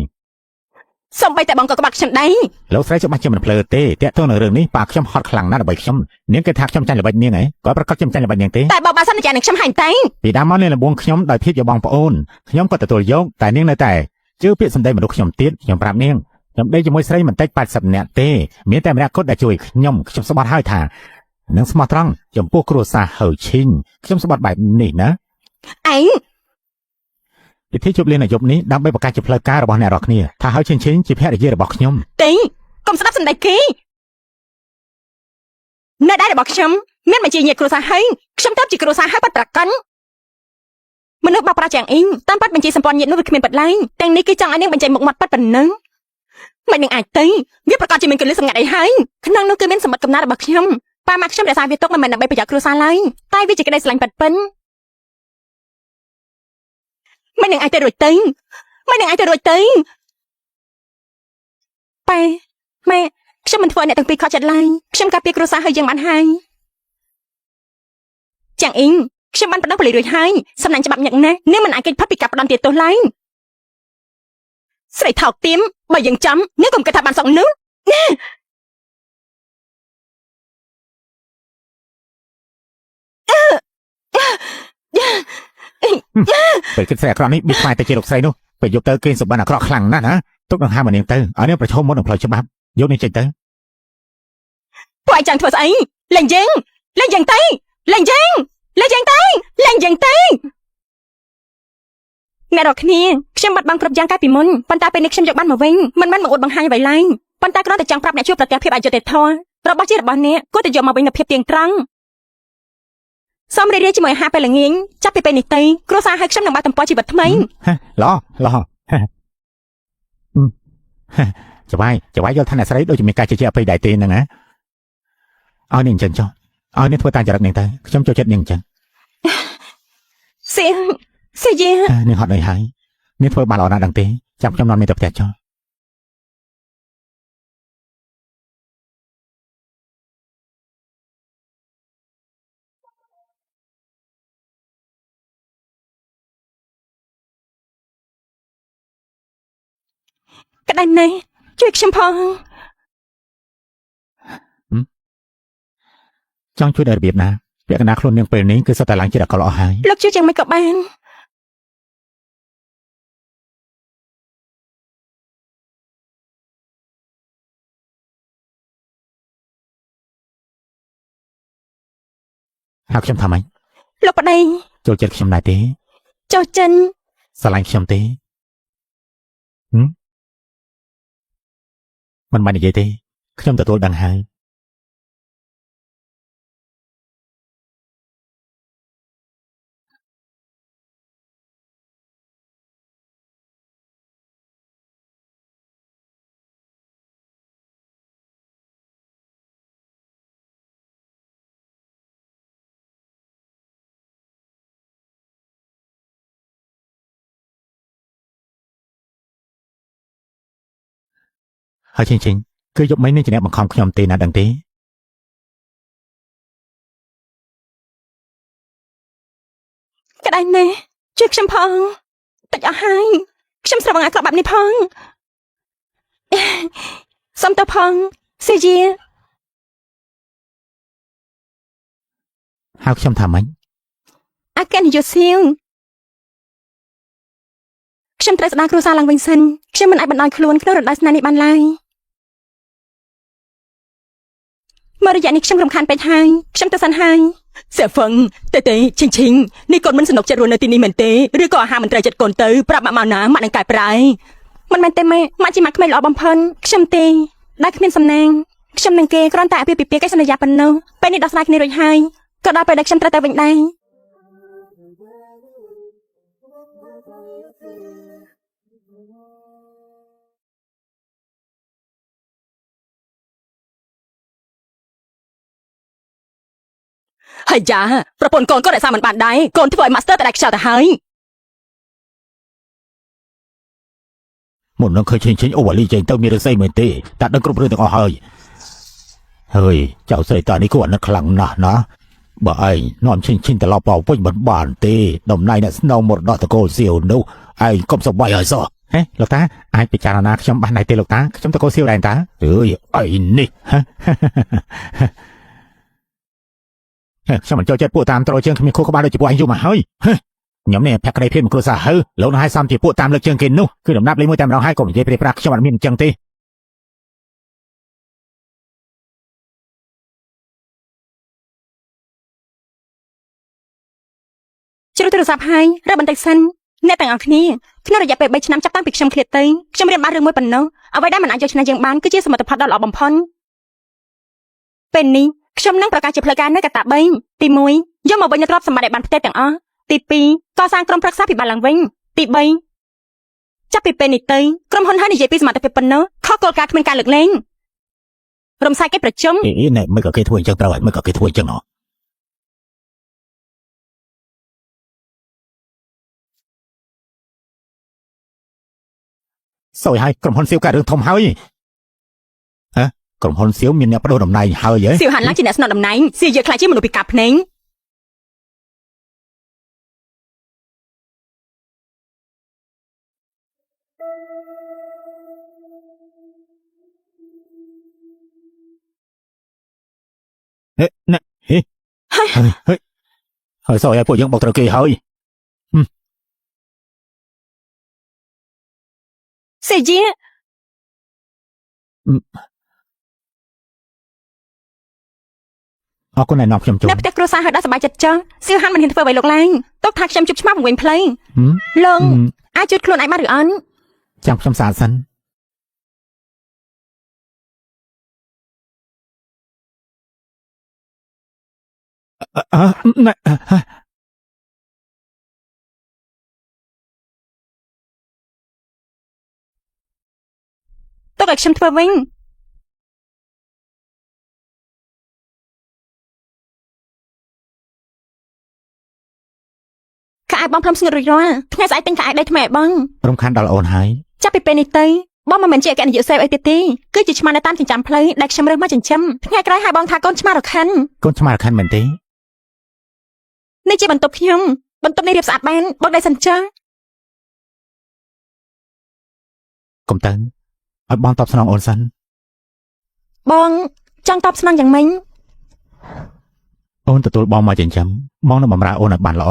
សំបីតែបងក៏ក្បាត់ខ្ញុំដែរ លោកស្រីច្បាស់ជាមិនភ្លើទេតាក់ទងនឹងរឿងនេះប៉ាខ្ញុំហត់ខ្លាំងណាស់ដើម្បីខ្ញុំនាងគេថាខ្ញុំចាញ់ល្បិចនាងហ៎ក៏ប្រកាសខ្ញុំចាញ់ល្បិចនាងទេ តែបើបានសន្យានឹងខ្ញុំហាញតែ ពីដើមមកនាងលំងខ្ញុំដោយភាពជាបងប្អូនខ្ញុំក៏ទទួលយកតែនាងនៅតែជឿពាក្យសម្ដីមនុស្សខ្ញុំទៀតខ្ញុំប្រាប់នាងខ្ញុំដេកជាមួយស្រីមិនតិច80នាក់ទេមានតែម្នាក់គត់ដែលជួយខ្ញុំស្បត់ហើយថានឹងស្មោះត្រង់ចំពោះគ្រួសារហើឈីងខ្ញុំស្បត់បែបនេះណា ឯង ពិធីជប់លៀងនៅយប់នេះដើម្បីបង្កើតជាផ្លូវការរបស់អ្នករាល់គ្នាថាហើយឈីងជាភរិយារបស់ខ្ញុំ ទេកុំស្ដាប់សម្ដីគេនៅដៃរបស់ខ្ញុំមានបញ្ជាញាតិគ្រួសារហើយខ្ញុំទៅជាគ្រួសារហើយបាត់ប្រកាន់មនុស្សបោកប្រាស់យ៉ាងអ៊ីងតាមបាត់បញ្ជាសម្ព័ន្ធញាតិនោះវាគ្មានបាត់ឡើយទាំងនេះគឺចង់ឲ្យនាងបញ្ចេញមុខមាត់ប៉ាត់ប៉ុណ្ណឹងមិននឹងអាចទៅវាប្រកាសជាមានកលិះសម្ងាត់អីហើយក្នុងនោះគឺមានសម្បត្តិកំណត់របស់ខ្ញុំប៉ាម៉ាក់ខ្ញុំរក្សាវាទុកមិនមែនដើម្បីប្រយោជន៍គ្រួសារឡើយតែវាជាក្តីស្រឡាញ់ប៉ាត់ប៉ុនមិននឹងអាចទៅរួចទៅប៉ែម៉ែខ្ញុំមិនធ្វើឲ្យអ្នកទាំងពីរខកចិត្តឡើយខ្ញុំការពារគ្រួសារហើយយើងបានហើយចាំងអ៊ីងខ្ញុំបានបដិសេធរួចហើយសំណាញ់ច្បាប់យ៉ាងណានាងមិនអាចគេចផុតពីការផ្ដន់ទាទោសឡើយស្រីថោកទៀមបើយើងចាំនាងកុំគិតថាបានសងនោះពេលគិតស្រីអាក្រក់នេះបិទផ្លែទៅជាលោកស្រីនោះពេលយកទៅគេសម្បត្តិអាក្រក់ខ្លាំងណាស់ណាទុកនឹងហាមនាងទៅឲ្យនាងប្រឈមមុននឹងផ្លូវច្បាប់យកនាងចេញទៅ ពួកឯងចង់ធ្វើស្អីលេងយើងទៅអ្នករាល់គ្នាខ្ញុំបាត់បង់គ្រប់យ៉ាងកាលពីមុនប៉ុន្តែពេលនេះខ្ញុំយកបានមកវិញមិនមែនមកអួតបង្ហាញអ្វីឡើយប៉ុន្តែគ្រាន់តែចង់ប្រាប់អ្នកជួបប្រទះភាពអយុត្តិធម៌របស់ជារបស់អ្នកគួរតែយកមកវិញនូវភាពទៀងត្រង់ សូមរីករាយជាមួយអាហារពេលល្ងាចចាប់ពីពេលនេះទៅគ្រួសារហើយខ្ញុំនឹងបើកទំព័រជីវិតថ្មី ឡច្បាយយល់ថាអ្នកស្រីដូចជាមានការជឿជាក់អភ័យដែរទេហ្នឹងណាឲ្យនាងអញ្ចឹងចុះឲ្យនាងធ្វើតាមចរិតនាងទៅខ្ញុំចូលចិត្តនាងអញ្ចឹង សៀយា នាងហត់នឿយហើយនាងធ្វើបានល្អណាស់ដឹងទេចាំខ្ញុំនាំនាងទៅផ្ទះចុះ ក្តៅណាស់ជួយខ្ញុំផង ចង់ជួយដល់របៀបណាពាក្យកណ្ដាលខ្លួននាងពេលនេះគឺសុទ្ធតែឡើងជារកលអស់ហើយ លោកជួយយ៉ាងម៉េចក៏បាន ហើយខ្ញុំថាម៉េច លោកប្តី ចូលចិត្តខ្ញុំដែរទេ ចូលចិន ស្រឡាញ់ខ្ញុំទេមិនបាននិយាយទេខ្ញុំទទួលដឹងហើយ ហើយឈិញគឺយប់មិញនេះជាអ្នកបង្ខំខ្ញុំទេណាដឹងទេ ក្តៅណាស់ជួយខ្ញុំផងតិចអស់ហើយខ្ញុំស្រវឹងអាក្រក់បែបនេះផងសុំទៅផងសៀយា ហើយខ្ញុំថាម៉េច អាកានយោសៀវខ្ញុំត្រូវស្ដារគ្រួសារឡើងវិញសិនខ្ញុំមិនអាចបណ្ដោយខ្លួនក្នុងរដូវស្នេហ៍នេះបានឡើយមករយៈនេះខ្ញុំរំខានពេកហើយខ្ញុំទៅសិនហើយសៀហ្វឹងទេឈិញនេះកូនមិនសនុកចិត្តរស់នៅទីនេះមែនទេឬក៏អាហារមិនត្រូវចិត្តកូនទៅប្រាប់ម៉ាក់មកណាម៉ាក់នឹងកែប្រែមិនមែនទេម៉ែម៉ាក់ជាម៉ាក់ក្មេងល្អបំផុតខ្ញុំទេដែលគ្មានសំណាងខ្ញុំនឹងគេគ្រាន់តែអាពាហ៍ពិពាហ៍កិច្ចសន្យាប៉ុណ្ណោះពេលនេះដោះស្រាយគ្នារួចហើយក៏ដល់ពេលដែលខ្ញុំត្រូវទៅវិញដែរ ហើយយ៉ាប្រពន្ធកូនក៏រក្សាមិនបានដែរកូនធ្វើឲ្យ master តែដាច់ខ្យល់ទៅហើយ មុននឹងឃើញឈិញអូវ៉ាលីចេញទៅមានរឿងស្អីមែនទេតែដឹងគ្រប់រឿងទាំងអស់ហើយហើយចៅស្រីតានេះគួរអាណិតខ្លាំងណាស់ណាបើឯងនាំឈិញត្រឡប់មកវិញមិនបានទេតំណែងអ្នកស្នងមរតកតកូលសៀវនោះឯងកុំសប្បាយឲ្យសោះហេលោកតាអាចពិចារណាខ្ញុំបានដែរទេលោកតាខ្ញុំតកូលសៀវដែរតាអើយអីនេះខ្ញុំមិនចូលចិត្តពួកតាមត្រជើងគ្មានខួរក្បាលដូចជាពួកឯងយូរមកហើយខ្ញុំនេះភក្តីភាពមួយគ្រួសារហើលោកនោះឲ្យសំជាពួកតាមលើកជើងគេនោះគឺដំណាប់លេងមួយតែម្ដងហើយកុំនិយាយព្រាប្រាខ្ញុំអត់មានអញ្ចឹងទេ ជ្រុលទូរស័ព្ទហើយរកបន្តិចសិនអ្នកទាំងអស់គ្នាក្នុងរយៈពេល3ឆ្នាំចាប់តាំងពីខ្ញុំឃ្លាតទៅខ្ញុំរៀនបានរឿងមួយប៉ុណ្ណោះអ្វីដែលមិនអាចយកឈ្នះយើងបានគឺជាសមិទ្ធផលដ៏ល្អបំផុតពេលនេះខ្ញុំនឹងប្រកាសជាផ្លូវការនៅកត្តា3ទី1យកមកវិញនូវទ្រព្យសម្បត្តិដែលបានផ្ទេរទាំងអស់ទី2កសាងក្រុមប្រឹក្សាពិបាលឡើងវិញទី3ចាប់ពីពេលនេះទៅក្រុមហ៊ុនហើយនិយាយពីសមត្ថភាពប៉ុណ្ណោះខុសគោលការណ៍គ្មានការលើកលែងរំសាយកិច្ចប្រជុំ ណែមិនក៏គេធ្វើអញ្ចឹងត្រូវហើយមិនក៏គេធ្វើអញ្ចឹងហ៎ សួយឲ្យក្រុមហ៊ុនសៀវកើតរឿងធំហើយហ៎ក្រុមហ៊ុនសៀវមានអ្នកបដូរតំណែងហើយហ៎ សៀវហាន់ឡើងជាអ្នកស្នត់តំណែងសៀវយកខ្លាចជាមនុស្សពិការភ្នែង ណែហើយសួយឲ្យពួកយើងបុកត្រូវគេហើយ សេជា អរគុណដែលនាំខ្ញុំចូល នៅផ្ទះគ្រួសារហើយដល់សប្បាយចិត្តចុះសៀវហាន់មិនហ៊ានធ្វើអ្វីលោកឡើងទុកថាខ្ញុំជប់ឆ្មាស់វិញផ្លូវលោកអាចជួយខ្លួនឯងបានឬអត់ ចាំខ្ញុំសាកសិន ណែ ទុកឲ្យខ្ញុំធ្វើវិញខោអាវបងព្រមស្ងួតរួចរាល់ថ្ងៃស្អែកទិញខោអាវដៃថ្មីឲ្យបង រំខានដល់អូនហើយ ចាប់ពីពេលនេះទៅបងមិនមែនជាអគ្គនាយកសេវអីទៀតទេគឺជាឆ្មានៅតាមចិញ្ចើមផ្លូវដែលខ្ញុំរើសមកចិញ្ចឹមថ្ងៃក្រោយឲ្យបងថាកូនឆ្មារកខាន់ កូនឆ្មារខណ្ឌមែនទេ នេះជាបន្ទប់ខ្ញុំបន្ទប់នេះរៀបស្អាតបានបងដៃសិនចា កុំទៅឲ្យបងតបស្នងអូនសិន បងចង់តបស្នងយ៉ាងម៉េច អូនទទួលបងមកចិញ្ចឹមបងនឹងបម្រើអូនឲ្យបានល្អ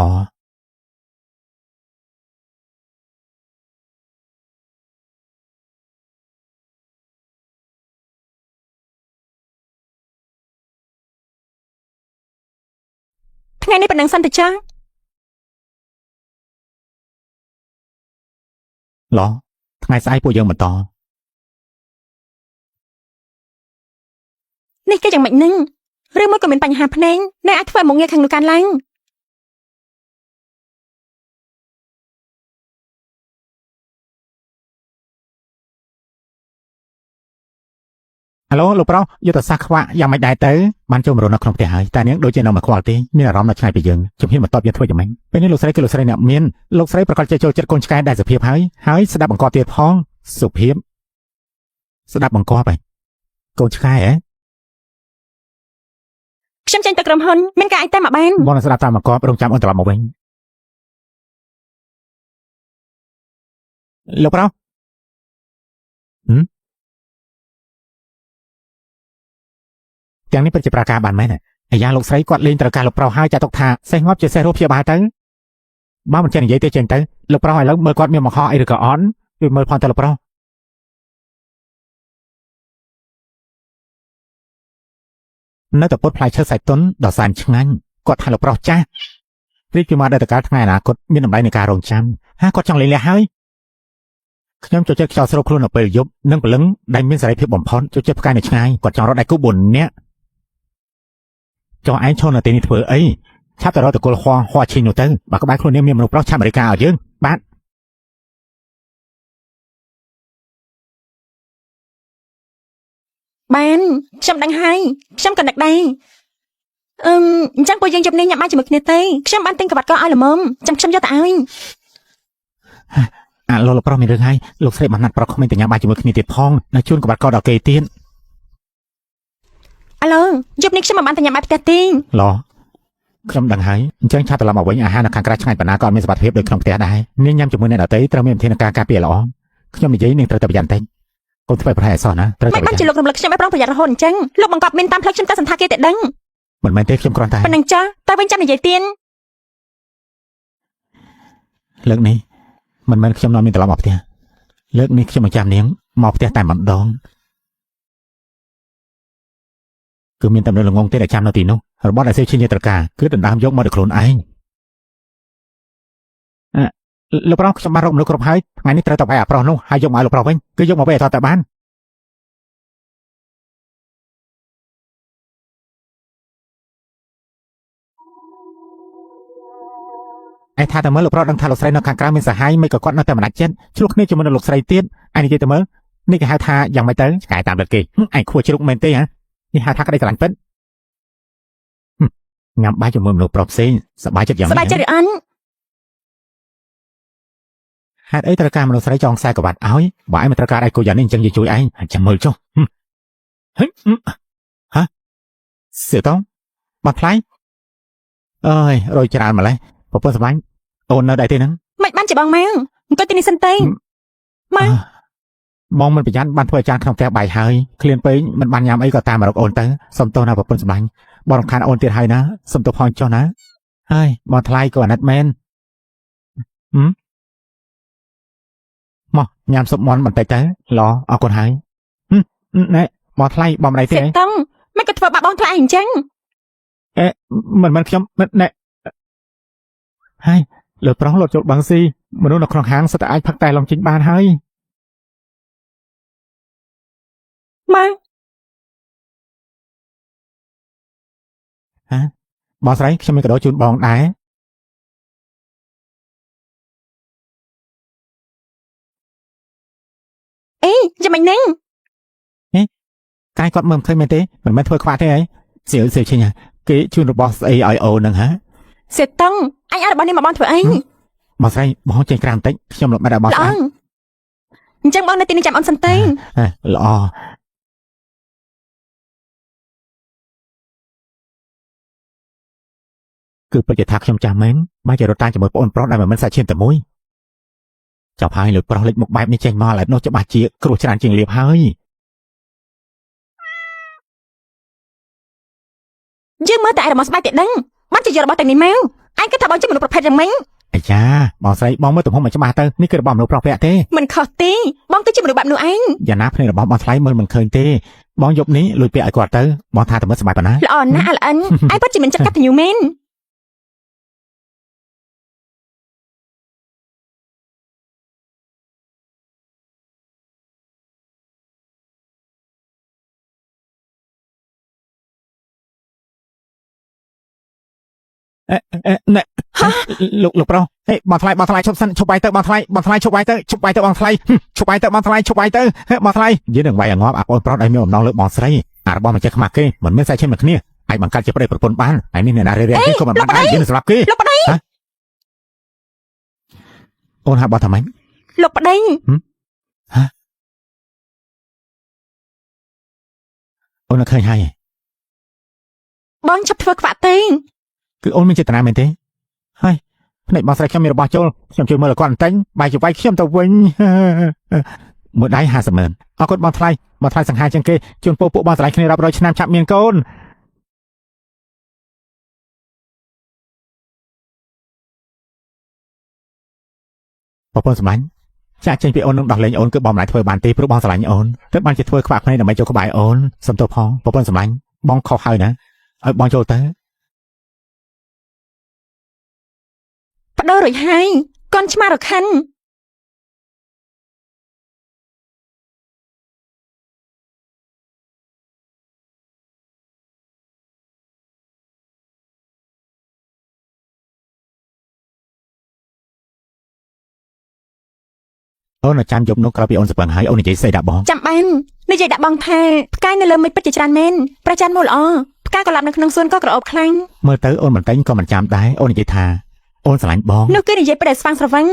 ថ្ងៃនេះប៉ុណ្ណឹងសិនទៅចា ល្អថ្ងៃស្អែកពួកយើងបន្ត នេះគេយ៉ាងម៉េចនឹងឬមួយក៏មានបញ្ហាភ្នែកនៅអាចធ្វើឲ្យមុខងារខាងនោះកើនឡើង អាឡូលោកប្រុសយុទ្ធសាស្ត្រខ្វាក់យ៉ាងម៉េចដែរទៅបានចូលមករស់នៅក្នុងផ្ទះហើយតែនាងដូចជានៅមកខ្វល់ទេមានអារម្មណ៍នៅឆ្ងាយពីយើងជំហានបន្ទាប់យើងធ្វើយ៉ាងម៉េចពេលនេះលោកស្រីគឺលោកស្រីអ្នកមានលោកស្រីប្រកាសជាចូលចិត្តកូនឆ្កែដែលសុភាពហើយស្ដាប់បង្គាប់ទៀតផងសុភាពស្ដាប់បង្គាប់ហើយកូនឆ្កែហ៎ ខ្ញុំចេញទៅក្រុមហ៊ុនមានការអីតែមកបាន បងនឹងស្ដាប់តាមបង្គាប់រងចាំអូនត្រឡប់មកវិញលោកប្រុសទាំងនេះពិតជាប្រាការបានមែនអាយ៉ាលោកស្រីគាត់លេងត្រូវការលោកប្រុសហើយចាត់ទុកថាសេះងាប់ជាសេះរស់ព្យាបាលទៅបើមិនចេះនិយាយទេចេញទៅលោកប្រុសឥឡូវមើលគាត់មានបង្ហោះអីឬក៏អត់ជួយមើលផងទៅលោកប្រុសនៅតែពុតផ្លែឈើសាច់ទុនដ៏សែនឆ្ងាញ់គាត់ថាលោកប្រុសចាស់រីកពីមកដល់តកាលថ្ងៃអនាគតមានតម្លៃនៃការរងចាំហាគាត់ចង់លេងលះហើយខ្ញុំចូលចិត្តខ្យល់ស្រូបខ្លួននៅពេលយប់និងព្រលឹងដែលមានសេរីភាពបំផុតចូលចិត្តផ្កាយនៅឆ្ងាយគាត់ចង់រត់ដៃគូ4នាក់ចង់ឯងឈរនៅទីនេះធ្វើអីឆាប់ទៅរកតកូលហោះឈីងនោះទៅបើក្បែរខ្លួននាងមានមនុស្សប្រុសឆាប់អមេរិកាឲ្យយើងបាទ បានខ្ញុំដឹងហើយខ្ញុំក៏នឹកដែរអញ្ចឹងពួកយើងជប់នេះញ៉ាំបាយជាមួយគ្នាទេខ្ញុំបានទិញកបាត់កោឲ្យល្មមចាំខ្ញុំយកទៅឲ្យ អាលោកប្រុសមានរឿងហើយលោកស្រីបានណាត់ប្រុសក្មេងទៅញ៉ាំបាយជាមួយគ្នាទៀតផងនៅជួនកបាត់កោដល់គេទៀត អាឡូយប់នេះខ្ញុំមិនបានទៅញ៉ាំបាយផ្ទះទេ ឡោខ្ញុំដឹងហើយអញ្ចឹងឆាប់ត្រឡប់មកវិញអាហារនៅខាងក្រៅឆ្ងាញ់ប៉ុណ្ណាក៏អត់មានសុវត្ថិភាពដូចក្នុងផ្ទះដែរនាងញ៉ាំជាមួយអ្នកដទៃត្រូវមានវិធានការការពារល្អខ្ញុំនិយាយនាងត្រូវតែប្រយ័ត្នតិចកុំធ្វើប្រហែលអសោះណាត្រូវតែ មិនបានជាលោករំលឹកខ្ញុំឲ្យប្រុងប្រយ័ត្នរហូតអញ្ចឹងលោកបង្កប់មានតាមផ្លូវខ្ញុំតែសន្តាគារតែដឹង មិនមែនទេខ្ញុំគ្រាន់តែ ប៉ុណ្ណឹងចាតែវិញចាំនិយាយទៀន លើកនេះមិនមែនខ្ញុំនាំនាងត្រឡប់មកផ្ទះលើកនេះខ្ញុំមកចាំនាងមកផ្ទះតែម្ដងគឺមានតែនៅល្ងងទេដែលចាំនៅទីនោះរបស់ដែលសេឈីនីត្រការគឺដណ្ដើមយកមកដោយខ្លួនឯងលោកប្រុសខ្ញុំបានរកមនុស្សគ្រប់ហើយថ្ងៃនេះត្រូវតែបាយអាប្រុសនោះហើយយកមកឲ្យលោកប្រុសវិញគឺយកមកវិញឲ្យតតែបានឯថាតែមើលលោកប្រុសដឹងថាលោកស្រីនៅខាងក្រៅមានសហាយមិនក៏គាត់នៅតែមិនដាច់ចិត្តឆ្លោះគ្នាជាមួយនឹងលោកស្រីទៀតឯនិយាយទៅមើលនេះគេហៅថាយ៉ាងម៉េចទៅឆ្កែតាមដិតគេឯខួរជ្រុកមែនទេហ៎នេះហៅថាក្តីស្រឡាញ់ពិតញ៉ាំបាយជាមួយមនុស្សប្រុសផ្សេងសប្បាយចិត្តយ៉ាង សប្បាយចិត្តឬអន់ ហេតុអីត្រូវការមនុស្សស្រីចងខ្សែក្រវ៉ាត់ឲ្យបើឯងមិនត្រូវការឯងគូយ៉ាងនេះអញ្ចឹងយើងជួយឯងចាំមើលចុះហេហ៎សៀតងបាត់ថ្លៃអើយរយច្រើនម្លេះប្រពន្ធសម្លាញ់អូននៅដែរទេហ្នឹង មិនបានជាបងម៉ែអង្គុយទីនេះសិនទេម៉ែ បងមិនប្រយ័ត្នបានធ្វើអាចារ្យក្នុងផ្ទះបាយហើយឃ្លានពេកមិនបានញ៉ាំអីក៏តាមមករកអូនទៅសុំទោសណាប្រពន្ធសម្លាញ់បងរំខានអូនទៀតហើយណាសុំទោសផងចុះណាហើយបងថ្លៃក៏អាណិតមែនមកញ៉ាំស៊ុបមាន់បន្តិចទៅឡអរគុណហើយណែបងថ្លៃបងមិនអីទេ សៀតងមិនក៏ធ្វើបាបបងធ្វើឯងអញ្ចឹង មិនខ្ញុំណែហើយលើប្រុសលោតចូលបាំងស៊ីមនុស្សនៅក្នុងហាងសិតតែអាចផឹកតែឡងចេញបានហើយ ម៉ែ ហ៎ប បងស្រីខ្ញុំមានកាដូជូនបងដែរ អេយ៉ាងម៉េចហ្នឹង កាយគាត់មើលមិនឃើញមែនទេមិនមែនធ្វើខ្វាក់ទេហីសៀវសៀវឈិញគេជូនរបស់ស្អីឲ្យអូនហ្នឹងហ៎ សេតង់អញឲ្យរបស់នេះមកបងធ្វើអី បងស្រីបងចេញក្រៅបន្តិចខ្ញុំលំបាត់ដល់បង ល្អ ស្រី អញ្ចឹងបងនៅទីនេះចាំអូនសិនទេ ល្អ គឺពិតជាថាខ្ញុំចាំមែនបើជារត់តាមជាមួយបងប្រុសដែលមិនមែនសាច់ឈាមតែមួយចាប់ហើយលើប្រុសលេចមុខបែបនេះចេញមកឡើយនោះច្បាស់ជាគ្រោះច្រើនជាងលៀបហើយ យើងមើលតែឯរបស់ស្បែកតែដឹងបានជាយករបស់ទាំងនេះមកអញគិតថាបងជាមនុស្សប្រភេទយ៉ាងម៉េច អាយ៉ាបងស្រីបងមើលទំហំមិនច្បាស់ទៅនេះគឺរបស់មនុស្សប្រុសពាក់ទេ មិនខុសទេបងគឺជាមនុស្សបែបនោះឯង យ៉ាងណាភ្នែករបស់បងថ្លៃមើលមិនឃើញទេបងយប់នេះលួចពាក់ឲ្យគាត់ទៅបងថាតែមើលសប្បាយប៉ុណ្ណា ល្អណាស់អាល្អិនឯងពិតជាមិនចិត្តកតញ្ញូមែន ណែលោកប្រុសហេបងថ្លៃឈប់សិនឈប់បាយទៅបងថ្លៃឈប់បាយទៅបងថ្លៃឈប់បាយទៅបងថ្លៃឈប់បាយទៅបងថ្លៃយើងនឹងវាយឲ្យងាប់អាបងប្រុសដែលមានបំណងលើបងស្រីអារបស់មិនចេះខ្មាស់គេមិនមានសាច់ឈាមមកគ្នាអាចបង្កើតជាប្តីប្រពន្ធបានហើយនេះអ្នកណារៀបគេក៏មិនបានដែរយើងនឹងសម្រាប់គេ លោកប្តី អូនហាក់បងថាម៉េច លោកប្តី អូននឹកឃើញហើយ បងឈប់ធ្វើខ្វាក់ទេ គឺអូនមានចេតនាមែនទេហើយភ្នែកបងស្រីខ្ញុំមានរបស់ចូលខ្ញុំជួយមើលឲ្យគាត់បន្តិចបាយជាវាយខ្ញុំទៅវិញមួយដៃ50ម៉ឺនអរគុណបងថ្លៃសង្ហាជាងគេជូនពួកបងស្រឡាញ់គ្នារាប់រយឆ្នាំចាប់មានកូនបងប្អូនសម្លាញ់ចាក់ចេញពីអូននឹងដោះលែងអូនគឺបងមិនអាចធ្វើបានទេព្រោះបងស្រឡាញ់អូនតែបានជាធ្វើខ្វាក់ភ្នែកដើម្បីចូលក្បែរអូនសំទោសផងបងប្អូនសម្លាញ់បងខុសហើយណាឲ្យបងចូលទៅ បដូររួចហើយកូនឆ្មារខិន អូនចាំយប់នោះក្រោយពីអូនស្ពឹងហើយអូននិយាយស្អីដាក់បង ចាំបាននិយាយដាក់បងថាផ្កាយនៅលើមេឃពិតជាច្រើនមែនប្រច័នមកល្អផ្កាកន្លប់នៅក្នុងសួនក៏ក្រអូបខ្លាំង មើលទៅអូនមិនតែងក៏មិនចាំដែរអូននិយាយថាអូនស្រឡាញ់បង នោះគឺនិយាយប្រដែលស្វាងស្រវឹង